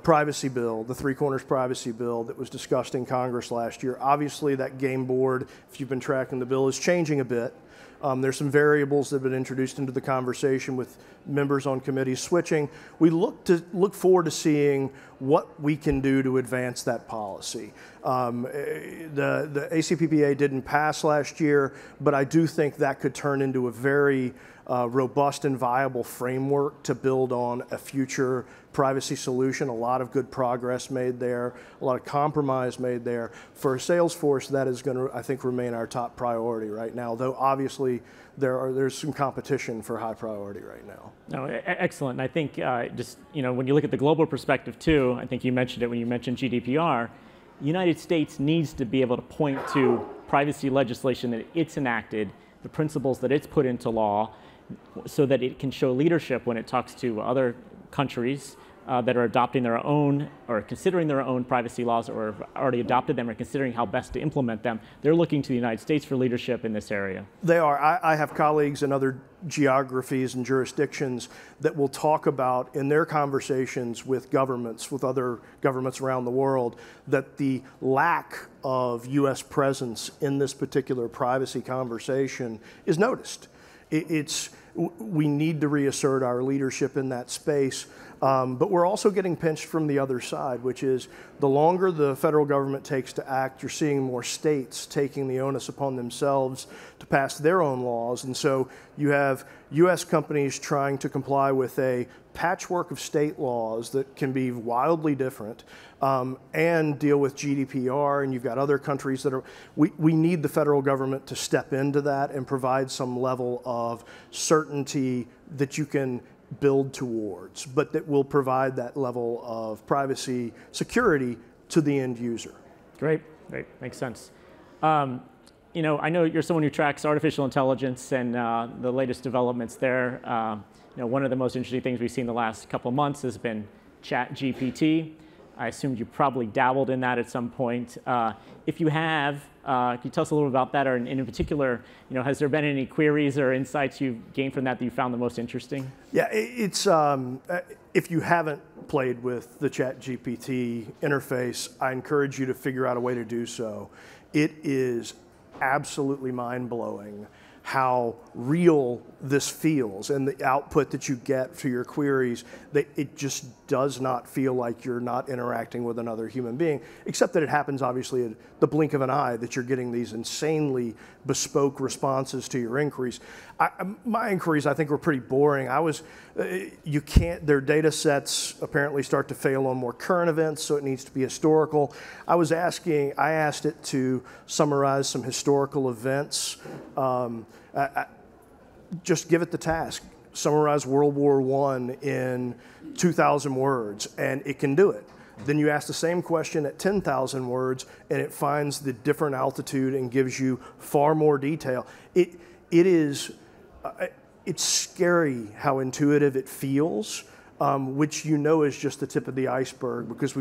privacy bill, the Three Corners privacy bill that was discussed in Congress last year. Obviously, that game board, if you've been tracking the bill, is changing a bit. There's some variables that have been introduced into the conversation with members on committees switching. We look forward to seeing what we can do to advance that policy. The ACPPA didn't pass last year, but I do think that could turn into a very robust and viable framework to build on a future privacy solution. A lot of good progress made there, a lot of compromise made there. For Salesforce, that is going to, I think, remain our top priority right now, though obviously there's some competition for high priority right now. No, excellent. And I think just, when you look at the global perspective too, I think you mentioned it when you mentioned GDPR, the United States needs to be able to point to privacy legislation that it's enacted, the principles that it's put into law, so that it can show leadership when it talks to other countries that are adopting their own or considering their own privacy laws or have already adopted them or considering how best to implement them. They're looking to the United States for leadership in this area. They are. I have colleagues in other geographies and jurisdictions that will talk about in their conversations with governments, with other governments around the world, that the lack of US presence in this particular privacy conversation is noticed. We need to reassert our leadership in that space, but we're also getting pinched from the other side, which is the longer the federal government takes to act, you're seeing more states taking the onus upon themselves to pass their own laws. And so you have US companies trying to comply with a patchwork of state laws that can be wildly different and deal with GDPR, and you've got other countries that are, we need the federal government to step into that and provide some level of certainty that you can build towards, but that will provide that level of privacy security to the end user. Great, makes sense. I know you're someone who tracks artificial intelligence and the latest developments there. One of the most interesting things we've seen the last couple of months has been ChatGPT. I assumed you probably dabbled in that at some point. If you have, can you tell us a little bit about that, or in particular, has there been any queries or insights you've gained from that you found the most interesting? Yeah, it's if you haven't played with the ChatGPT interface, I encourage you to figure out a way to do so. It is absolutely mind-blowing how real this feels, and the output that you get for your queries, that it just does not feel like you're not interacting with another human being, except that it happens obviously at the blink of an eye that you're getting these insanely bespoke responses to your inquiries. My inquiries, I think, were pretty boring. Their data sets apparently start to fail on more current events, so it needs to be historical. I asked it to summarize some historical events. Just give it the task, summarize World War I in 2,000 words, and it can do it. Then you ask the same question at 10,000 words, and it finds the different altitude and gives you far more detail. It's scary how intuitive it feels, which is just the tip of the iceberg, because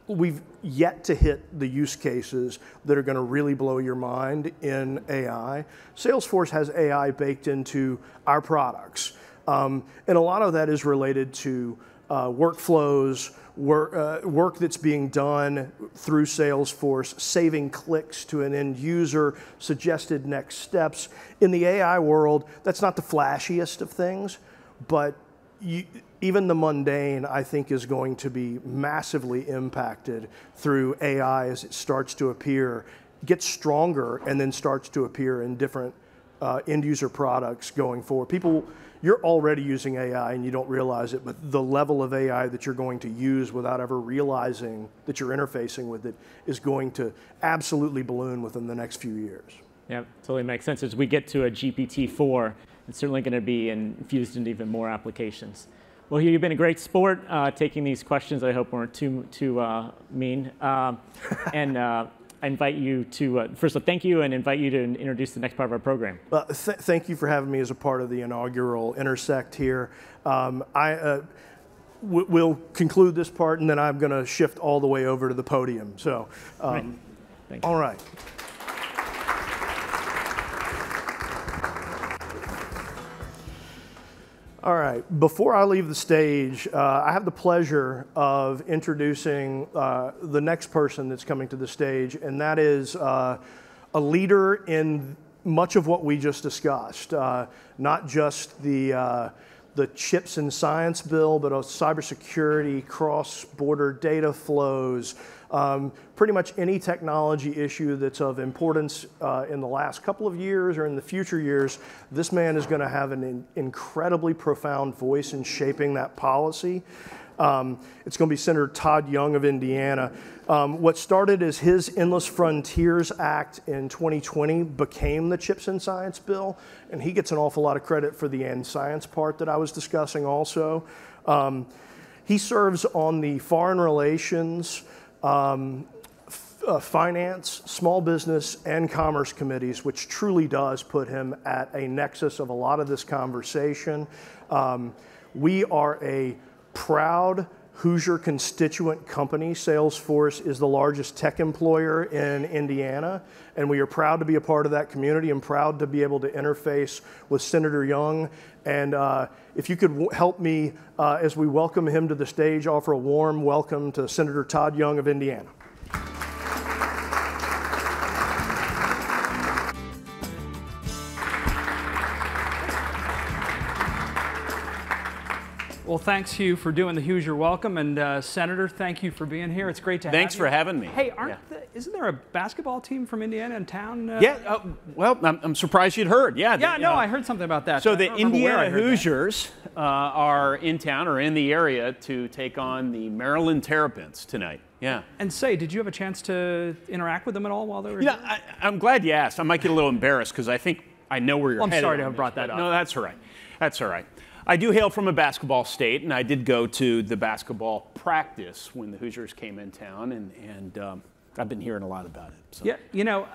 we've yet to hit the use cases that are going to really blow your mind in AI. Salesforce has AI baked into our products. And a lot of that is related to workflows, work that's being done through Salesforce, saving clicks to an end user, suggested next steps. In the AI world, that's not the flashiest of things, but even the mundane, I think, is going to be massively impacted through AI as it starts to appear, gets stronger, and then starts to appear in different end user products going forward. You're already using AI and you don't realize it, but the level of AI that you're going to use without ever realizing that you're interfacing with it is going to absolutely balloon within the next few years. Yeah, totally makes sense. As we get to a GPT-4, it's certainly going to be infused into even more applications. Well, Hugh, you've been a great sport taking these questions. I hope weren't too mean. I invite you to, first of all, thank you, and invite you to introduce the next part of our program. Thank you for having me as a part of the inaugural Intersect here. We'll conclude this part, and then I'm going to shift all the way over to the podium. So, right. All right. All right, before I leave the stage, I have the pleasure of introducing the next person that's coming to the stage, and that is a leader in much of what we just discussed, not just the Chips and Science Bill, but cybersecurity, cross-border data flows, pretty much any technology issue that's of importance in the last couple of years or in the future years, this man is going to have an incredibly profound voice in shaping that policy. It's going to be Senator Todd Young of Indiana. What started as his Endless Frontiers Act in 2020 became the Chips and Science Bill, and he gets an awful lot of credit for the and science part that I was discussing also. He serves on the Foreign Relations, Finance, Small Business, and Commerce committees, which truly does put him at a nexus of a lot of this conversation. We are a proud Hoosier constituent company. Salesforce is the largest tech employer in Indiana, and we are proud to be a part of that community and proud to be able to interface with Senator Young. And if you could help me as we welcome him to the stage, offer a warm welcome to Senator Todd Young of Indiana. Well, thanks, Hugh, for doing the Hoosier welcome, and Senator, thank you for being here. It's great to have you. Thanks for having me. Hey, isn't there a basketball team from Indiana in town? Yeah, well, I'm surprised you'd heard. Yeah, I heard something about that. So the Indiana Hoosiers are in town or in the area to take on the Maryland Terrapins tonight. Yeah. And did you have a chance to interact with them at all while they were here? I'm glad you asked. I might get a little embarrassed because I think I know where you're headed. I'm sorry to have brought that up. No, that's all right. That's all right. I do hail from a basketball state, and I did go to the basketball practice when the Hoosiers came in town, and I've been hearing a lot about it. So. Yeah,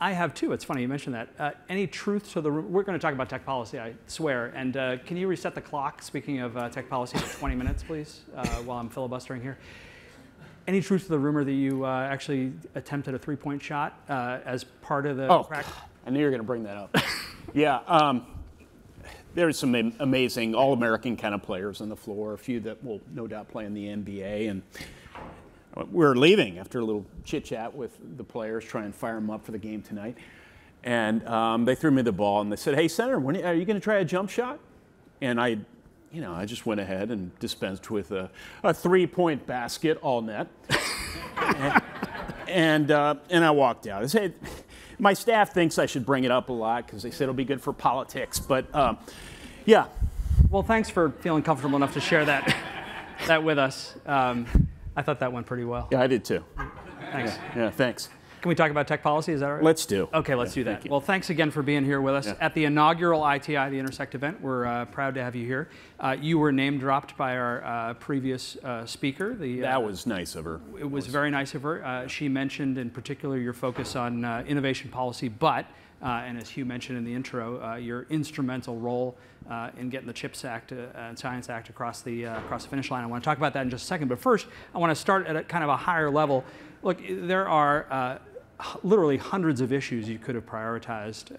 I have too. It's funny you mentioned that. Any truth to the rumor? We're going to talk about tech policy, I swear. And can you reset the clock, speaking of tech policy, for 20 minutes, please, while I'm filibustering here? Any truth to the rumor that you actually attempted a three-point shot as part of the practice? I knew you were going to bring that up. Yeah. There's some amazing All-American kind of players on the floor, a few that will no doubt play in the NBA. And we're leaving after a little chit-chat with the players, trying to fire them up for the game tonight. And they threw me the ball, and they said, "Hey, Senator, are you going to try a jump shot?" And I just went ahead and dispensed with a three-point basket, all net. and I walked out. I said, my staff thinks I should bring it up a lot because they said it'll be good for politics, but yeah. Well, thanks for feeling comfortable enough to share that with us. I thought that went pretty well. Yeah, I did too. Thanks. Yeah, thanks. Can we talk about tech policy? Is that all right? Let's do. Okay, let's do that. Well, thanks again for being here with us at the inaugural ITI, the Intersect event. We're proud to have you here. You were name dropped by our previous speaker. That was nice of her. It was very nice of her. She mentioned in particular your focus on innovation policy, but, and as Hugh mentioned in the intro, your instrumental role in getting the CHIPS Act and Science Act across the finish line. I want to talk about that in just a second, but first I want to start at a kind of a higher level. Look, there are literally hundreds of issues you could have prioritized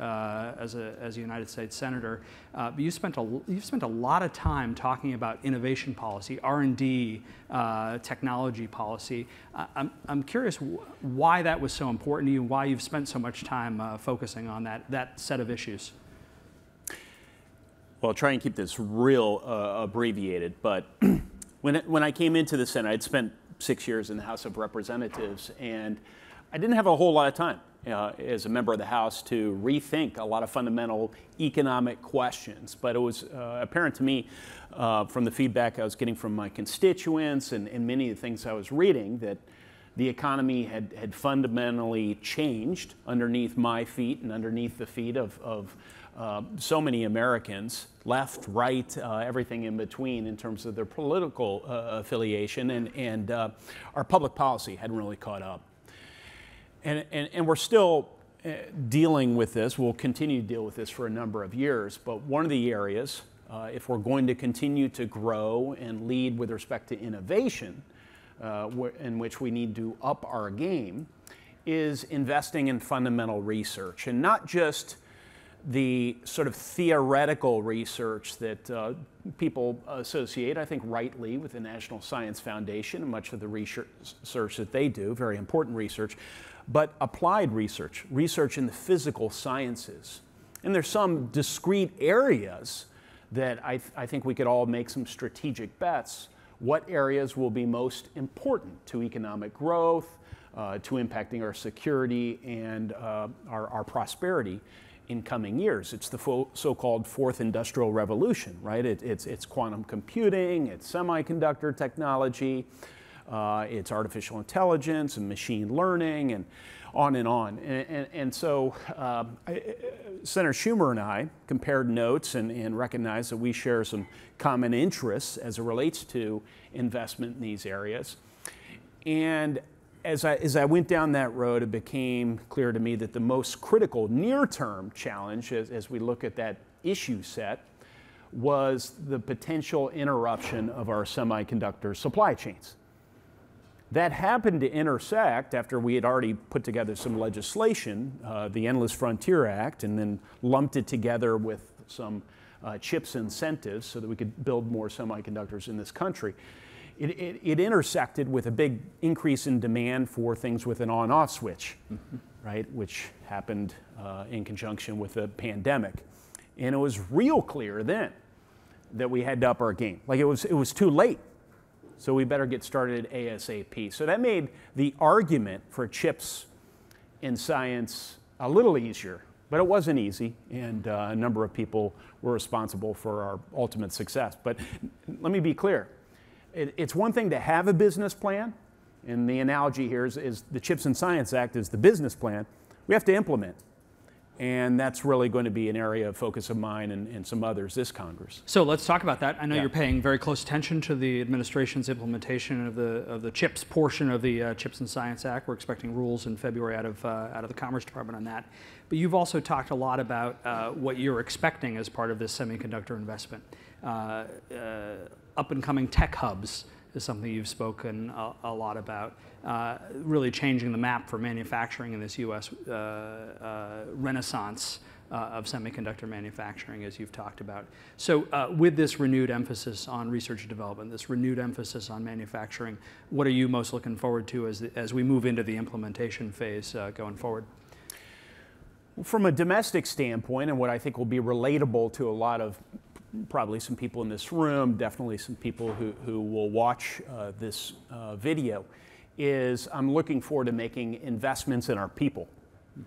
as a United States Senator, but you've spent a lot of time talking about innovation policy, R&D, technology policy. I'm curious why that was so important to you, why you've spent so much time focusing on that set of issues. Well, I'll try and keep this real abbreviated, but when I came into the Senate, I'd spent 6 years in the House of Representatives, and I didn't have a whole lot of time as a member of the House to rethink a lot of fundamental economic questions. But it was apparent to me from the feedback I was getting from my constituents and many of the things I was reading that the economy had fundamentally changed underneath my feet and underneath the feet of so many Americans, left, right, everything in between in terms of their political affiliation, and our public policy hadn't really caught up. And we're still dealing with this. We'll continue to deal with this for a number of years. But one of the areas, if we're going to continue to grow and lead with respect to innovation, in which we need to up our game, is investing in fundamental research. And not just the sort of theoretical research that people associate, I think rightly, with the National Science Foundation and much of the research that they do, very important research, but applied research, research in the physical sciences. And there's some discrete areas that I think we could all make some strategic bets. What areas will be most important to economic growth, to impacting our security and our prosperity in coming years? It's the so-called fourth industrial revolution, right? It's quantum computing, it's semiconductor technology, it's artificial intelligence and machine learning, and on and on. And so Senator Schumer and I compared notes and recognized that we share some common interests as it relates to investment in these areas. And as I went down that road, it became clear to me that the most critical near-term challenge as we look at that issue set was the potential interruption of our semiconductor supply chains. That happened to intersect after we had already put together some legislation, the Endless Frontier Act, and then lumped it together with some CHIPS incentives so that we could build more semiconductors in this country. It intersected with a big increase in demand for things with an on-off switch, right, which happened in conjunction with the pandemic. And it was real clear then that we had to up our game. Like it was too late. So we better get started ASAP. So that made the argument for chips in science a little easier, but it wasn't easy, and a number of people were responsible for our ultimate success. But let me be clear. It's one thing to have a business plan, and the analogy here is the CHIPS and Science Act is the business plan. We have to implement. And that's really going to be an area of focus of mine and some others this Congress. So let's talk about that. I know you're paying very close attention to the administration's implementation of the CHIPS portion of the CHIPS and Science Act. We're expecting rules in February out of the Commerce Department on that. But you've also talked a lot about what you're expecting as part of this semiconductor investment. Up and coming tech hubs is something you've spoken a lot about, really changing the map for manufacturing in this U.S. Renaissance of semiconductor manufacturing, as you've talked about. So with this renewed emphasis on research and development, this renewed emphasis on manufacturing, what are you most looking forward to as we move into the implementation phase going forward? From a domestic standpoint, and what I think will be relatable to a lot of probably some people in this room, definitely some people who will watch this video, is I'm looking forward to making investments in our people.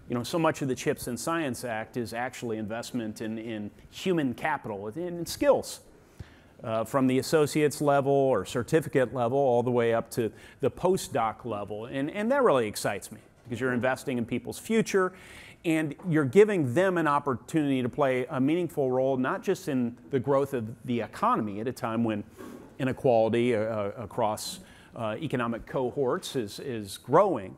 You know, so much of the CHIPS and Science Act is actually investment in human capital, in skills, from the associate's level or certificate level all the way up to the postdoc level. And that really excites me because you're investing in people's future. And you're giving them an opportunity to play a meaningful role, not just in the growth of the economy at a time when inequality across economic cohorts is growing,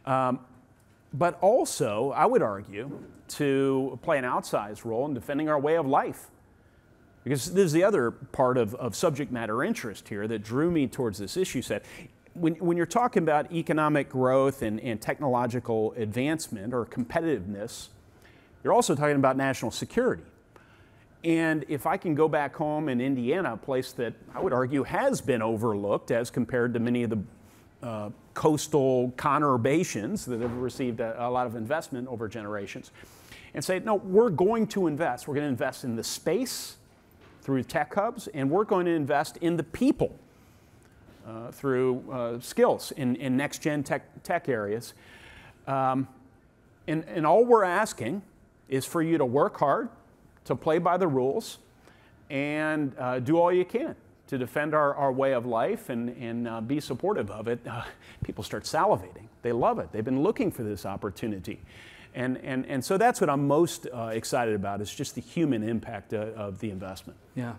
but also, I would argue, to play an outsized role in defending our way of life. Because this is the other part of subject matter interest here that drew me towards this issue set. When you're talking about economic growth and technological advancement or competitiveness, you're also talking about national security. And if I can go back home in Indiana, a place that I would argue has been overlooked as compared to many of the coastal conurbations that have received a lot of investment over generations, and say, no, we're going to invest. We're going to invest in the space through tech hubs, and we're going to invest in the people through skills in next-gen tech areas. And all we're asking is for you to work hard, to play by the rules, and do all you can to defend our way of life and be supportive of it. People start salivating. They love it. They've been looking for this opportunity. And so that's what I'm most excited about, is just the human impact of the investment. Yeah.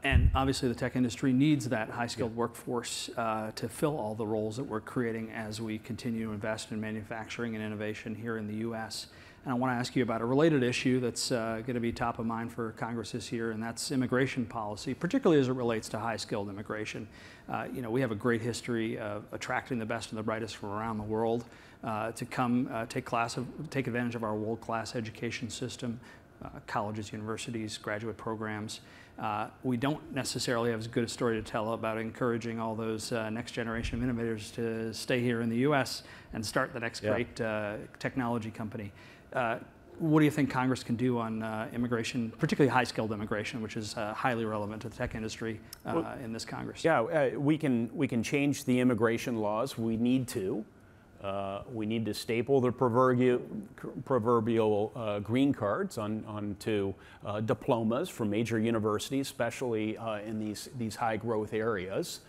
And obviously the tech industry needs that high-skilled workforce to fill all the roles that we're creating as we continue to invest in manufacturing and innovation here in the U.S. And I want to ask you about a related issue that's going to be top of mind for Congress this year, and that's immigration policy, particularly as it relates to high-skilled immigration. You know, we have a great history of attracting the best and the brightest from around the world to come take advantage of our world-class education system, colleges, universities, graduate programs. We don't necessarily have as good a story to tell about encouraging all those next generation of innovators to stay here in the U.S. and start the next great technology company. What do you think Congress can do on immigration, particularly high-skilled immigration, which is highly relevant to the tech industry in this Congress? Yeah, we can change the immigration laws. We need to. We need to staple the proverbial green cards onto diplomas from major universities, especially in these high-growth areas.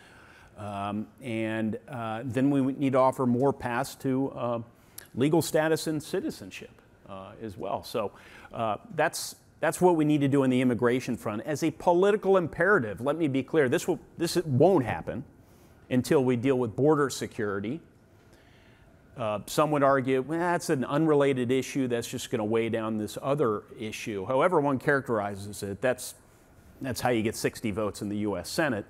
And then we need to offer more paths to legal status and citizenship as well. So that's what we need to do on the immigration front. As a political imperative, let me be clear, this won't happen until we deal with border security. Some would argue, well, that's an unrelated issue, that's just going to weigh down this other issue. However one characterizes it, that's how you get 60 votes in the U.S. Senate.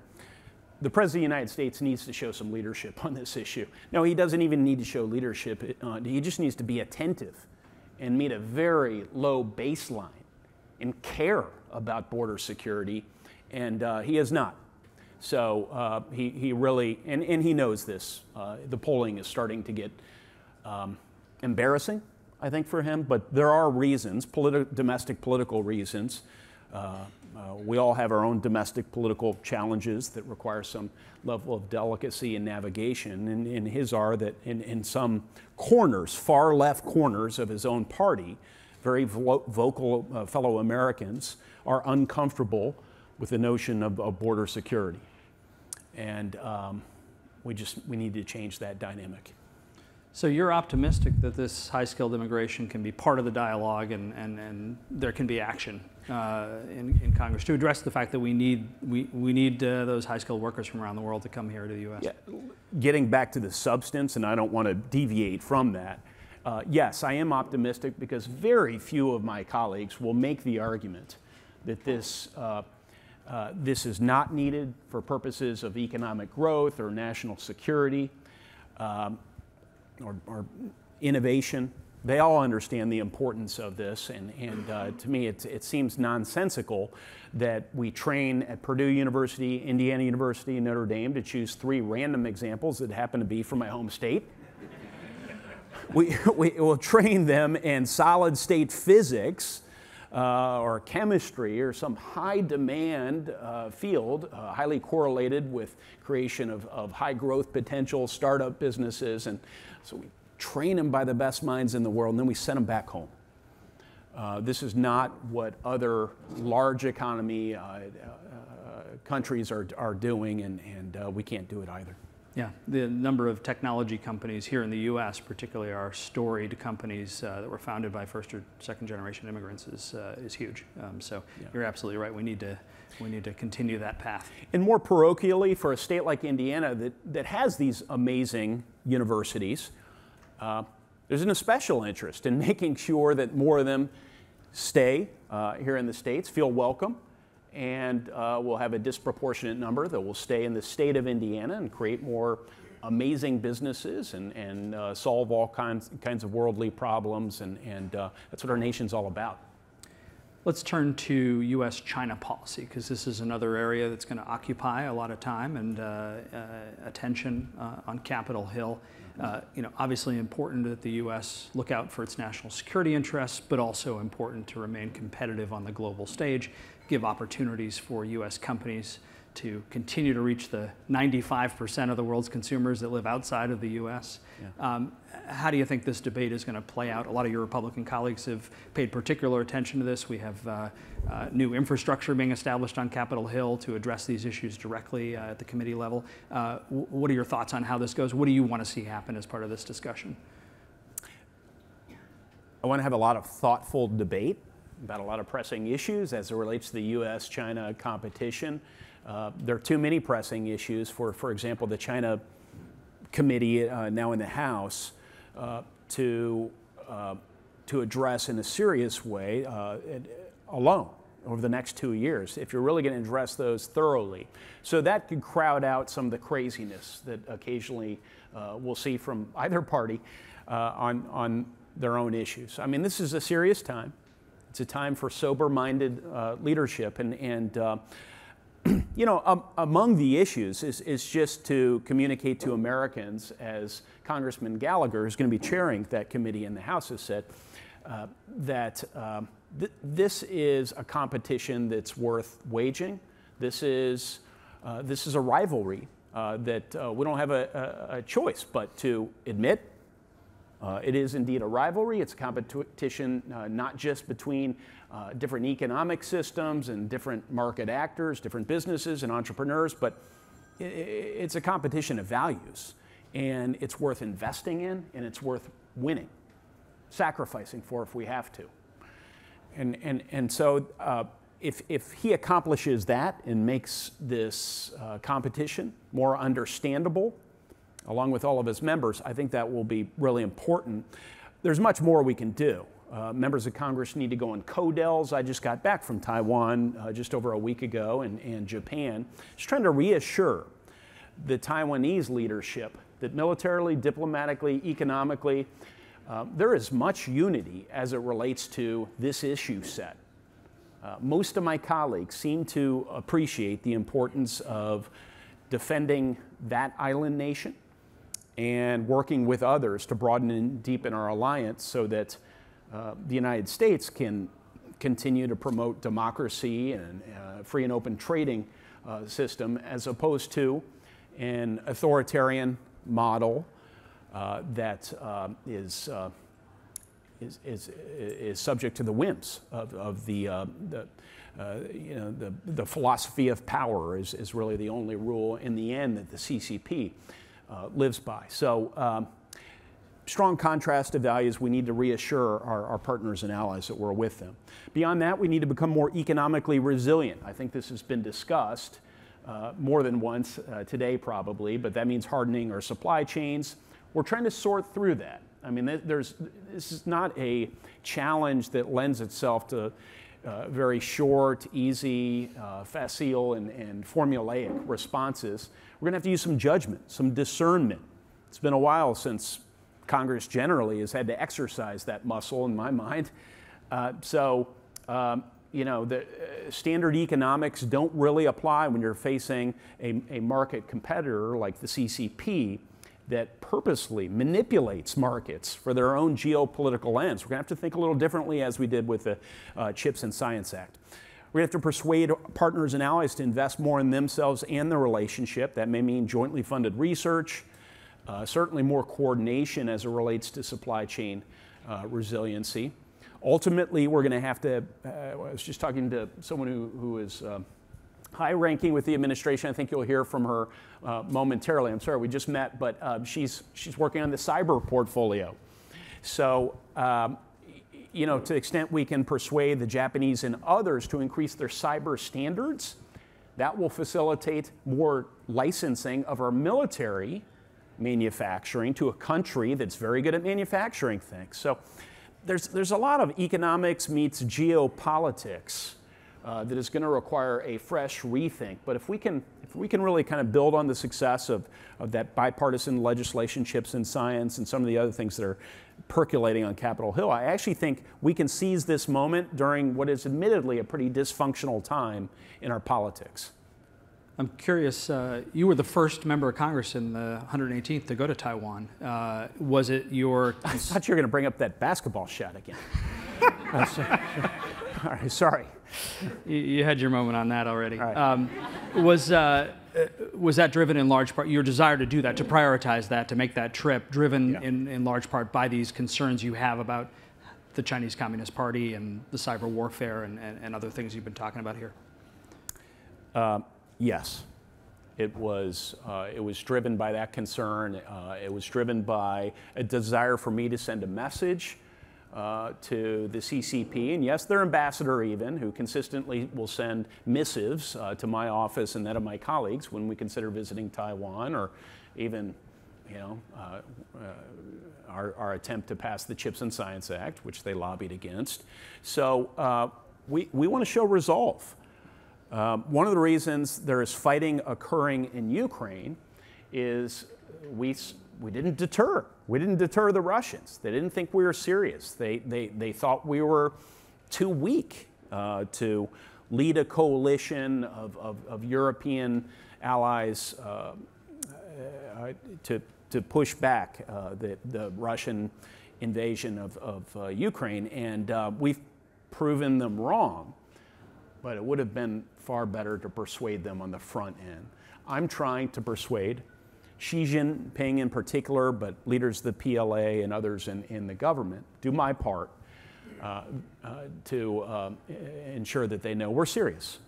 The President of the United States needs to show some leadership on this issue. No, he doesn't even need to show leadership. He just needs to be attentive and meet a very low baseline and care about border security, and he has not. So he really, and he knows this. The polling is starting to get embarrassing, I think, for him, but there are reasons, domestic political reasons. We all have our own domestic political challenges that require some level of delicacy and navigation, and his are that in some corners, far left corners of his own party, very vocal fellow Americans are uncomfortable with the notion of border security. And we need to change that dynamic. So you're optimistic that this high-skilled immigration can be part of the dialogue and there can be action in Congress to address the fact that we need those high-skilled workers from around the world to come here to the U.S. Yeah. Getting back to the substance, and I don't want to deviate from that, yes, I am optimistic because very few of my colleagues will make the argument that this is not needed for purposes of economic growth or national security. Or innovation. They all understand the importance of this, and to me it seems nonsensical that we train at Purdue University, Indiana University, and Notre Dame to choose 3 random examples that happen to be from my home state. We will train them in solid state physics or chemistry or some high demand field, highly correlated with creation of high growth potential startup businesses. And so we train them by the best minds in the world, and then we send them back home. This is not what other large economy countries are doing, and we can't do it either. Yeah, the number of technology companies here in the U.S., particularly our storied companies that were founded by first or second generation immigrants, is huge. So you're absolutely right. We need to continue that path. And more parochially, for a state like Indiana that has these amazing universities, there's a special interest in making sure that more of them stay here in the States, feel welcome, and we'll have a disproportionate number that will stay in the state of Indiana and create more amazing businesses and solve all kinds of worldly problems, and that's what our nation's all about. Let's turn to U.S.-China policy, because this is another area that's going to occupy a lot of time and attention on Capitol Hill. Obviously important that the U.S. look out for its national security interests, but also important to remain competitive on the global stage, give opportunities for U.S. companies to continue to reach the 95% of the world's consumers that live outside of the U.S. Yeah. How do you think this debate is going to play out? A lot of your Republican colleagues have paid particular attention to this. We have new infrastructure being established on Capitol Hill to address these issues directly at the committee level. What are your thoughts on how this goes? What do you want to see happen as part of this discussion? I want to have a lot of thoughtful debate about a lot of pressing issues as it relates to the U.S.-China competition. There are too many pressing issues for example, the China committee now in the House to address in a serious way alone over the next 2 years, if you're really going to address those thoroughly. So that could crowd out some of the craziness that occasionally we'll see from either party on their own issues. I mean, this is a serious time. It's a time for sober-minded leadership. And you know, among the issues is just to communicate to Americans, as Congressman Gallagher, who's going to be chairing that committee in the House, has said, that this is a competition that's worth waging. This is a rivalry that we don't have a choice but to admit. It is indeed a rivalry. It's a competition not just between different economic systems and different market actors, different businesses and entrepreneurs, but it's a competition of values. And it's worth investing in, and it's worth winning, sacrificing for if we have to. And so if he accomplishes that and makes this competition more understandable, along with all of his members, I think that will be really important. There's much more we can do. Members of Congress need to go on CODELs. I just got back from Taiwan just over a week ago, and Japan, just trying to reassure the Taiwanese leadership that militarily, diplomatically, economically, there is much unity as it relates to this issue set. Most of my colleagues seem to appreciate the importance of defending that island nation and working with others to broaden and deepen our alliance so that the United States can continue to promote democracy and free and open trading system, as opposed to an authoritarian model that is subject to the whims of the philosophy of power is really the only rule in the end that the CCP lives by. So strong contrast of values. We need to reassure our partners and allies that we're with them. Beyond that, we need to become more economically resilient. I think this has been discussed more than once today probably, but that means hardening our supply chains. We're trying to sort through that. I mean, this is not a challenge that lends itself to very short, easy, facile, and formulaic responses. We're going to have to use some judgment, some discernment. It's been a while since Congress generally has had to exercise that muscle, in my mind. You know, the standard economics don't really apply when you're facing a market competitor like the CCP that purposely manipulates markets for their own geopolitical ends. We're going to have to think a little differently, as we did with the Chips and Science Act. We're going to have to persuade partners and allies to invest more in themselves and the relationship. That may mean jointly funded research, certainly more coordination as it relates to supply chain resiliency. Ultimately, we're going to have to, I was just talking to someone who is high-ranking with the administration. I think you'll hear from her momentarily. I'm sorry, we just met, but she's working on the cyber portfolio. So, you know, to the extent we can persuade the Japanese and others to increase their cyber standards, that will facilitate more licensing of our military manufacturing to a country that's very good at manufacturing things. So there's a lot of economics meets geopolitics that is going to require a fresh rethink. But if we can really kind of build on the success of that bipartisan legislation, Chips and Science, and some of the other things that are percolating on Capitol Hill, I actually think we can seize this moment during what is admittedly a pretty dysfunctional time in our politics. I'm curious, you were the first member of Congress in the 118th to go to Taiwan. Was it your... I thought you were going to bring up that basketball shot again. All right, sorry. You had your moment on that already. All right. Was that driven in large part, your desire to do that, to prioritize that, to make that trip, driven in large part by these concerns you have about the Chinese Communist Party and the cyber warfare and other things you've been talking about here? Yes, it was driven by that concern. It was driven by a desire for me to send a message to the CCP, and yes, their ambassador even, who consistently will send missives to my office and that of my colleagues when we consider visiting Taiwan, or even, you know, our attempt to pass the Chips and Science Act, which they lobbied against. So we want to show resolve. One of the reasons there is fighting occurring in Ukraine is we didn't deter. We didn't deter the Russians. They didn't think we were serious. They thought we were too weak to lead a coalition of European allies to push back the Russian invasion of Ukraine, and we've proven them wrong, but it would have been far better to persuade them on the front end. I'm trying to persuade Xi Jinping in particular, but leaders of the PLA and others in the government, do my part to ensure that they know we're serious.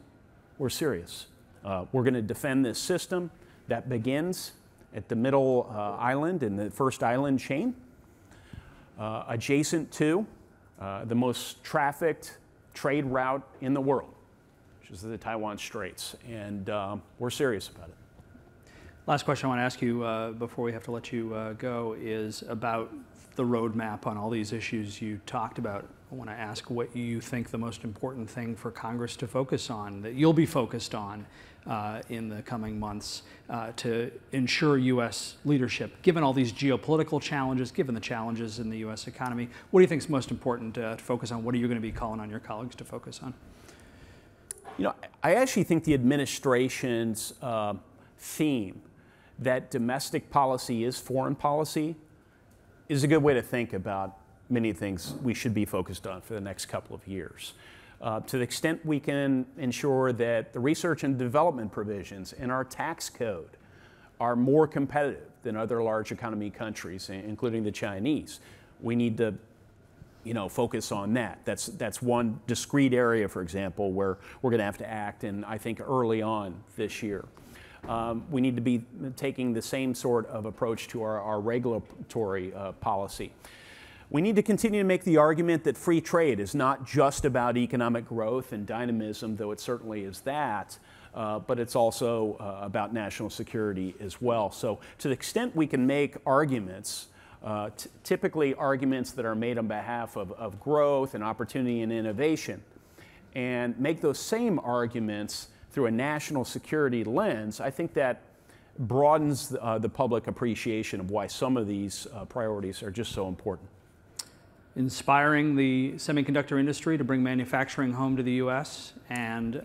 We're serious. We're going to defend this system that begins at the middle island in the first island chain, adjacent to the most trafficked trade route in the world, which is the Taiwan Straits, and we're serious about it. Last question I want to ask you before we have to let you go is about the roadmap on all these issues you talked about. I want to ask what you think the most important thing for Congress to focus on, that you'll be focused on in the coming months to ensure U.S. leadership, given all these geopolitical challenges, given the challenges in the U.S. economy. What do you think is most important to focus on? What are you going to be calling on your colleagues to focus on? You know, I actually think the administration's theme that domestic policy is foreign policy is a good way to think about many things we should be focused on for the next couple of years. To the extent we can ensure that the research and development provisions in our tax code are more competitive than other large economy countries, including the Chinese, we need to focus on that. That's one discrete area, for example, where we're going to have to act, and I think early on this year. We need to be taking the same sort of approach to our regulatory policy. We need to continue to make the argument that free trade is not just about economic growth and dynamism, though it certainly is that, but it's also about national security as well. So to the extent we can make arguments, typically arguments that are made on behalf of growth and opportunity and innovation, and make those same arguments through a national security lens, I think that broadens the public appreciation of why some of these priorities are just so important. Inspiring the semiconductor industry to bring manufacturing home to the U.S. and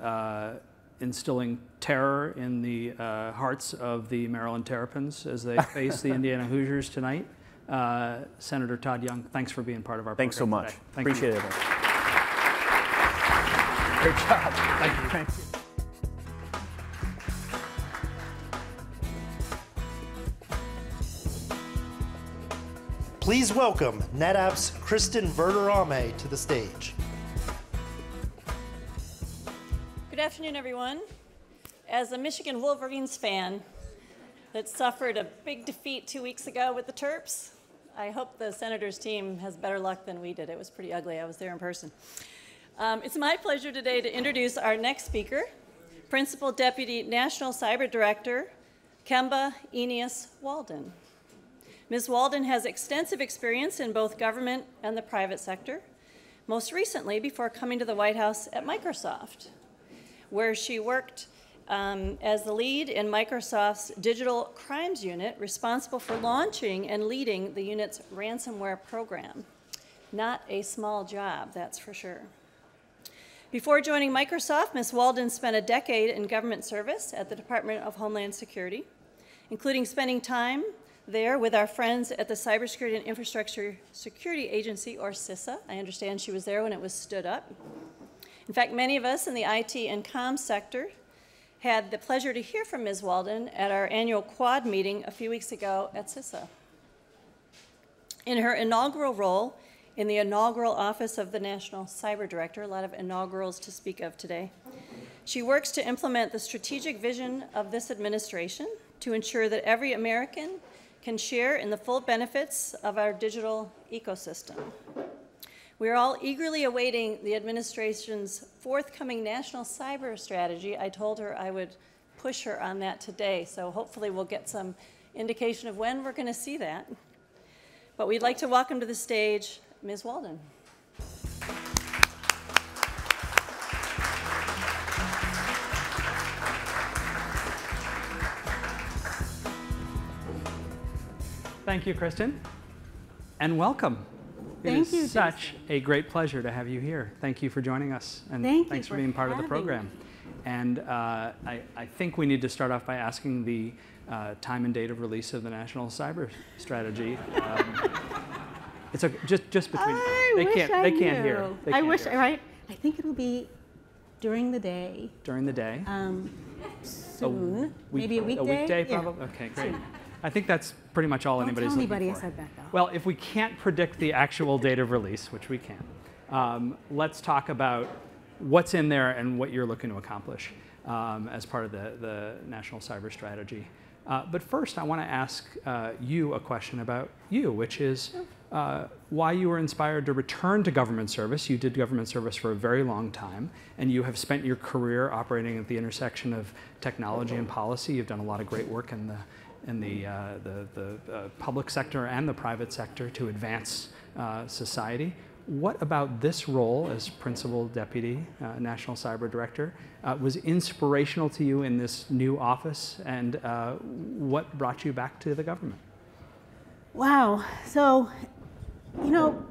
instilling terror in the hearts of the Maryland Terrapins as they face the Indiana Hoosiers tonight. Senator Todd Young, thanks for being part of our program. Thanks so much. Appreciate it. Great job. Thank you. Thank you. Please welcome NetApp's Kristen Verderame to the stage. Good afternoon, everyone. As a Michigan Wolverines fan that suffered a big defeat 2 weeks ago with the Terps, I hope the Senators team has better luck than we did. It was pretty ugly. I was there in person. It's my pleasure today to introduce our next speaker, Principal Deputy National Cyber Director, Kemba Eneas Walden. Ms. Walden has extensive experience in both government and the private sector, most recently before coming to the White House at Microsoft, where she worked as the lead in Microsoft's Digital Crimes Unit, responsible for launching and leading the unit's ransomware program. Not a small job, that's for sure. Before joining Microsoft, Ms. Walden spent a decade in government service at the Department of Homeland Security, including spending time there with our friends at the Cybersecurity and Infrastructure Security Agency, or CISA. I understand she was there when it was stood up. In fact, many of us in the IT and comms sector had the pleasure to hear from Ms. Walden at our annual Quad meeting a few weeks ago at CISA. In her inaugural role in the inaugural office of the National Cyber Director, a lot of inaugurals to speak of today, she works to implement the strategic vision of this administration to ensure that every American can share in the full benefits of our digital ecosystem. We are all eagerly awaiting the administration's forthcoming national cyber strategy. I told her I would push her on that today, so hopefully we'll get some indication of when we're going to see that. But we'd like to welcome to the stage Ms. Walden. Thank you, Kristen, and welcome. Thank you. Such a great pleasure to have you here. Thank you for joining us, and thanks for being part of the program. And I think we need to start off by asking the time and date of release of the National Cyber Strategy. It's just between. They can't hear. I wish, right? I think it'll be during the day. During the day. Soon, maybe a weekday. A weekday, probably. Yeah. Okay, great. I think that's pretty much all anybody's looking for. Don't tell anybody I said that, though. Well, if we can't predict the actual date of release, which we can, let's talk about what's in there and what you're looking to accomplish as part of the National Cyber Strategy. But first, I want to ask you a question about you, which is why you were inspired to return to government service. You did government service for a very long time, and you have spent your career operating at the intersection of technology and policy. You've done a lot of great work in the public sector and the private sector to advance society. What about this role as Principal Deputy National Cyber Director was inspirational to you in this new office, and what brought you back to the government? Wow. So, you know,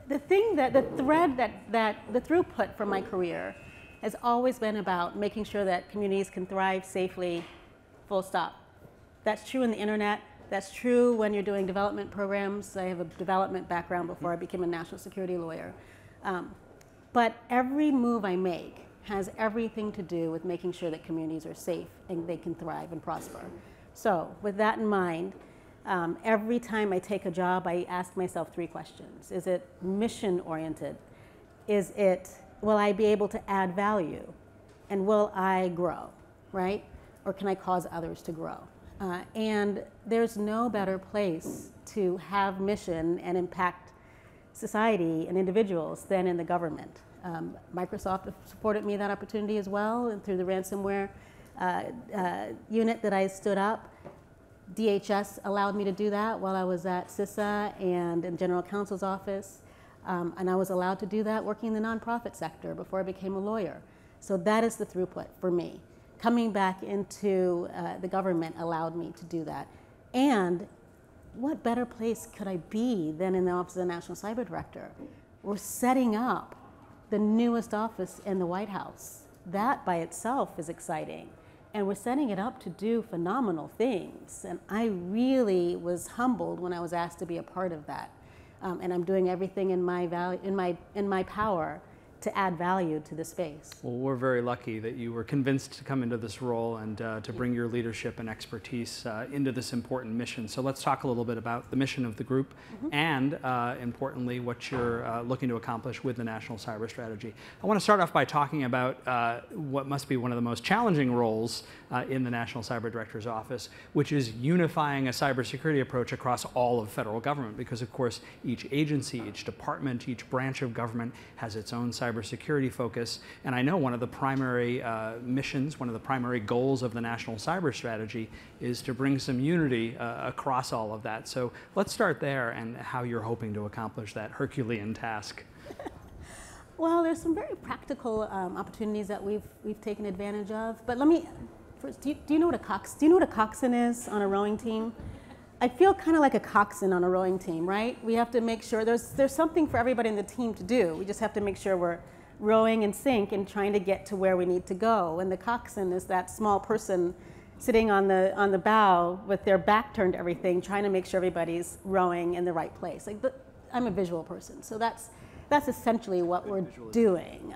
the throughput from my career has always been about making sure that communities can thrive safely, full stop. That's true in the internet. That's true when you're doing development programs. I have a development background before I became a national security lawyer. But every move I make has everything to do with making sure that communities are safe and they can thrive and prosper. So with that in mind, every time I take a job, I ask myself 3 questions. Is it mission oriented? Will I be able to add value? And will I grow, right? Or can I cause others to grow? And there's no better place to have mission and impact society and individuals than in the government. Microsoft supported me that opportunity as well, and through the ransomware unit that I stood up. DHS allowed me to do that while I was at CISA and in General Counsel's office. And I was allowed to do that working in the nonprofit sector before I became a lawyer. So that is the throughput for me. Coming back into the government allowed me to do that. And what better place could I be than in the Office of the National Cyber Director? We're setting up the newest office in the White House. That by itself is exciting. And we're setting it up to do phenomenal things. And I really was humbled when I was asked to be a part of that. And I'm doing everything in my power to add value to the space. Well, we're very lucky that you were convinced to come into this role and to bring your leadership and expertise into this important mission. So let's talk a little bit about the mission of the group and, importantly, what you're looking to accomplish with the National Cyber Strategy. I want to start off by talking about what must be one of the most challenging roles in the National Cyber Director's office, which is unifying a cybersecurity approach across all of federal government, because, of course, each agency, each department, each branch of government has its own cybersecurity focus. And I know one of the primary missions, one of the primary goals of the National Cyber Strategy is to bring some unity across all of that. So let's start there and how you're hoping to accomplish that Herculean task. Well, there's some very practical opportunities that we've taken advantage of. But let me first, do you know what a coxswain is on a rowing team? I feel kind of like a coxswain on a rowing team, right? We have to make sure there's something for everybody in the team to do. We just have to make sure we're rowing in sync and trying to get to where we need to go. And the coxswain is that small person sitting on the bow with their back turned to everything, trying to make sure everybody's rowing in the right place. Like, I'm a visual person, so that's essentially what we're doing.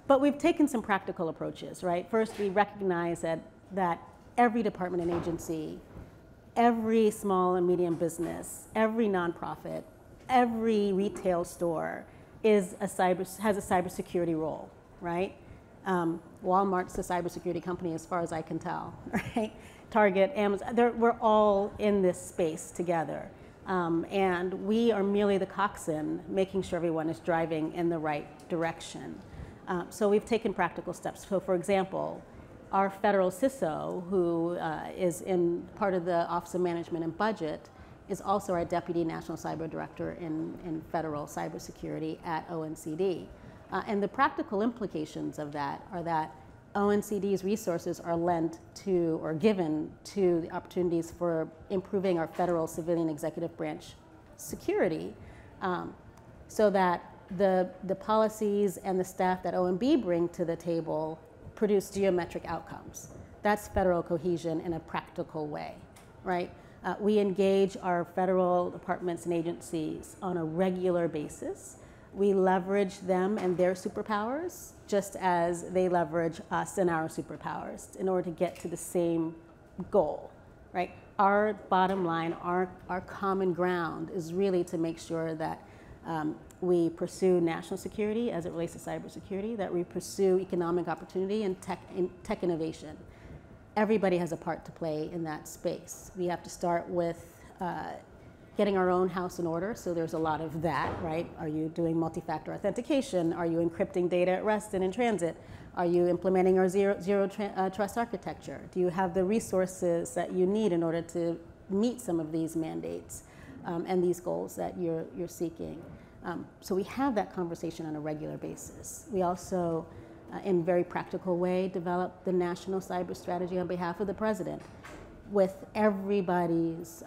But we've taken some practical approaches, right? First, we recognize that every department and agency, every small and medium business, every nonprofit, every retail store has a cybersecurity role, right? Walmart's a cybersecurity company as far as I can tell, right? Target, Amazon, we're all in this space together. And we are merely the coxswain, making sure everyone is driving in the right direction. So we've taken practical steps. So for example, our federal CISO, who is in part of the Office of Management and Budget, is also our Deputy National Cyber Director in federal cybersecurity at ONCD. And the practical implications of that are that ONCD's resources are lent to or given to the opportunities for improving our federal civilian executive branch security so that the policies and the staff that OMB bring to the table produce geometric outcomes. That's federal cohesion in a practical way, right? We engage our federal departments and agencies on a regular basis. We leverage them and their superpowers just as they leverage us and our superpowers in order to get to the same goal, right? Our bottom line, our common ground is really to make sure that we pursue national security as it relates to cybersecurity, that we pursue economic opportunity and tech innovation. Everybody has a part to play in that space. We have to start with getting our own house in order, so there's a lot of that, right? Are you doing multi-factor authentication? Are you encrypting data at rest and in transit? Are you implementing our zero trust architecture? Do you have the resources that you need in order to meet some of these mandates and these goals that you're seeking? So we have that conversation on a regular basis. We also, in a very practical way, develop the national cyber strategy on behalf of the president with everybody's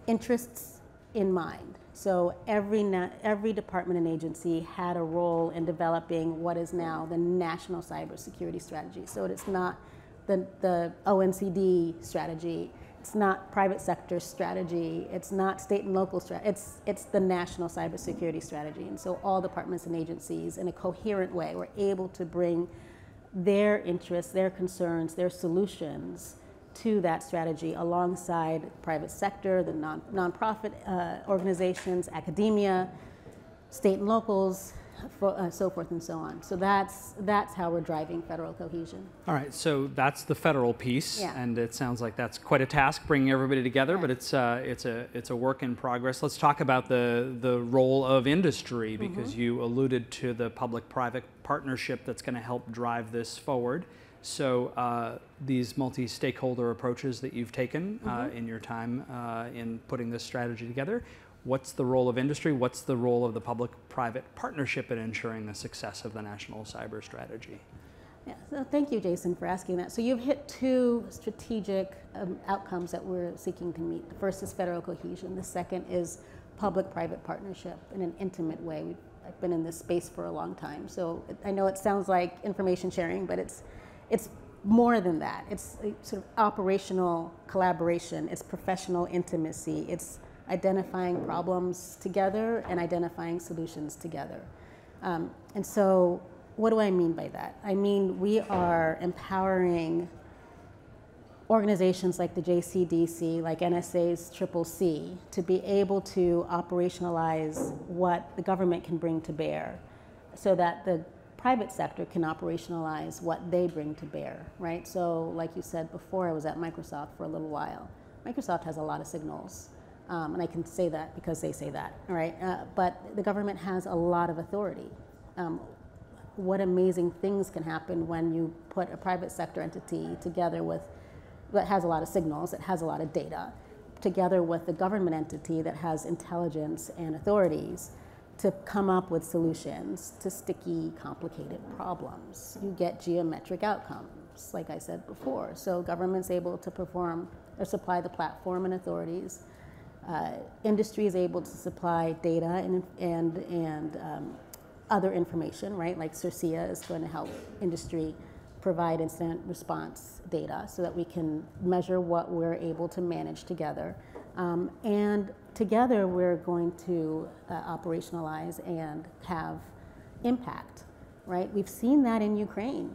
interests in mind. So every department and agency had a role in developing what is now the national cybersecurity strategy. So it's not the ONCD strategy, it's not private sector strategy, it's not state and local strategy, it's the national cybersecurity strategy. And so all departments and agencies, in a coherent way, were able to bring their interests, their concerns, their solutions to that strategy alongside private sector, the nonprofit organizations, academia, state and locals, so forth and so on. So that's how we're driving federal cohesion. All right, so that's the federal piece, yeah. And it sounds like that's quite a task, bringing everybody together. Right. But it's a work in progress. Let's talk about the role of industry, because you alluded to the public-private partnership that's going to help drive this forward. So these multi-stakeholder approaches that you've taken in your time in putting this strategy together, what's the role of industry? What's the role of the public-private partnership in ensuring the success of the national cyber strategy? Yeah, so thank you, Jason, for asking that. So you've hit two strategic outcomes that we're seeking to meet. The first is federal cohesion. The second is public-private partnership in an intimate way. I've been in this space for a long time, so I know it sounds like information sharing, but it's more than that. It's sort of operational collaboration. It's professional intimacy. It's identifying problems together and identifying solutions together. And so what do I mean by that? I mean, we are empowering organizations like the JCDC, like NSA's CCC, to be able to operationalize what the government can bring to bear so that the private sector can operationalize what they bring to bear, right? So like you said before, I was at Microsoft for a little while. Microsoft has a lot of signals. And I can say that because they say that, all right? But the government has a lot of authority. What amazing things can happen when you put a private sector entity together with, that has a lot of signals, that has a lot of data, together with the government entity that has intelligence and authorities to come up with solutions to sticky, complicated problems. You get geometric outcomes, like I said before. So government's able to perform or supply the platform and authorities. Industry is able to supply data and other information, right? Like CERCIA is going to help industry provide incident response data so that we can measure what we're able to manage together. And together we're going to operationalize and have impact, right? We've seen that in Ukraine,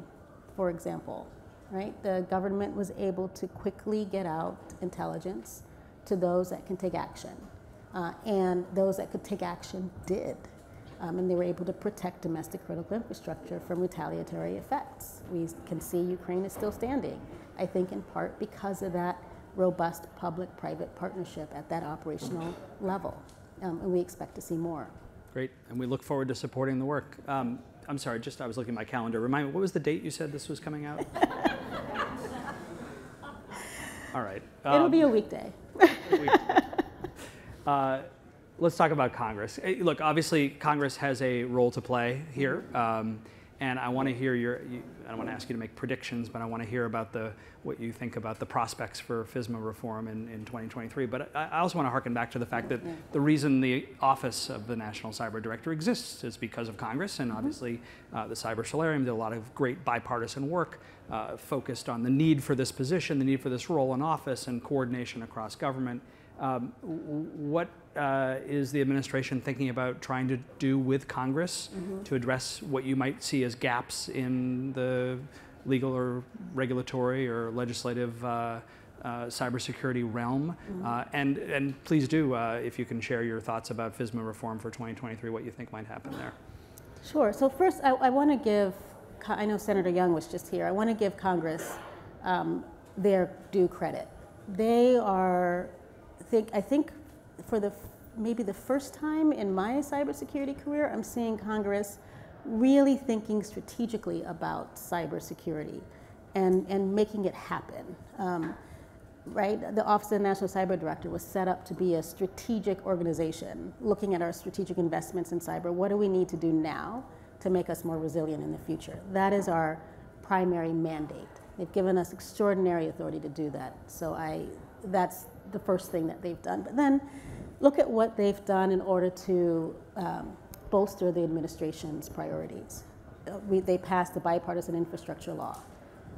for example, right? The government was able to quickly get out intelligence to those that can take action. And those that could take action did. And they were able to protect domestic critical infrastructure from retaliatory effects. We can see Ukraine is still standing, I think in part because of that robust public-private partnership at that operational level. And we expect to see more. Great, and we look forward to supporting the work. I'm sorry, I was looking at my calendar. Remind me, what was the date you said this was coming out? All right. It'll be a weekday. Let's talk about Congress. Look, obviously, Congress has a role to play here. And I want to hear I don't want to ask you to make predictions, but I want to hear about what you think about the prospects for FISMA reform in 2023. But I also want to harken back to the fact that the reason the office of the National Cyber Director exists is because of Congress, and obviously the Cyber Solarium did a lot of great bipartisan work focused on the need for this position, the need for this role in office, and coordination across government. What is the administration thinking about trying to do with Congress to address what you might see as gaps in the legal or regulatory or legislative cybersecurity realm? And please do, if you can share your thoughts about FISMA reform for 2023, what you think might happen there. Sure. So first, I want to give, I know Senator Young was just here, I want to give Congress their due credit. They are, I think for maybe the first time in my cybersecurity career, I'm seeing Congress really thinking strategically about cybersecurity and making it happen. Right? The Office of the National Cyber Director was set up to be a strategic organization, looking at our strategic investments in cyber. What do we need to do now to make us more resilient in the future? That is our primary mandate. They've given us extraordinary authority to do that. So that's the first thing that they've done. But then look at what they've done in order to bolster the administration's priorities. They passed the bipartisan infrastructure law.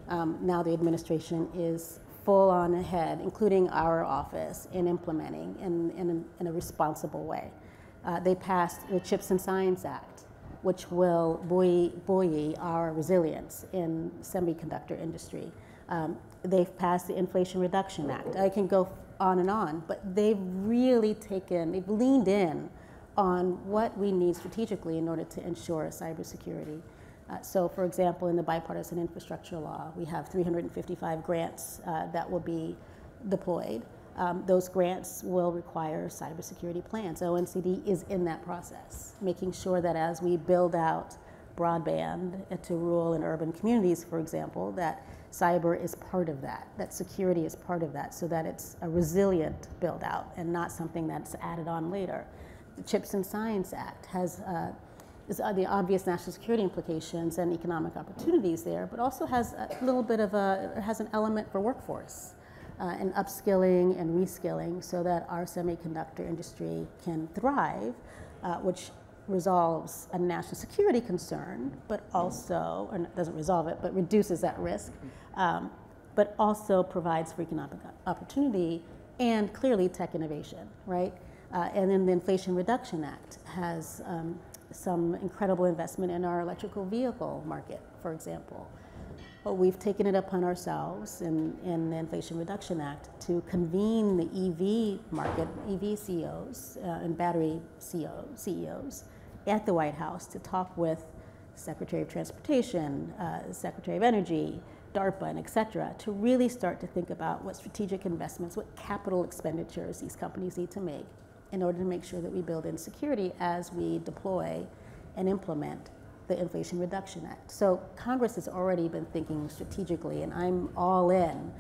Now the administration is full on ahead, including our office, in implementing in a responsible way. They passed the Chips and Science Act, which will buoy our resilience in semiconductor industry. They've passed the Inflation Reduction Act. I can go on, but they've really they've leaned in on what we need strategically in order to ensure cybersecurity. So for example, in the bipartisan infrastructure law, we have 355 grants that will be deployed. Those grants will require cybersecurity plans. ONCD is in that process, making sure that as we build out broadband to rural and urban communities, for example, that cyber is part of that, that security is part of that, so that it's a resilient build out and not something that's added on later. The Chips and Science Act has the obvious national security implications and economic opportunities there, but also has a little bit of has an element for workforce and upskilling and reskilling so that our semiconductor industry can thrive, which resolves a national security concern, but also, or doesn't resolve it, but reduces that risk, but also provides for economic opportunity and clearly tech innovation, right? And then the Inflation Reduction Act has some incredible investment in our electrical vehicle market, for example. But we've taken it upon ourselves in the Inflation Reduction Act to convene the EV market, EV CEOs and battery CEOs at the White House to talk with Secretary of Transportation, Secretary of Energy, DARPA, and et cetera, to really start to think about what strategic investments, what capital expenditures these companies need to make in order to make sure that we build in security as we deploy and implement the Inflation Reduction Act. So Congress has already been thinking strategically, and I'm all in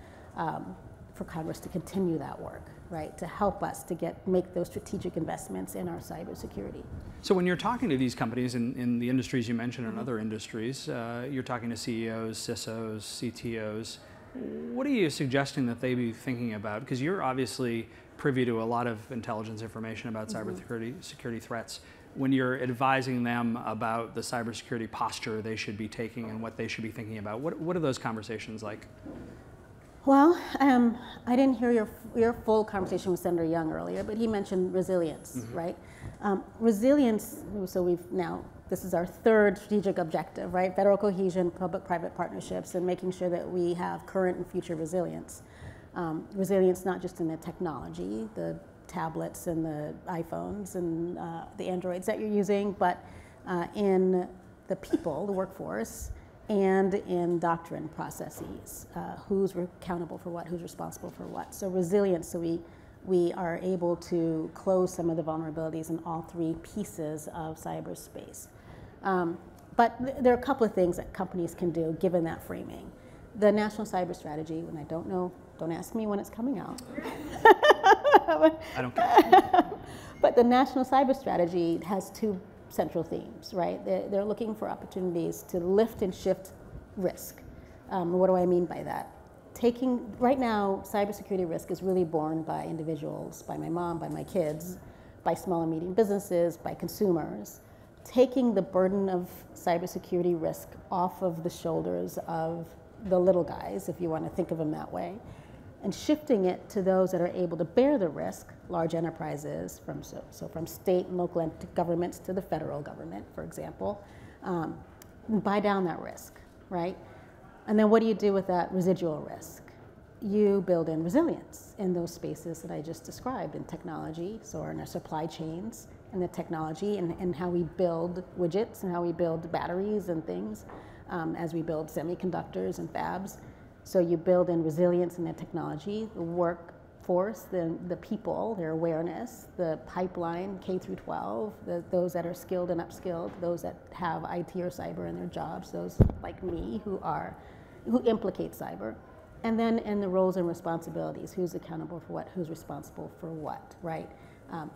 for Congress to continue that work, right, to help us to make those strategic investments in our cybersecurity. So when you're talking to these companies in the industries you mentioned and other industries, you're talking to CEOs, CISOs, CTOs. What are you suggesting that they be thinking about? Because you're obviously privy to a lot of intelligence information about cybersecurity threats. When you're advising them about the cybersecurity posture they should be taking and what they should be thinking about, what are those conversations like? Well, I didn't hear your full conversation with Senator Young earlier, but he mentioned resilience, right? Resilience, so this is our third strategic objective, right? Federal cohesion, public-private partnerships, and making sure that we have current and future resilience. Resilience not just in the technology, the tablets and the iPhones and the Androids that you're using, but in the people, the workforce, and in doctrine processes. Who's accountable for what, who's responsible for what. So resilience, so we are able to close some of the vulnerabilities in all three pieces of cyberspace. But there are a couple of things that companies can do given that framing. The National Cyber Strategy, when I don't know, don't ask me when it's coming out. I don't care. But the National Cyber Strategy has two central themes, right? They're looking for opportunities to lift and shift risk. What do I mean by that? Right now, cybersecurity risk is really borne by individuals, by my mom, by my kids, by small and medium businesses, by consumers. Taking the burden of cybersecurity risk off of the shoulders of the little guys, if you want to think of them that way, and shifting it to those that are able to bear the risk, large enterprises, from state and local governments to the federal government, for example, buy down that risk, right? And then what do you do with that residual risk? You build in resilience in those spaces that I just described, in technology, so in our supply chains, and the technology, and how we build widgets, and how we build batteries and things, as we build semiconductors and fabs. So you build in resilience in the technology, the workforce, the people, their awareness, the pipeline, K through 12, those that are skilled and upskilled, those that have IT or cyber in their jobs, those like me who implicate cyber. And then in the roles and responsibilities, who's accountable for what, who's responsible for what, right?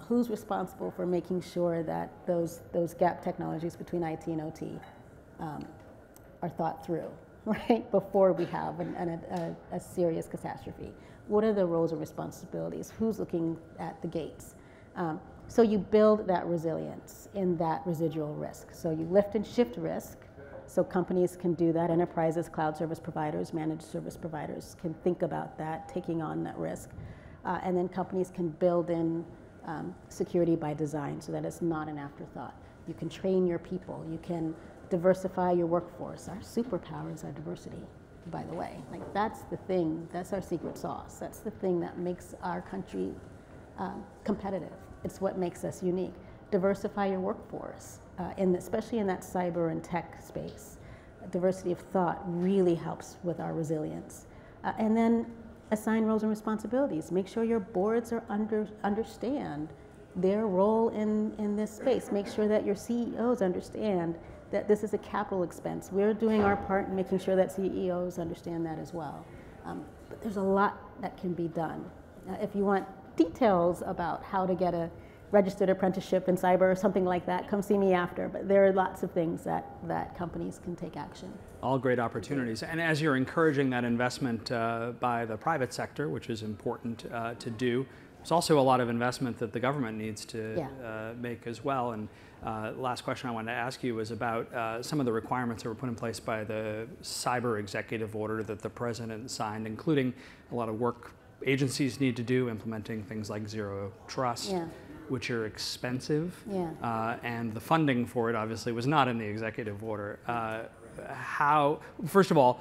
Who's responsible for making sure that those gap technologies between IT and OT are thought through, right? Before we have a serious catastrophe. What are the roles and responsibilities? Who's looking at the gates? So you build that resilience in that residual risk. So you lift and shift risk, so companies can do that. Enterprises, cloud service providers, managed service providers can think about that, taking on that risk. And then companies can build in security by design so that it's not an afterthought. You can train your people. You can diversify your workforce. Our superpower is our diversity, by the way. Like, that's the thing, that's our secret sauce. That's the thing that makes our country competitive. It's what makes us unique. Diversify your workforce, especially in that cyber and tech space. Diversity of thought really helps with our resilience. And then assign roles and responsibilities. Make sure your boards understand their role in this space. Make sure that your CEOs understand that this is a capital expense. We're doing our part in making sure that CEOs understand that as well. But there's a lot that can be done. If you want details about how to get a registered apprenticeship in cyber or something like that, come see me after. But there are lots of things that companies can take action. All great opportunities. And as you're encouraging that investment by the private sector, which is important to do, there's also a lot of investment that the government needs to make as well. And last question I wanted to ask you was about some of the requirements that were put in place by the cyber executive order that the president signed, including a lot of work agencies need to do, implementing things like zero trust, which are expensive. And the funding for it obviously was not in the executive order. First of all,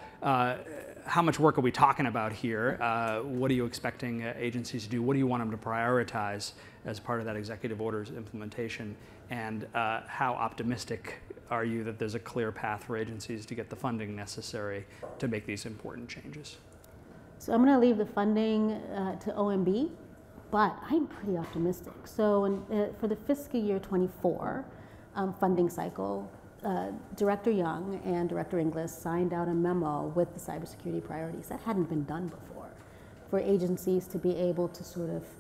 how much work are we talking about here? What are you expecting agencies to do? What do you want them to prioritize as part of that executive order's implementation? And how optimistic are you that there's a clear path for agencies to get the funding necessary to make these important changes? So I'm going to leave the funding to OMB, but I'm pretty optimistic. So for the fiscal year 24 funding cycle, Director Young and Director Inglis signed out a memo with the cybersecurity priorities. That hadn't been done before, for agencies to be able to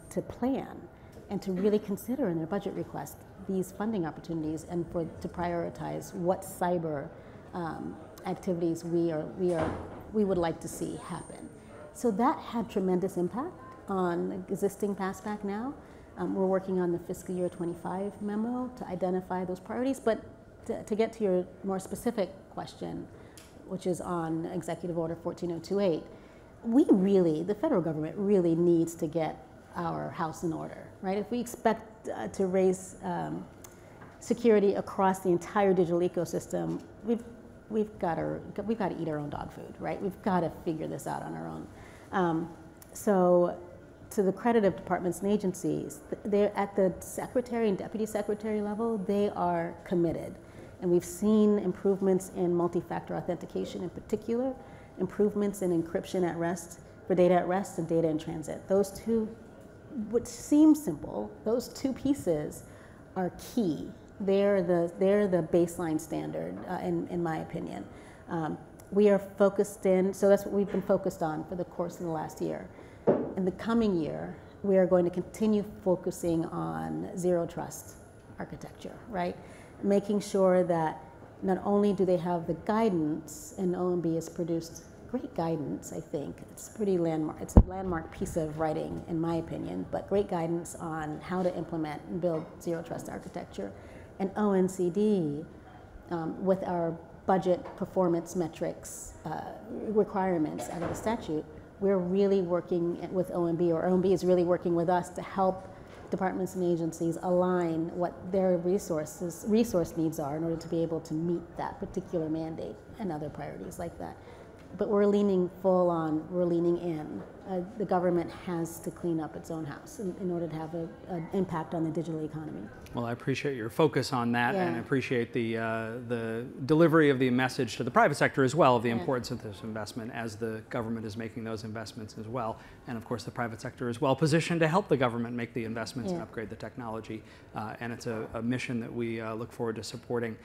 to plan and to really consider in their budget request these funding opportunities, and to prioritize what cyber activities we would like to see happen. So that had tremendous impact on existing PASPAC now. We're working on the fiscal year 25 memo to identify those priorities, but to get to your more specific question, which is on Executive Order 14028, the federal government really needs to get our house in order, right? If we expect to raise security across the entire digital ecosystem, we've got to eat our own dog food, right? We've got to figure this out on our own. So, to the credit of departments and agencies, they're at the secretary and deputy secretary level, they are committed. And we've seen improvements in multi-factor authentication in particular, improvements in encryption at rest, for data at rest and data in transit. Those two, which seem simple, those two pieces are key. They're the baseline standard, in my opinion. We are focused so that's what we've been focused on for the course of the last year. In the coming year, we are going to continue focusing on zero trust architecture, right? making sure that not only do they have the guidance, and OMB has produced great guidance, I think. It's pretty landmark. It's a landmark piece of writing, in my opinion, but great guidance on how to implement and build zero trust architecture. And OECD, with our budget performance metrics requirements out of the statute, we're really working with OMB, or OMB is really working with us to help departments and agencies align what their resource needs are in order to be able to meet that particular mandate and other priorities like that. But we're leaning full on, we're leaning in. The government has to clean up its own house in order to have an impact on the digital economy. Well, I appreciate your focus on that, and I appreciate the delivery of the message to the private sector as well of the importance of this investment as the government is making those investments as well. And of course, the private sector is well positioned to help the government make the investments and upgrade the technology. And it's a mission that we look forward to supporting.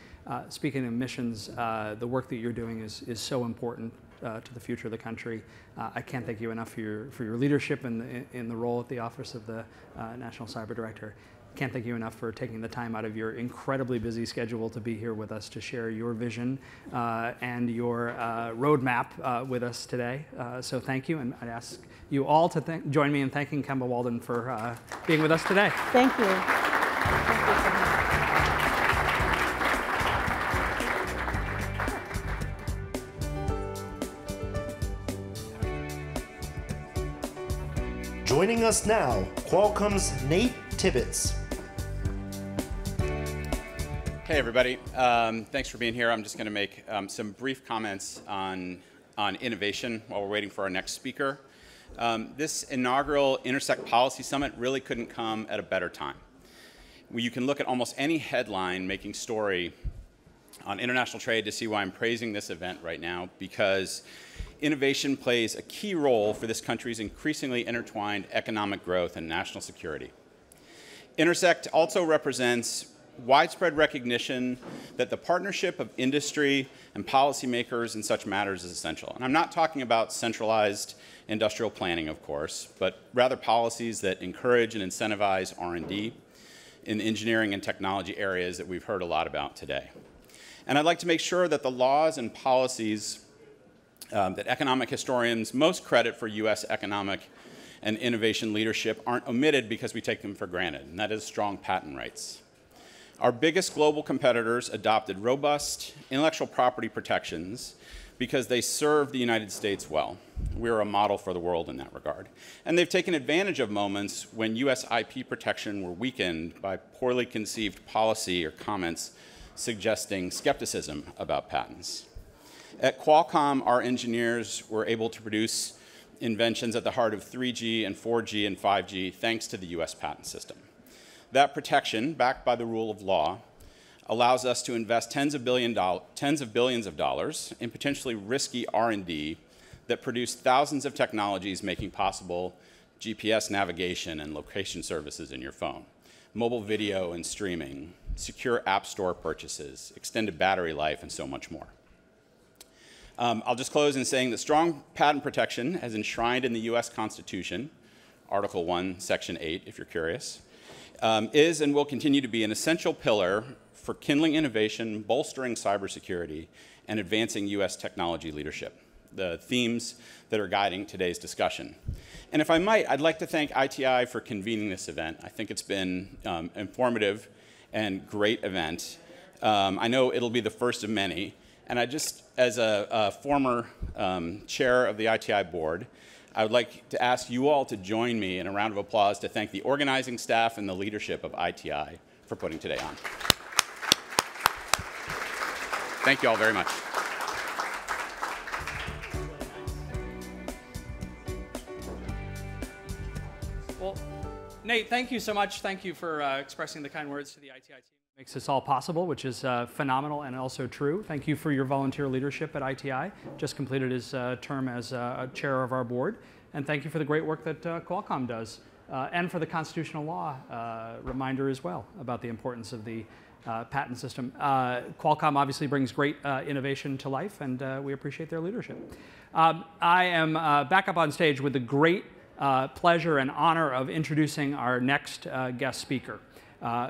Speaking of missions, the work that you're doing is so important to the future of the country. I can't thank you enough for your leadership in the role at the Office of the National Cyber Director. Can't thank you enough for taking the time out of your incredibly busy schedule to be here with us to share your vision and your roadmap with us today. So thank you, and I'd ask you all to join me in thanking Kemba Walden for being with us today. Thank you. Thank you so much. Joining us now, Qualcomm's Nate Tibbetts. Hey everybody, thanks for being here. I'm just going to make some brief comments on innovation while we're waiting for our next speaker. This inaugural Intersect Policy Summit really couldn't come at a better time. You can look at almost any headline making story on international trade to see why I'm praising this event right now, because innovation plays a key role for this country's increasingly intertwined economic growth and national security. Intersect also represents widespread recognition that the partnership of industry and policymakers in such matters is essential. And I'm not talking about centralized industrial planning, of course, but rather policies that encourage and incentivize R&D in engineering and technology areas that we've heard a lot about today. And I'd like to make sure that the laws and policies that economic historians most credit for U.S. economic and innovation leadership aren't omitted because we take them for granted, and that is strong patent rights. Our biggest global competitors adopted robust intellectual property protections because they serve the United States well. We're a model for the world in that regard. And they've taken advantage of moments when U.S. IP protection were weakened by poorly conceived policy or comments suggesting skepticism about patents. At Qualcomm, our engineers were able to produce inventions at the heart of 3G and 4G and 5G thanks to the U.S. patent system. That protection, backed by the rule of law, allows us to invest tens of billions of dollars in potentially risky R&D that produce thousands of technologies making possible GPS navigation and location services in your phone, mobile video and streaming, secure app store purchases, extended battery life, and so much more. I'll just close in saying that strong patent protection, as enshrined in the U.S. Constitution, Article 1, Section 8, if you're curious, is and will continue to be an essential pillar for kindling innovation, bolstering cybersecurity, and advancing U.S. technology leadership, the themes that are guiding today's discussion. And if I might, I'd like to thank ITI for convening this event. I think it's been informative and great event. I know it'll be the first of many. And I just, as a former chair of the ITI board, I would like to ask you all to join me in a round of applause to thank the organizing staff and the leadership of ITI for putting today on. Thank you all very much. Well, Nate, thank you so much. Thank you for expressing the kind words to the ITI team. Makes this all possible, which is phenomenal and also true. Thank you for your volunteer leadership at ITI. Just completed his term as a chair of our board. And thank you for the great work that Qualcomm does and for the constitutional law reminder as well about the importance of the patent system. Qualcomm obviously brings great innovation to life, and we appreciate their leadership. I am back up on stage with the great pleasure and honor of introducing our next guest speaker.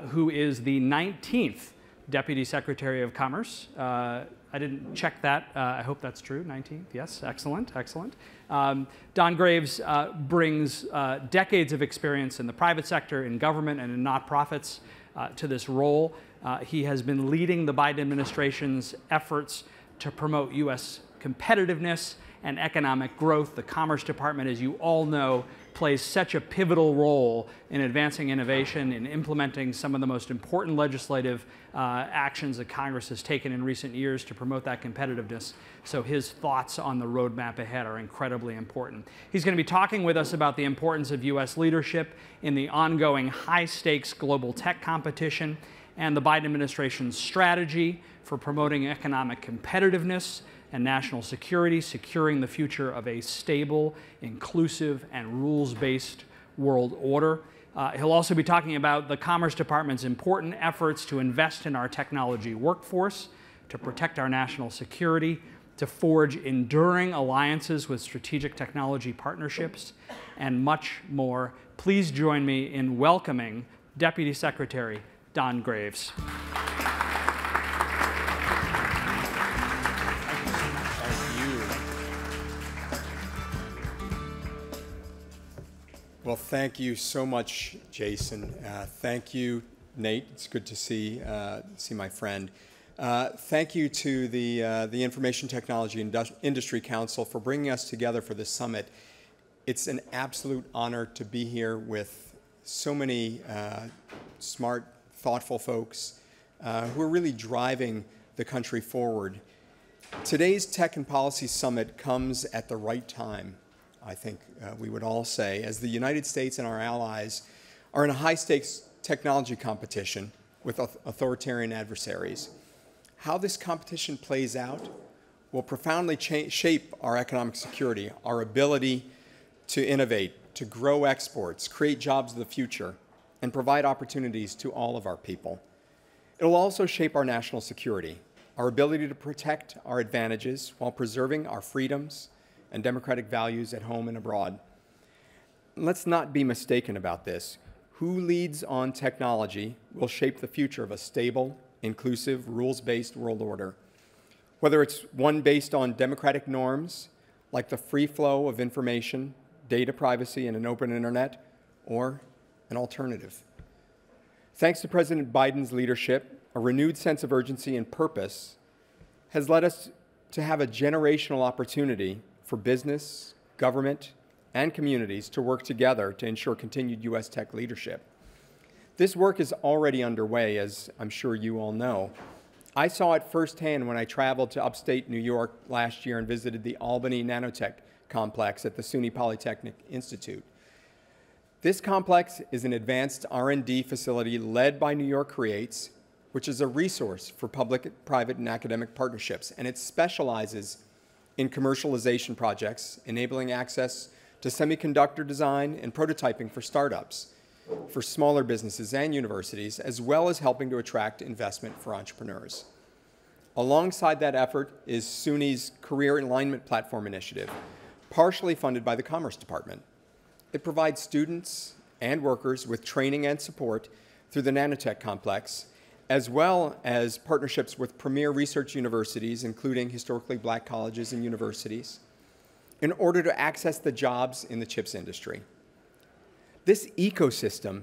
Who is the 19th Deputy Secretary of Commerce. I didn't check that. I hope that's true. 19th. Yes, excellent, excellent. Don Graves brings decades of experience in the private sector, in government, and in nonprofits to this role. He has been leading the Biden administration's efforts to promote U.S. competitiveness and economic growth. The Commerce Department, as you all know, plays such a pivotal role in advancing innovation, in implementing some of the most important legislative actions that Congress has taken in recent years to promote that competitiveness. So his thoughts on the roadmap ahead are incredibly important. He's going to be talking with us about the importance of U.S. leadership in the ongoing high-stakes global tech competition and the Biden administration's strategy for promoting economic competitiveness and national security, securing the future of a stable, inclusive, and rules-based world order. He'll also be talking about the Commerce Department's important efforts to invest in our technology workforce, to protect our national security, to forge enduring alliances with strategic technology partnerships, and much more. Please join me in welcoming Deputy Secretary Don Graves. Well, thank you so much, Jason. Thank you, Nate. It's good to see my friend. Thank you to the Information Technology Industry Council for bringing us together for this summit. It's an absolute honor to be here with so many smart, thoughtful folks who are really driving the country forward. Today's Tech and Policy Summit comes at the right time, I think we would all say, as the United States and our allies are in a high-stakes technology competition with authoritarian adversaries. How this competition plays out will profoundly shape our economic security, our ability to innovate, to grow exports, create jobs of the future, and provide opportunities to all of our people. It will also shape our national security, our ability to protect our advantages while preserving our freedoms and democratic values at home and abroad. Let's not be mistaken about this. Who leads on technology will shape the future of a stable, inclusive, rules-based world order. Whether it's one based on democratic norms, like the free flow of information, data privacy, and an open internet, or an alternative. Thanks to President Biden's leadership, a renewed sense of urgency and purpose has led us to have a generational opportunity for business, government, and communities to work together to ensure continued U.S. tech leadership. This work is already underway, as I'm sure you all know. I saw it firsthand when I traveled to upstate New York last year and visited the Albany Nanotech complex at the SUNY Polytechnic Institute. This complex is an advanced R&D facility led by New York Creates, which is a resource for public, private, and academic partnerships, and it specializes in commercialization projects, enabling access to semiconductor design and prototyping for startups, for smaller businesses and universities, as well as helping to attract investment for entrepreneurs. Alongside that effort is SUNY's Career Alignment Platform Initiative, partially funded by the Commerce Department. It provides students and workers with training and support through the Nanotech complex, as well as partnerships with premier research universities, including historically black colleges and universities, in order to access the jobs in the chips industry. This ecosystem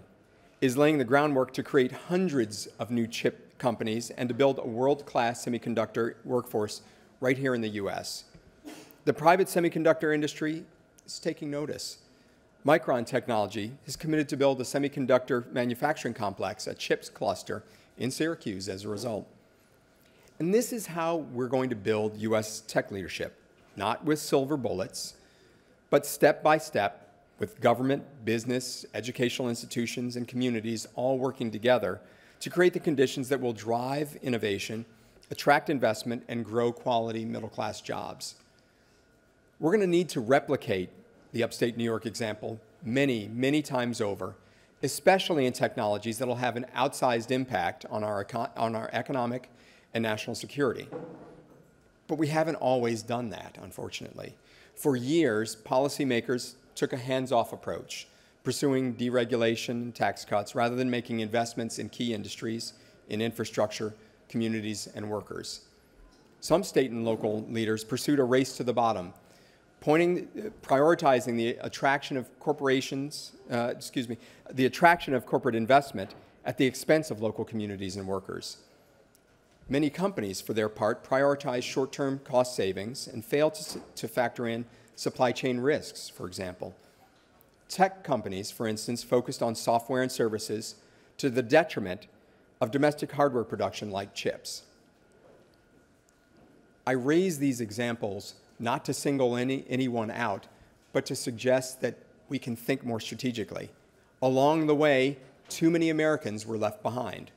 is laying the groundwork to create hundreds of new chip companies and to build a world-class semiconductor workforce right here in the US. The private semiconductor industry is taking notice. Micron Technology is committed to build a semiconductor manufacturing complex, a chips cluster, in Syracuse as a result. And this is how we're going to build U.S. tech leadership, not with silver bullets, but step by step with government, business, educational institutions, and communities all working together to create the conditions that will drive innovation, attract investment, and grow quality middle-class jobs. We're going to need to replicate the upstate New York example many, many times over, especially in technologies that will have an outsized impact on our economic and national security. But we haven't always done that, unfortunately. For years, policymakers took a hands-off approach, pursuing deregulation and tax cuts rather than making investments in key industries, in infrastructure, communities, and workers. Some state and local leaders pursued a race to the bottom, prioritizing the attraction of the attraction of corporate investment at the expense of local communities and workers. Many companies, for their part, prioritize short-term cost savings and fail to factor in supply chain risks, for example. Tech companies, for instance, focused on software and services to the detriment of domestic hardware production like chips. I raise these examples not to single anyone out, but to suggest that we can think more strategically. Along the way, too many Americans were left behind.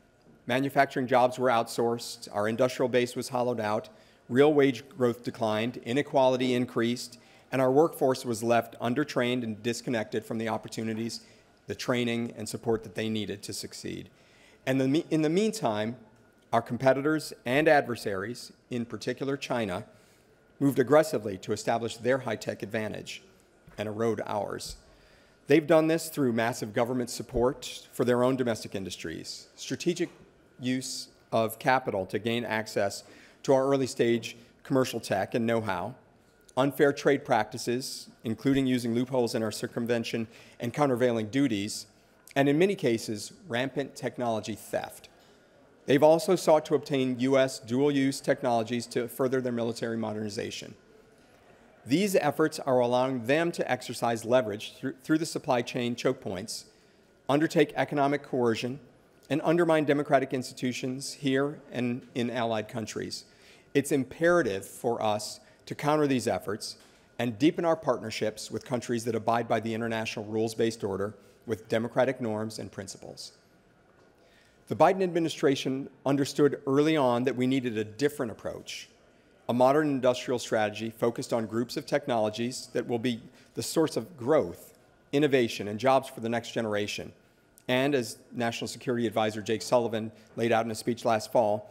Manufacturing jobs were outsourced, our industrial base was hollowed out, real wage growth declined, inequality increased, and our workforce was left undertrained and disconnected from the opportunities, the training, and support that they needed to succeed. And in the meantime, our competitors and adversaries, in particular China, moved aggressively to establish their high-tech advantage and erode ours. They've done this through massive government support for their own domestic industries, strategic use of capital to gain access to our early-stage commercial tech and know-how, unfair trade practices, including using loopholes in our circumvention and countervailing duties, and in many cases, rampant technology theft. They've also sought to obtain U.S. dual-use technologies to further their military modernization. These efforts are allowing them to exercise leverage through the supply chain choke points, undertake economic coercion, and undermine democratic institutions here and in allied countries. It's imperative for us to counter these efforts and deepen our partnerships with countries that abide by the international rules-based order with democratic norms and principles. The Biden administration understood early on that we needed a different approach, a modern industrial strategy focused on groups of technologies that will be the source of growth, innovation, and jobs for the next generation. And as National Security Advisor Jake Sullivan laid out in a speech last fall,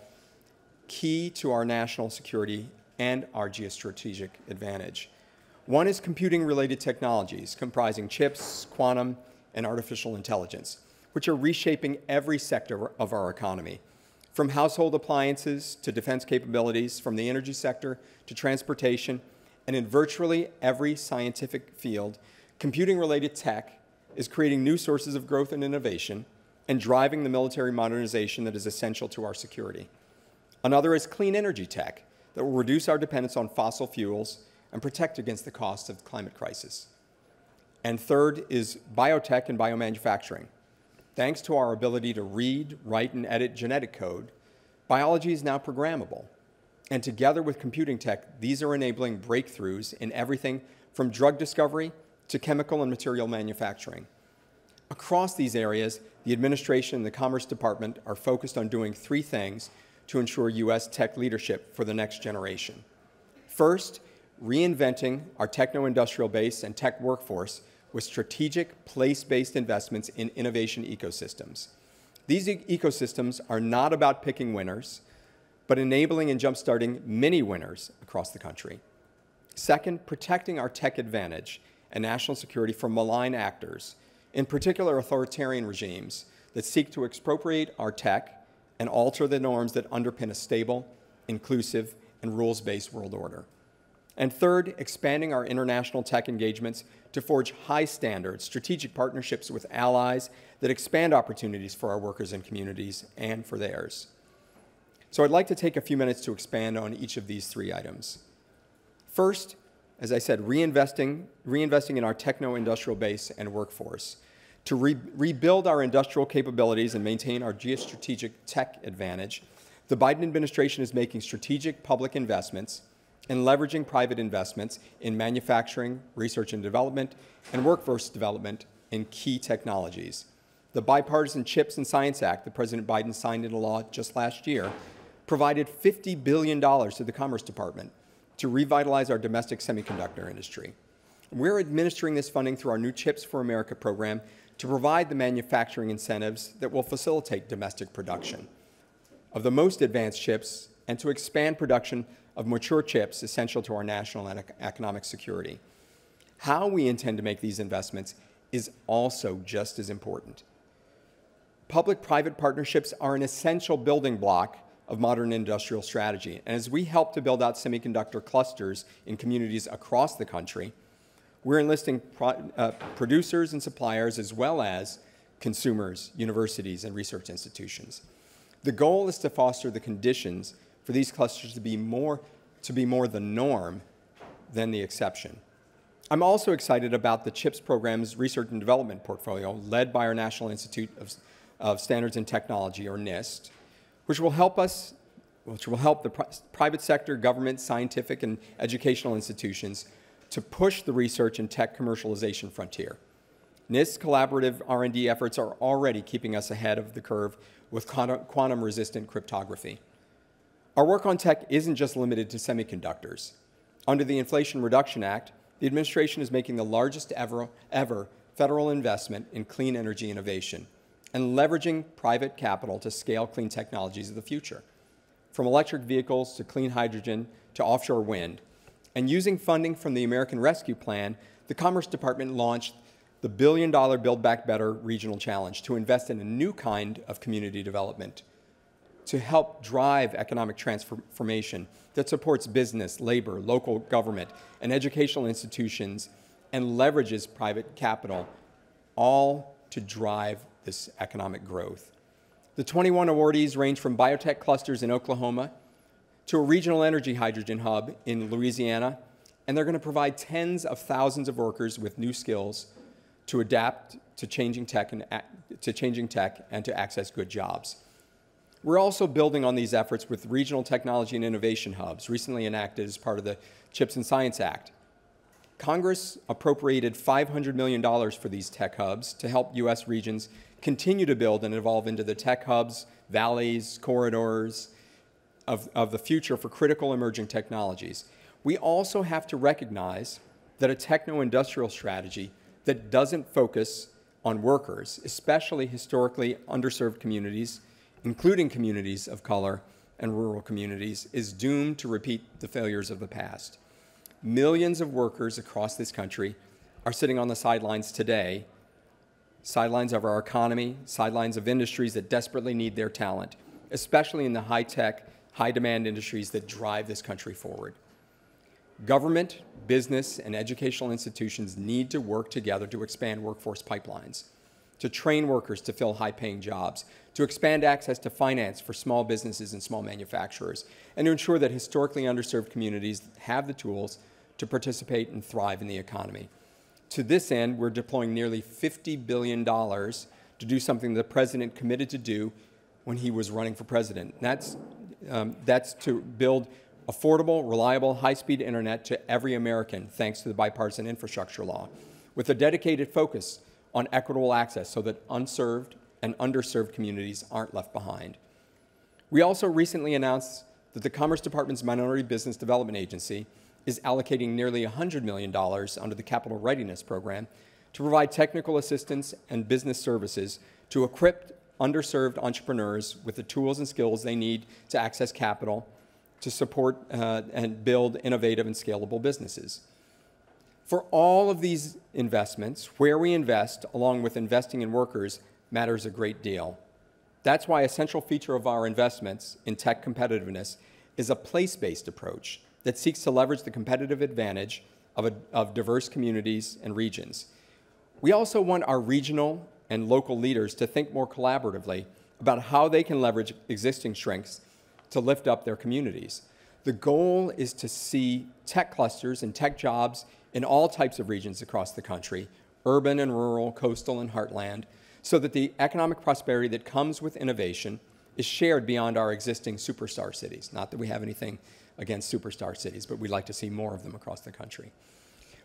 key to our national security and our geostrategic advantage. One is computing-related technologies comprising chips, quantum, and artificial intelligence, which are reshaping every sector of our economy, from household appliances to defense capabilities, from the energy sector to transportation, and in virtually every scientific field, computing-related tech is creating new sources of growth and innovation and driving the military modernization that is essential to our security. Another is clean energy tech that will reduce our dependence on fossil fuels and protect against the costs of the climate crisis. And third is biotech and biomanufacturing. Thanks to our ability to read, write, and edit genetic code, biology is now programmable. And together with computing tech, these are enabling breakthroughs in everything from drug discovery to chemical and material manufacturing. Across these areas, the administration and the Commerce Department are focused on doing three things to ensure U.S. tech leadership for the next generation. First, reinventing our techno-industrial base and tech workforce with strategic place-based investments in innovation ecosystems. These ecosystems are not about picking winners, but enabling and jumpstarting many winners across the country. Second, protecting our tech advantage and national security from malign actors, in particular authoritarian regimes that seek to expropriate our tech and alter the norms that underpin a stable, inclusive, and rules-based world order. And third, expanding our international tech engagements to forge high-standard strategic partnerships with allies that expand opportunities for our workers and communities and for theirs. So I'd like to take a few minutes to expand on each of these three items. First, as I said, reinvesting in our techno-industrial base and workforce to rebuild our industrial capabilities and maintain our geostrategic tech advantage. The Biden administration is making strategic public investments and leveraging private investments in manufacturing, research and development, and workforce development in key technologies. The Bipartisan CHIPS and Science Act that President Biden signed into law just last year provided $50 billion to the Commerce Department to revitalize our domestic semiconductor industry. We're administering this funding through our new CHIPS for America program to provide the manufacturing incentives that will facilitate domestic production of the most advanced chips and to expand production of mature chips essential to our national and economic security. How we intend to make these investments is also just as important. Public-private partnerships are an essential building block of modern industrial strategy. And as we help to build out semiconductor clusters in communities across the country, we're enlisting producers and suppliers as well as consumers, universities, and research institutions. The goal is to foster the conditions for these clusters to be more the norm than the exception. I'm also excited about the CHIPS program's research and development portfolio led by our National Institute of Standards and Technology, or NIST, which will help the private sector, government, scientific, and educational institutions to push the research and tech commercialization frontier. NIST's collaborative R&D efforts are already keeping us ahead of the curve with quantum-resistant cryptography. Our work on tech isn't just limited to semiconductors. Under the Inflation Reduction Act, the administration is making the largest ever federal investment in clean energy innovation and leveraging private capital to scale clean technologies of the future, from electric vehicles to clean hydrogen to offshore wind. And using funding from the American Rescue Plan, the Commerce Department launched the $1 billion Build Back Better Regional Challenge to invest in a new kind of community development to help drive economic transformation that supports business, labor, local government, and educational institutions and leverages private capital, all to drive this economic growth. The 21 awardees range from biotech clusters in Oklahoma to a regional energy hydrogen hub in Louisiana, and they're going to provide tens of thousands of workers with new skills to adapt to changing tech and to access good jobs. We're also building on these efforts with regional technology and innovation hubs, recently enacted as part of the CHIPS and Science Act. Congress appropriated $500 million for these tech hubs to help U.S. regions continue to build and evolve into the tech hubs, valleys, corridors of the future for critical emerging technologies. We also have to recognize that a techno-industrial strategy that doesn't focus on workers, especially historically underserved communities, including communities of color and rural communities, is doomed to repeat the failures of the past. Millions of workers across this country are sitting on the sidelines today, sidelines of our economy, sidelines of industries that desperately need their talent, especially in the high-tech, high-demand industries that drive this country forward. Government, business, and educational institutions need to work together to expand workforce pipelines, to train workers to fill high-paying jobs, to expand access to finance for small businesses and small manufacturers, and to ensure that historically underserved communities have the tools to participate and thrive in the economy. To this end, we're deploying nearly $50 billion to do something the President committed to do when he was running for president. That's to build affordable, reliable, high-speed internet to every American, thanks to the bipartisan infrastructure law, with a dedicated focus on equitable access so that unserved and underserved communities aren't left behind. We also recently announced that the Commerce Department's Minority Business Development Agency is allocating nearly $100 million under the Capital Readiness Program to provide technical assistance and business services to equip underserved entrepreneurs with the tools and skills they need to access capital to support and build innovative and scalable businesses. For all of these investments, where we invest, along with investing in workers, matters a great deal. That's why a central feature of our investments in tech competitiveness is a place-based approach that seeks to leverage the competitive advantage of diverse communities and regions. We also want our regional and local leaders to think more collaboratively about how they can leverage existing strengths to lift up their communities. The goal is to see tech clusters and tech jobs in all types of regions across the country, urban and rural, coastal and heartland, so that the economic prosperity that comes with innovation is shared beyond our existing superstar cities. Not that we have anything against superstar cities, but we'd like to see more of them across the country.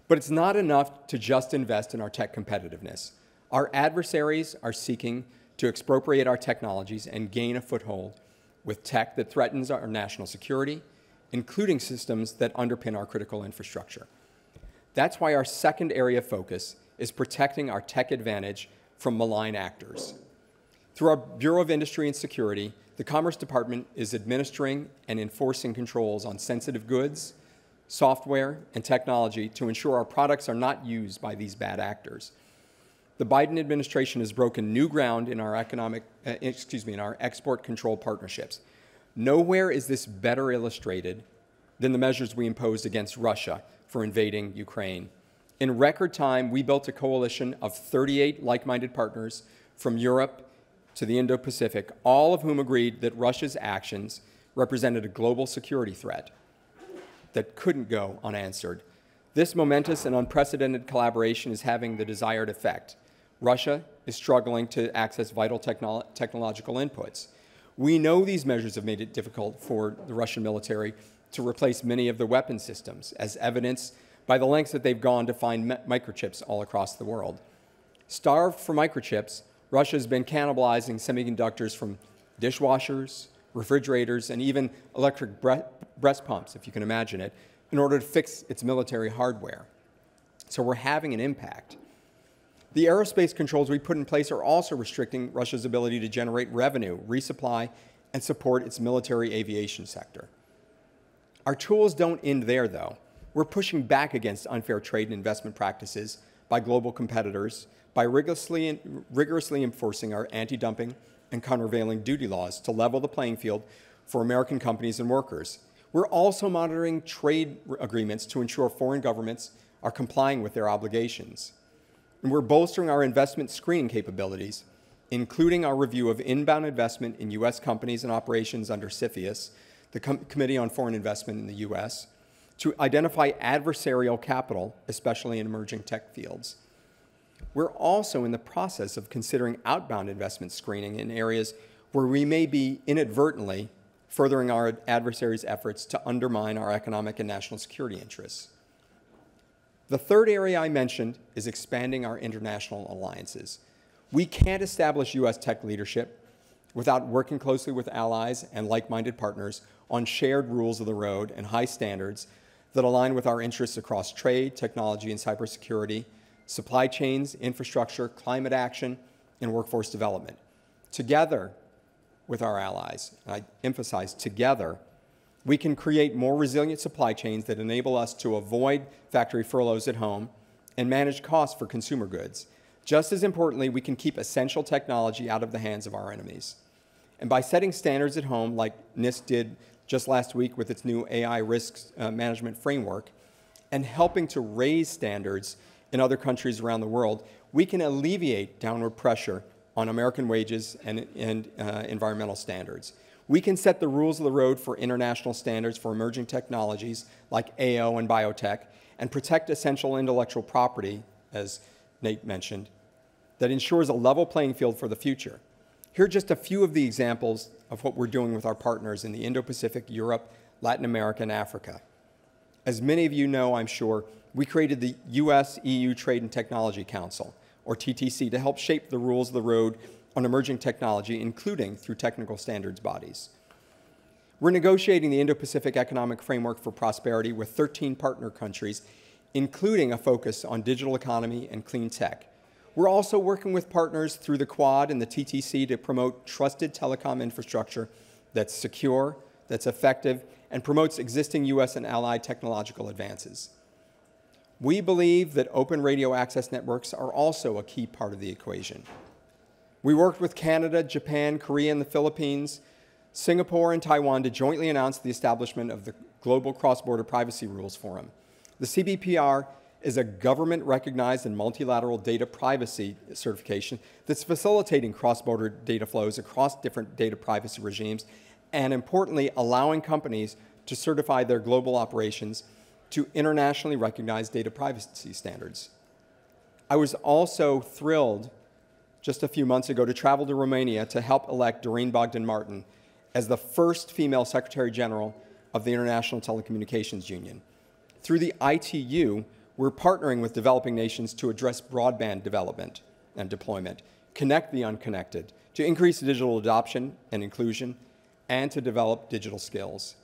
But it's not enough to just invest in our tech competitiveness. Our adversaries are seeking to expropriate our technologies and gain a foothold with tech that threatens our national security, including systems that underpin our critical infrastructure. That's why our second area of focus is protecting our tech advantage from malign actors. Through our Bureau of Industry and Security, the Commerce Department is administering and enforcing controls on sensitive goods, software, and technology to ensure our products are not used by these bad actors. The Biden administration has broken new ground in our export control partnerships. Nowhere is this better illustrated than the measures we imposed against Russia for invading Ukraine. In record time, we built a coalition of 38 like-minded partners from Europe to the Indo-Pacific, all of whom agreed that Russia's actions represented a global security threat that couldn't go unanswered. This momentous and unprecedented collaboration is having the desired effect. Russia is struggling to access vital technological inputs. We know these measures have made it difficult for the Russian military to replace many of the weapon systems, as evidenced by the lengths that they've gone to find microchips all across the world. Starved for microchips, Russia has been cannibalizing semiconductors from dishwashers, refrigerators, and even electric breast pumps, if you can imagine it, in order to fix its military hardware. So we're having an impact. The aerospace controls we put in place are also restricting Russia's ability to generate revenue, resupply, and support its military aviation sector. Our tools don't end there, though. We're pushing back against unfair trade and investment practices by global competitors by rigorously enforcing our anti-dumping and countervailing duty laws to level the playing field for American companies and workers. We're also monitoring trade agreements to ensure foreign governments are complying with their obligations. And we're bolstering our investment screening capabilities, including our review of inbound investment in U.S. companies and operations under CFIUS, the Committee on Foreign Investment in the U.S., to identify adversarial capital, especially in emerging tech fields. We're also in the process of considering outbound investment screening in areas where we may be inadvertently furthering our adversaries' efforts to undermine our economic and national security interests. The third area I mentioned is expanding our international alliances. We can't establish U.S. tech leadership without working closely with allies and like-minded partners on shared rules of the road and high standards that align with our interests across trade, technology, and cybersecurity, supply chains, infrastructure, climate action, and workforce development. Together with our allies, and I emphasize together, we can create more resilient supply chains that enable us to avoid factory furloughs at home and manage costs for consumer goods. Just as importantly, we can keep essential technology out of the hands of our enemies. And by setting standards at home, like NIST did just last week with its new AI risk management framework, and helping to raise standards in other countries around the world, we can alleviate downward pressure on American wages and environmental standards. We can set the rules of the road for international standards for emerging technologies like AO and biotech, and protect essential intellectual property, as Nate mentioned, that ensures a level playing field for the future. Here are just a few of the examples of what we're doing with our partners in the Indo-Pacific, Europe, Latin America, and Africa. As many of you know, I'm sure, we created the US-EU Trade and Technology Council, or TTC, to help shape the rules of the road on emerging technology, including through technical standards bodies. We're negotiating the Indo-Pacific Economic Framework for Prosperity with 13 partner countries, including a focus on digital economy and clean tech. We're also working with partners through the Quad and the TTC to promote trusted telecom infrastructure that's secure, that's effective, and promotes existing U.S. and allied technological advances. We believe that open radio access networks are also a key part of the equation. We worked with Canada, Japan, Korea, and the Philippines, Singapore, and Taiwan to jointly announce the establishment of the Global Cross-Border Privacy Rules Forum. The CBPR is a government-recognized and multilateral data privacy certification that's facilitating cross-border data flows across different data privacy regimes, and importantly, allowing companies to certify their global operations to internationally recognized data privacy standards. I was also thrilled just a few months ago to travel to Romania to help elect Doreen Bogdan-Martin as the first female Secretary General of the International Telecommunications Union. Through the ITU, we're partnering with developing nations to address broadband development and deployment, connect the unconnected, to increase digital adoption and inclusion, and to develop digital skills.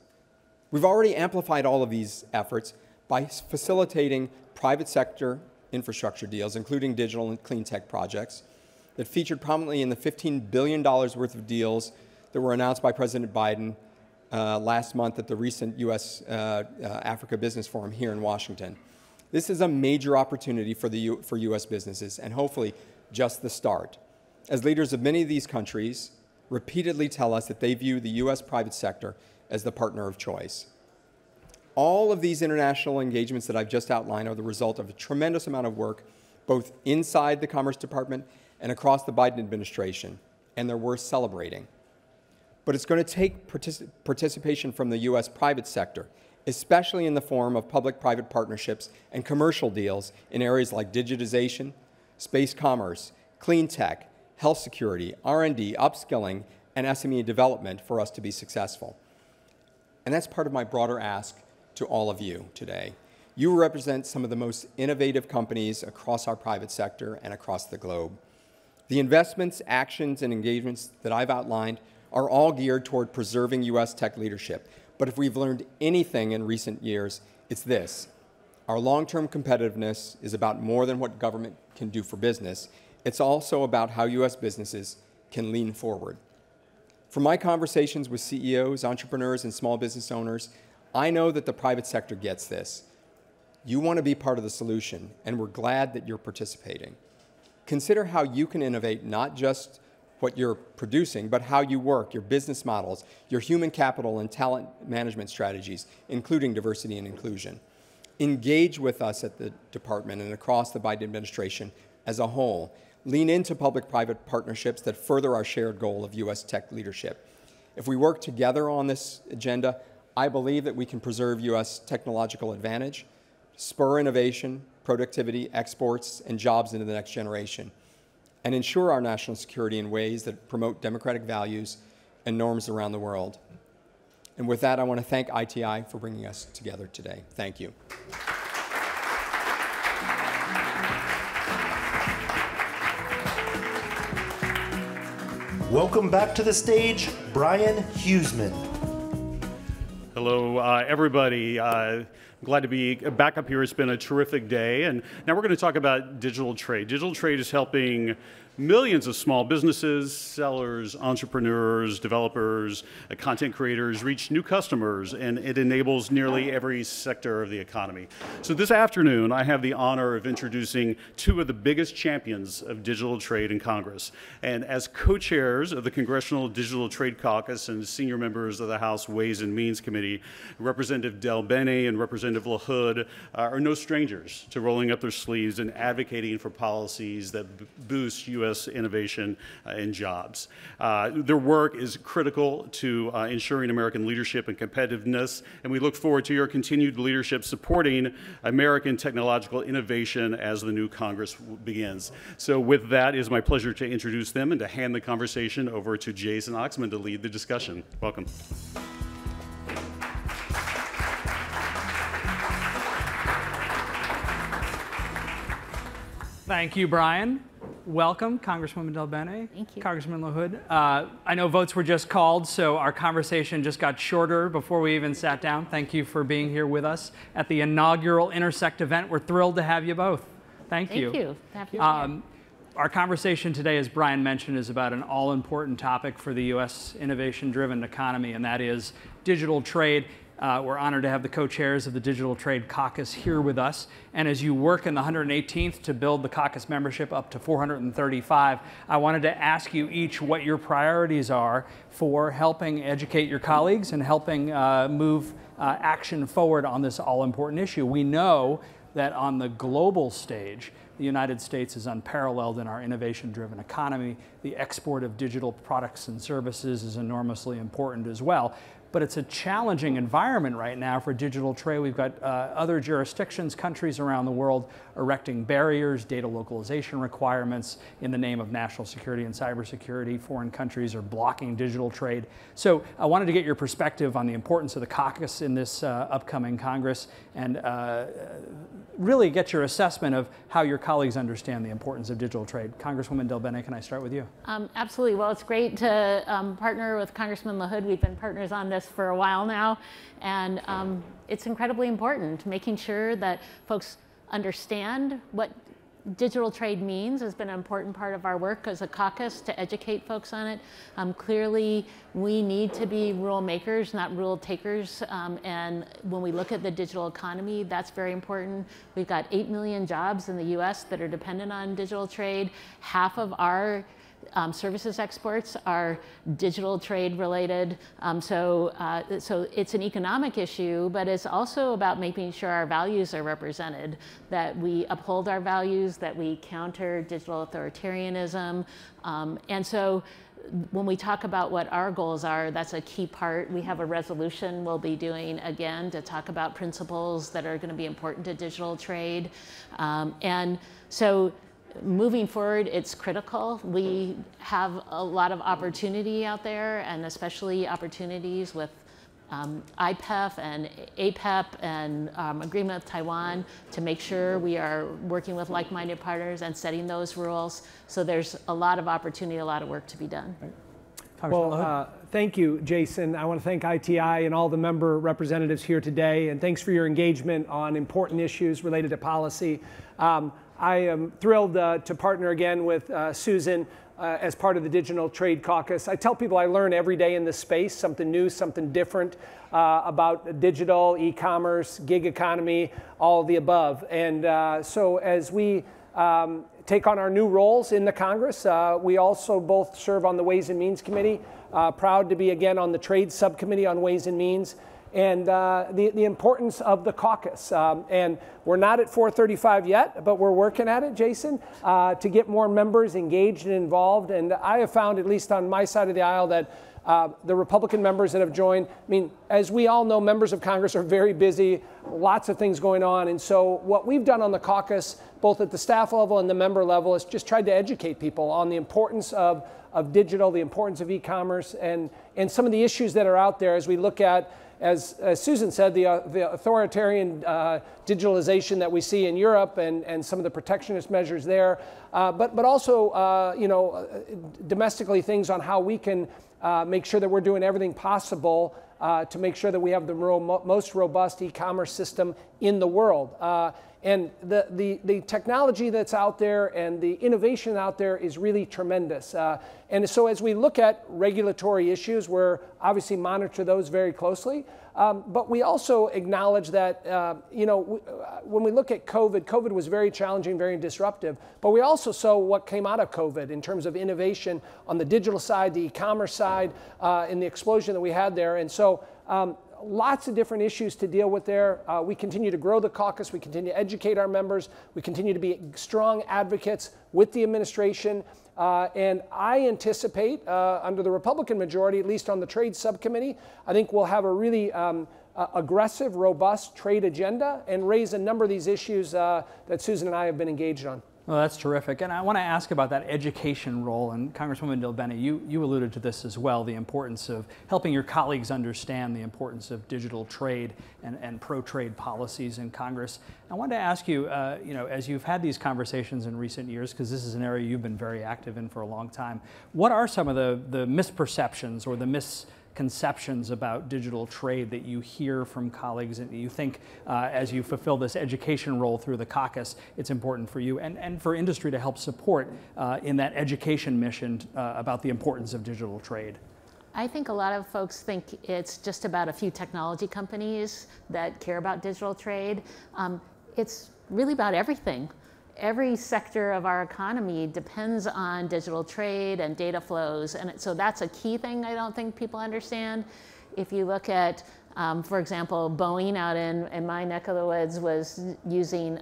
We've already amplified all of these efforts by facilitating private sector infrastructure deals, including digital and clean tech projects, that featured prominently in the $15 billion worth of deals that were announced by President Biden last month at the recent U.S.-Africa Business Forum here in Washington. This is a major opportunity for U.S. businesses, and hopefully just the start. As leaders of many of these countries, repeatedly tell us that they view the U.S. private sector as the partner of choice. All of these international engagements that I've just outlined are the result of a tremendous amount of work, both inside the Commerce Department and across the Biden administration, and they're worth celebrating. But it's going to take participation from the U.S. private sector, especially in the form of public-private partnerships and commercial deals in areas like digitization, space commerce, clean tech, health security, R&D, upskilling, and SME development for us to be successful. And that's part of my broader ask to all of you today. You represent some of the most innovative companies across our private sector and across the globe. The investments, actions, and engagements that I've outlined are all geared toward preserving U.S. tech leadership. But if we've learned anything in recent years, it's this. Our long-term competitiveness is about more than what government can do for business. It's also about how U.S. businesses can lean forward. From my conversations with CEOs, entrepreneurs, and small business owners, I know that the private sector gets this. You want to be part of the solution, and we're glad that you're participating. Consider how you can innovate not just what you're producing, but how you work, your business models, your human capital and talent management strategies, including diversity and inclusion. Engage with us at the department and across the Biden administration as a whole. Lean into public-private partnerships that further our shared goal of U.S. tech leadership. If we work together on this agenda, I believe that we can preserve U.S. technological advantage, spur innovation, productivity, exports, and jobs into the next generation, and ensure our national security in ways that promote democratic values and norms around the world. And with that, I want to thank ITI for bringing us together today. Thank you. Welcome back to the stage, Brian Huseman. Hello, everybody. I'm glad to be back up here. It's been a terrific day. And now we're going to talk about digital trade. Digital trade is helping millions of small businesses, sellers, entrepreneurs, developers, content creators reach new customers, and it enables nearly every sector of the economy. So this afternoon, I have the honor of introducing two of the biggest champions of digital trade in Congress. And as co-chairs of the Congressional Digital Trade Caucus and senior members of the House Ways and Means Committee, Representative Del Bene and Representative LaHood are no strangers to rolling up their sleeves and advocating for policies that boost U.S. innovation and jobs. Their work is critical to ensuring American leadership and competitiveness, and we look forward to your continued leadership supporting American technological innovation as the new Congress begins. So with that, it is my pleasure to introduce them and to hand the conversation over to Jason Oxman to lead the discussion. Welcome. Thank you, Brian. Welcome, Congresswoman Del Bene. Thank you. Congressman LaHood. I know votes were just called, so our conversation just got shorter before we even sat down. Thank you for being here with us at the inaugural Intersect event. We're thrilled to have you both. Thank you. Thank you. Happy to be here. Our conversation today, as Brian mentioned, is about an all-important topic for the U.S. innovation-driven economy, and that is digital trade. We're honored to have the co-chairs of the Digital Trade Caucus here with us. And as you work in the 118th to build the caucus membership up to 435, I wanted to ask you each what your priorities are for helping educate your colleagues and helping move action forward on this all-important issue. We know that on the global stage, the United States is unparalleled in our innovation-driven economy. The export of digital products and services is enormously important as well. But it's a challenging environment right now for digital trade. We've got other jurisdictions, countries around the world erecting barriers, data localization requirements in the name of national security and cybersecurity. Foreign countries are blocking digital trade. So I wanted to get your perspective on the importance of the caucus in this upcoming Congress and really get your assessment of how your colleagues understand the importance of digital trade. Congresswoman Del Bene, can I start with you? Absolutely. Well, it's great to partner with Congressman LaHood. We've been partners on this for a while now, and it's incredibly important. Making sure that folks understand what digital trade means has been an important part of our work as a caucus to educate folks on it. Clearly, we need to be rule makers, not rule takers. And when we look at the digital economy, that's very important. We've got 8 million jobs in the US that are dependent on digital trade. Half of our services exports are digital trade related. So it's an economic issue, but it's also about making sure our values are represented, that we uphold our values, that we counter digital authoritarianism. And so when we talk about what our goals are, that's a key part. We have a resolution we'll be doing again to talk about principles that are going to be important to digital trade. And so moving forward, it's critical. We have a lot of opportunity out there, and especially opportunities with IPEF and APEP and agreement with Taiwan to make sure we are working with like-minded partners and setting those rules. So there's a lot of opportunity, a lot of work to be done. Well, thank you, Jason. I want to thank ITI and all the member representatives here today, and thanks for your engagement on important issues related to policy. I am thrilled to partner again with Susan as part of the Digital Trade Caucus. I tell people I learn every day in this space, something new, something different about digital, e-commerce, gig economy, all of the above. And so as we take on our new roles in the Congress, we also both serve on the Ways and Means Committee, proud to be again on the Trade Subcommittee on Ways and Means, and the importance of the caucus. And we're not at 435 yet, but we're working at it, Jason, to get more members engaged and involved. And I have found, at least on my side of the aisle, that the Republican members that have joined, I mean, as we all know, members of Congress are very busy, lots of things going on. And so what we've done on the caucus, both at the staff level and the member level, is just tried to educate people on the importance of digital, the importance of e-commerce, and some of the issues that are out there as we look at, as Susan said, the authoritarian digitalization that we see in Europe and some of the protectionist measures there, but also domestically things on how we can make sure that we're doing everything possible to make sure that we have the most robust e-commerce system in the world. And the technology that's out there and the innovation out there is really tremendous. And so as we look at regulatory issues, we're obviously monitor those very closely. But we also acknowledge that, when we look at COVID was very challenging, very disruptive. But we also saw what came out of COVID in terms of innovation on the digital side, the e-commerce side, and the explosion that we had there. And so lots of different issues to deal with there. We continue to grow the caucus. We continue to educate our members. We continue to be strong advocates with the administration. And I anticipate, under the Republican majority, at least on the Trade Subcommittee, I think we'll have a really aggressive, robust trade agenda and raise a number of these issues that Susan and I have been engaged on. Well, that's terrific. And I want to ask about that education role. And Congresswoman Dilbeni, you alluded to this as well, the importance of helping your colleagues understand the importance of digital trade and pro-trade policies in Congress. I wanted to ask you, as you've had these conversations in recent years, because this is an area you've been very active in for a long time, what are some of the misperceptions or the misconceptions about digital trade that you hear from colleagues and you think as you fulfill this education role through the caucus, it's important for you and for industry to help support in that education mission about the importance of digital trade? I think a lot of folks think it's just about a few technology companies that care about digital trade. It's really about everything. Every sector of our economy depends on digital trade and data flows, and so that's a key thing I don't think people understand. If you look at, for example, Boeing out in my neck of the woods was using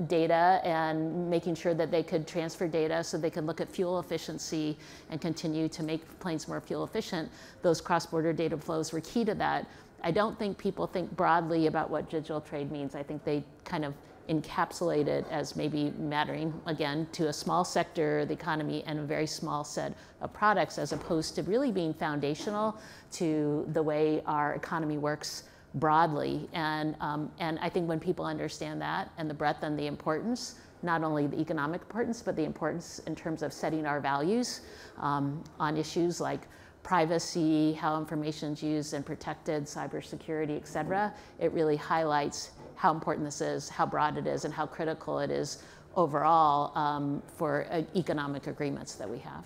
data and making sure that they could transfer data so they could look at fuel efficiency and continue to make planes more fuel efficient. Those cross-border data flows were key to that. I don't think people think broadly about what digital trade means. I think they kind of encapsulate it as maybe mattering, again, to a small sector of the economy and a very small set of products, as opposed to really being foundational to the way our economy works broadly. And I think when people understand that and the breadth and the importance, not only the economic importance, but the importance in terms of setting our values on issues like privacy, how information is used and protected, cybersecurity, et cetera, it really highlights how important this is, how broad it is, and how critical it is overall for economic agreements that we have.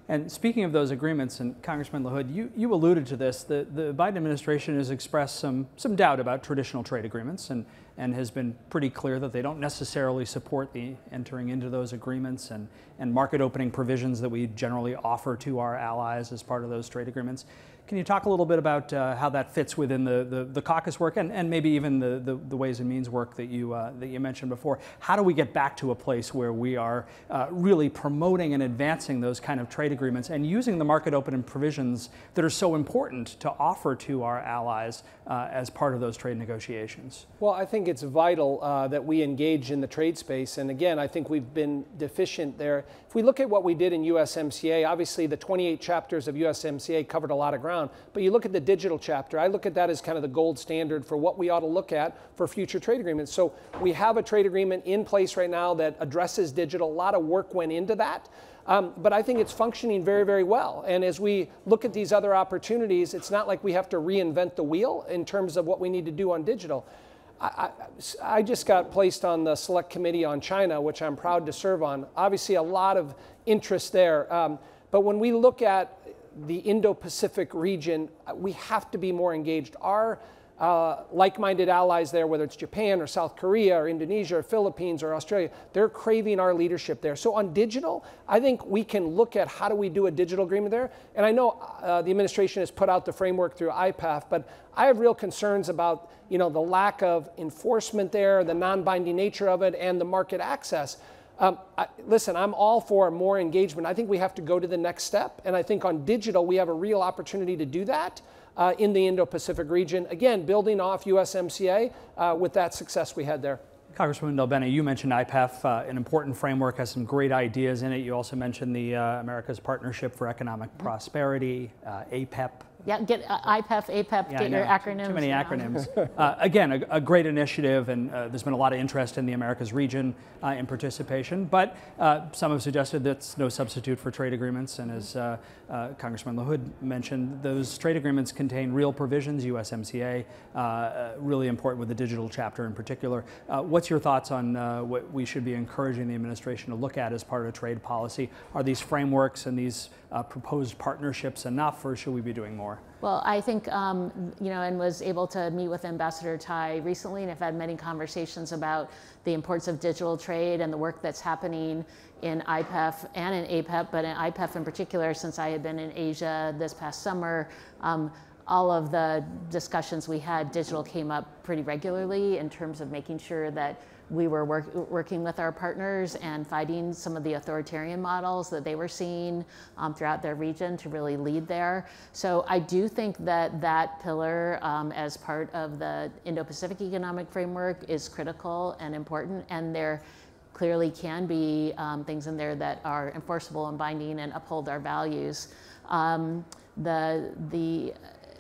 And speaking of those agreements, and Congressman LaHood, you alluded to this, the Biden administration has expressed some doubt about traditional trade agreements, and and has been pretty clear that they don't necessarily support the entering into those agreements and market opening provisions that we generally offer to our allies as part of those trade agreements. Can you talk a little bit about how that fits within the caucus work and maybe even the Ways and Means work that you mentioned before? How do we get back to a place where we are really promoting and advancing those kind of trade agreements and using the market opening provisions that are so important to offer to our allies as part of those trade negotiations? Well, I think it's vital that we engage in the trade space. And again, I think we've been deficient there. If we look at what we did in USMCA, obviously the 28 chapters of USMCA covered a lot of ground. But you look at the digital chapter, I look at that as kind of the gold standard for what we ought to look at for future trade agreements. So we have a trade agreement in place right now that addresses digital. A lot of work went into that. But I think it's functioning very, very well. And as we look at these other opportunities, it's not like we have to reinvent the wheel in terms of what we need to do on digital. I just got placed on the Select Committee on China, which I'm proud to serve on. Obviously, a lot of interest there. But when we look at the Indo-Pacific region, we have to be more engaged. Our like-minded allies there, whether it's Japan or South Korea or Indonesia or Philippines or Australia, they're craving our leadership there. So on digital, I think we can look at how do we do a digital agreement there. And I know the administration has put out the framework through IPAF, but I have real concerns about the lack of enforcement there, the non-binding nature of it, and the market access. Listen, I'm all for more engagement. I think we have to go to the next step. And I think on digital, we have a real opportunity to do that in the Indo-Pacific region. Again, building off USMCA with that success we had there. Congresswoman Del Bene, you mentioned IPAF, an important framework, has some great ideas in it. You also mentioned the America's Partnership for Economic Prosperity, APEP. Yeah, get IPEF, APEP, get your acronyms. Too many acronyms. Again, a great initiative, and there's been a lot of interest in the Americas region in participation, but some have suggested that's no substitute for trade agreements, and as Congressman LaHood mentioned, those trade agreements contain real provisions, USMCA, really important with the digital chapter in particular. What's your thoughts on what we should be encouraging the administration to look at as part of trade policy? Are these frameworks and these proposed partnerships enough, or should we be doing more? Well, I think, and was able to meet with Ambassador Tai recently, and have had many conversations about the importance of digital trade and the work that's happening in IPEF and in APEP, but in IPEF in particular, since I had been in Asia this past summer, all of the discussions we had, digital came up pretty regularly in terms of making sure that we were working with our partners and fighting some of the authoritarian models that they were seeing throughout their region to really lead there. So I do think that that pillar as part of the Indo-Pacific Economic Framework is critical and important, and there clearly can be things in there that are enforceable and binding and uphold our values.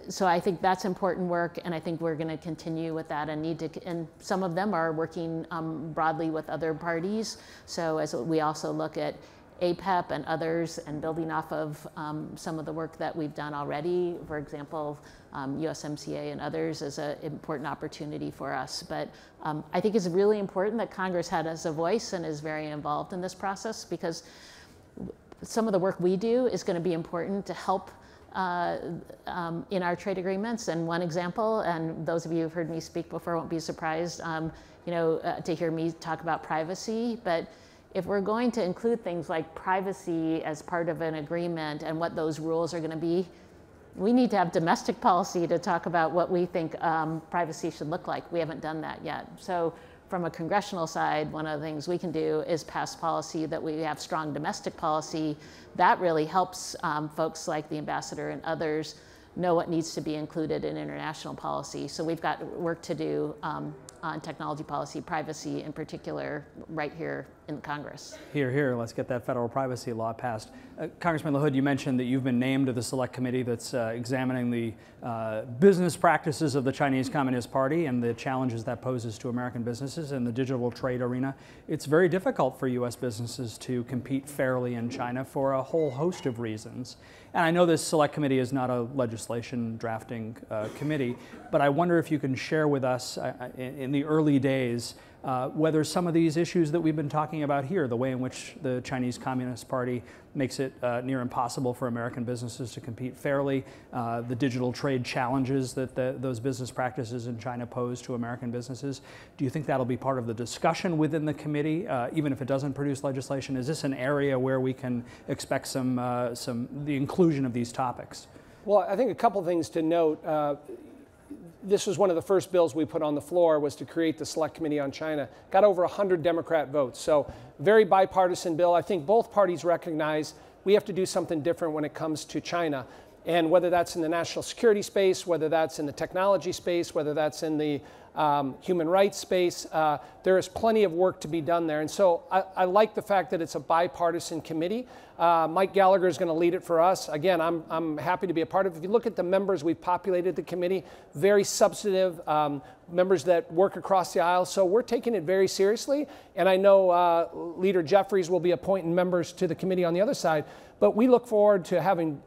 So I think that's important work, and I think we're going to continue with that and and some of them are working broadly with other parties. So as we also look at APEP and others and building off of some of the work that we've done already, for example, USMCA and others is an important opportunity for us. But I think it's really important that Congress has a voice and is very involved in this process, because some of the work we do is going to be important to help in our trade agreements. And one example, and those of you who've heard me speak before won't be surprised, to hear me talk about privacy. But if we're going to include things like privacy as part of an agreement and what those rules are going to be, we need to have domestic policy to talk about what we think privacy should look like. We haven't done that yet. So from a congressional side, one of the things we can do is pass policy that we have strong domestic policy. That really helps folks like the ambassador and others know what needs to be included in international policy. So we've got work to do on technology policy, privacy in particular, right here in Congress. Here, let's get that federal privacy law passed. Congressman LaHood, you mentioned that you've been named to the select committee that's examining the business practices of the Chinese Communist Party and the challenges that poses to American businesses in the digital trade arena. It's very difficult for U.S. businesses to compete fairly in China for a whole host of reasons. And I know this select committee is not a legislation drafting committee, but I wonder if you can share with us in the early days whether some of these issues that we've been talking about here, the way in which the Chinese Communist Party makes it near impossible for American businesses to compete fairly, the digital trade challenges that those business practices in China pose to American businesses. Do you think that'll be part of the discussion within the committee, even if it doesn't produce legislation? Is this an area where we can expect the inclusion of these topics? Well, I think a couple things to note. This was one of the first bills we put on the floor, was to create the Select Committee on China. Got over 100 Democrat votes, so very bipartisan bill. I think both parties recognize we have to do something different when it comes to China. And whether that's in the national security space, whether that's in the technology space, whether that's in the human rights space, there is plenty of work to be done there. And so I like the fact that it's a bipartisan committee. Mike Gallagher is going to lead it for us. Again, I'm happy to be a part of it. If you look at the members we've populated the committee, very substantive members that work across the aisle. So we're taking it very seriously. And I know Leader Jeffries will be appointing members to the committee on the other side. But we look forward to having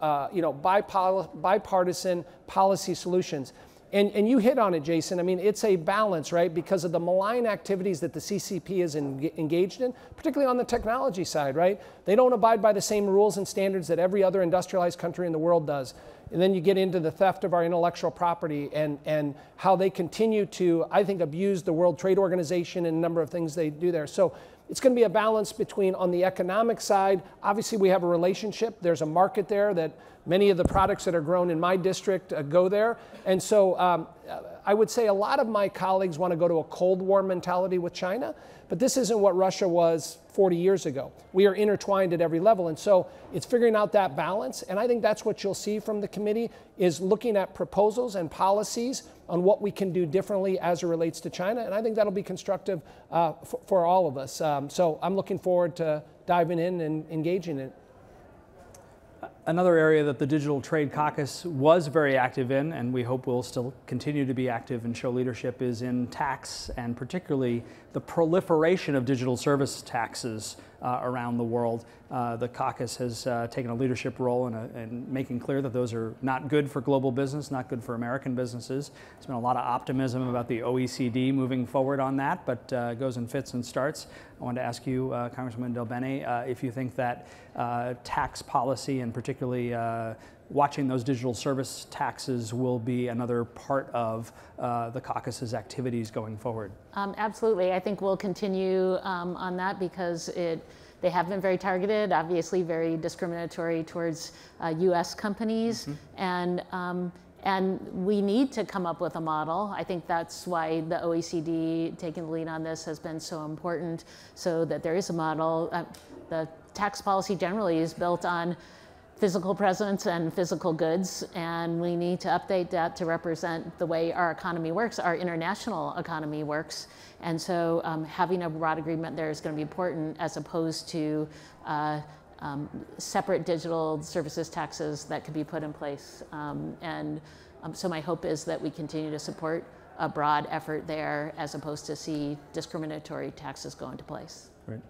bipartisan policy solutions. And you hit on it, Jason. I mean, it's a balance, right? Because of the malign activities that the CCP is engaged in, particularly on the technology side, right? They don't abide by the same rules and standards that every other industrialized country in the world does. And then you get into the theft of our intellectual property and how they continue to, I think, abuse the World Trade Organization and a number of things they do there. So it's going to be a balance between, on the economic side, obviously we have a relationship. There's a market there that many of the products that are grown in my district go there. And so I would say a lot of my colleagues want to go to a Cold War mentality with China, but this isn't what Russia was 40 years ago. We are intertwined at every level. And so it's figuring out that balance. And I think that's what you'll see from the committee, is looking at proposals and policies on what we can do differently as it relates to China. And I think that'll be constructive for all of us. So I'm looking forward to diving in and engaging in it. Another area that the Digital Trade Caucus was very active in, and we hope will still continue to be active and show leadership, is in tax, and particularly the proliferation of digital service taxes around the world. The caucus has taken a leadership role in making clear that those are not good for global business, not good for American businesses. There's been a lot of optimism about the OECD moving forward on that, but it goes in fits and starts. I wanted to ask you, Congresswoman Del Bene, if you think that tax policy, and particularly watching those digital service taxes, will be another part of the caucus's activities going forward. Absolutely. I think we'll continue on that, because they have been very targeted, obviously very discriminatory towards U.S. companies. Mm-hmm. And we need to come up with a model. I think that's why the OECD taking the lead on this has been so important, so that there is a model. The tax policy generally is built on physical presence and physical goods, and we need to update that to represent the way our economy works, our international economy works. And so having a broad agreement there is going to be important, as opposed to separate digital services taxes that could be put in place. So my hope is that we continue to support a broad effort there, as opposed to see discriminatory taxes go into place. Right.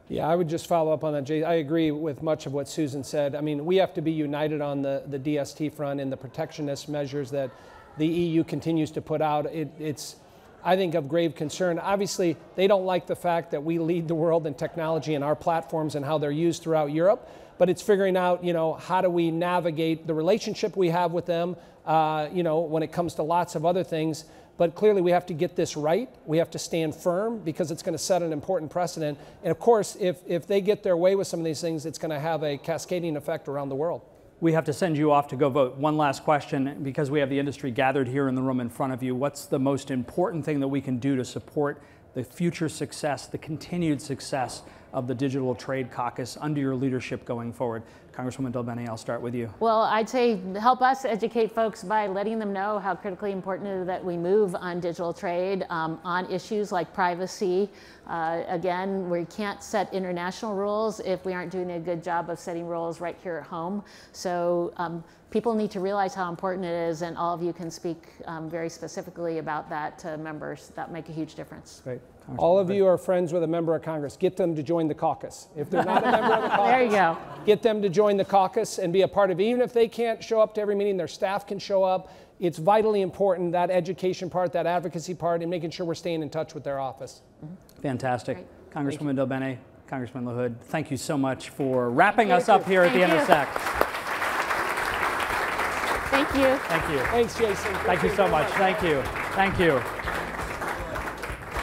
Yeah, I would just follow up on that, Jay. I agree with much of what Susan said. I mean, we have to be united on the DST front and the protectionist measures that the EU continues to put out. It's, I think, of grave concern. Obviously, they don't like the fact that we lead the world in technology and our platforms and how they're used throughout Europe. But it's figuring out, how do we navigate the relationship we have with them, when it comes to lots of other things. But clearly we have to get this right. We have to stand firm, because it's going to set an important precedent. And of course, if they get their way with some of these things, it's going to have a cascading effect around the world. We have to send you off to go vote. One last question, because we have the industry gathered here in the room in front of you. What's the most important thing that we can do to support the future success, the continued success of the Digital Trade Caucus under your leadership going forward? Congresswoman Del Bene, I'll start with you. Well, I'd say help us educate folks by letting them know how critically important it is that we move on digital trade, on issues like privacy. Again, we can't set international rules if we aren't doing a good job of setting rules right here at home. So people need to realize how important it is, and all of you can speak very specifically about that to members. That make a huge difference. Great. All of you are friends with a member of Congress. Get them to join the caucus. If they're not a member of the caucus, there you go. Get them to join the caucus and be a part of it. Even if they can't show up to every meeting, their staff can show up. It's vitally important, that education part, that advocacy part, and making sure we're staying in touch with their office. Fantastic. Great. Congresswoman Del Bene, Congressman LaHood, thank you so much for wrapping us up here at the Intersect. Thank you. Thank you. Thanks, Jason. Thank you so much. Thank you. Thank you.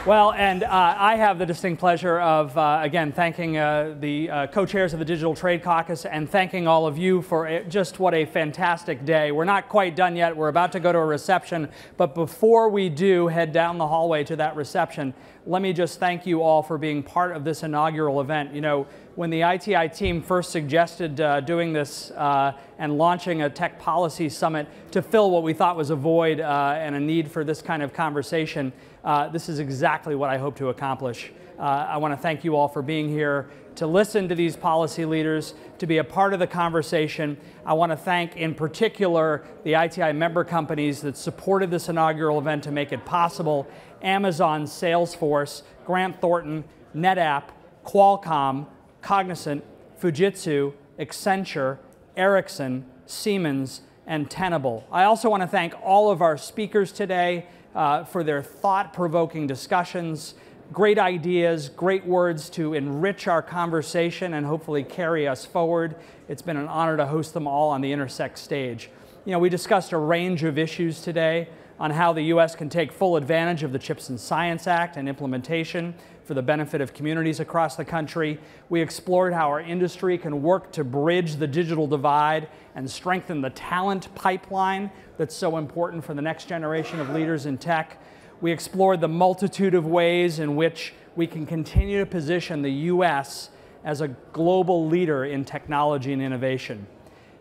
Well, and I have the distinct pleasure of, again, thanking the co-chairs of the Digital Trade Caucus and thanking all of you for just what a fantastic day. We're not quite done yet. We're about to go to a reception. But before we do head down the hallway to that reception, let me just thank you all for being part of this inaugural event. You know, when the ITI team first suggested doing this and launching a tech policy summit to fill what we thought was a void and a need for this kind of conversation, this is exactly what I hope to accomplish. I want to thank you all for being here to listen to these policy leaders, to be a part of the conversation. I want to thank in particular the ITI member companies that supported this inaugural event to make it possible: Amazon, Salesforce, Grant Thornton, NetApp, Qualcomm, Cognizant, Fujitsu, Accenture, Ericsson, Siemens, and Tenable. I also want to thank all of our speakers today for their thought-provoking discussions, great ideas, great words to enrich our conversation and hopefully carry us forward. It's been an honor to host them all on the Intersect stage. You know, we discussed a range of issues today on how the U.S. can take full advantage of the CHIPS and Science Act and implementation for the benefit of communities across the country. We explored how our industry can work to bridge the digital divide and strengthen the talent pipeline that's so important for the next generation of leaders in tech. We explored the multitude of ways in which we can continue to position the U.S. as a global leader in technology and innovation.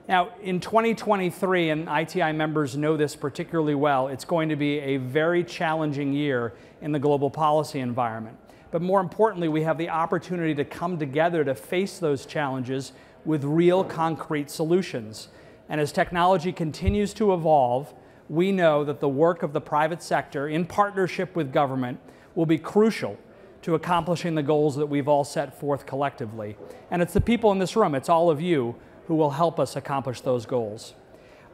Now, in 2023, and ITI members know this particularly well, it's going to be a very challenging year in the global policy environment. But more importantly, we have the opportunity to come together to face those challenges with real concrete solutions. And as technology continues to evolve, we know that the work of the private sector in partnership with government will be crucial to accomplishing the goals that we've all set forth collectively. And it's the people in this room, it's all of you, who will help us accomplish those goals.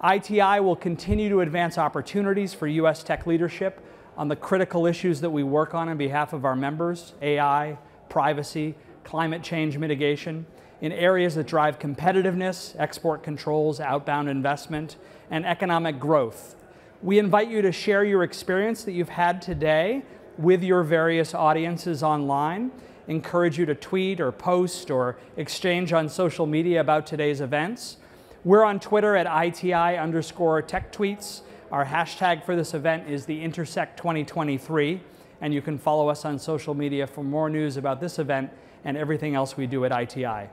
ITI will continue to advance opportunities for U.S. tech leadership on the critical issues that we work on behalf of our members: AI, privacy, climate change mitigation, in areas that drive competitiveness, export controls, outbound investment, and economic growth. We invite you to share your experience that you've had today with your various audiences online. Encourage you to tweet or post or exchange on social media about today's events. We're on Twitter at ITI_TechTweets. Our hashtag for this event is the Intersect 2023, and you can follow us on social media for more news about this event and everything else we do at ITI.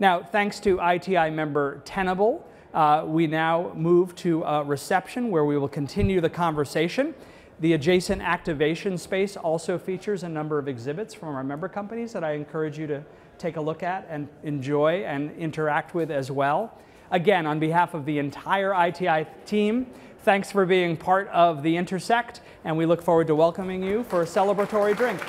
Now, thanks to ITI member Tenable, we now move to a reception where we will continue the conversation. The adjacent activation space also features a number of exhibits from our member companies that I encourage you to take a look at and enjoy and interact with as well. Again, on behalf of the entire ITI team, thanks for being part of the Intersect, and we look forward to welcoming you for a celebratory drink.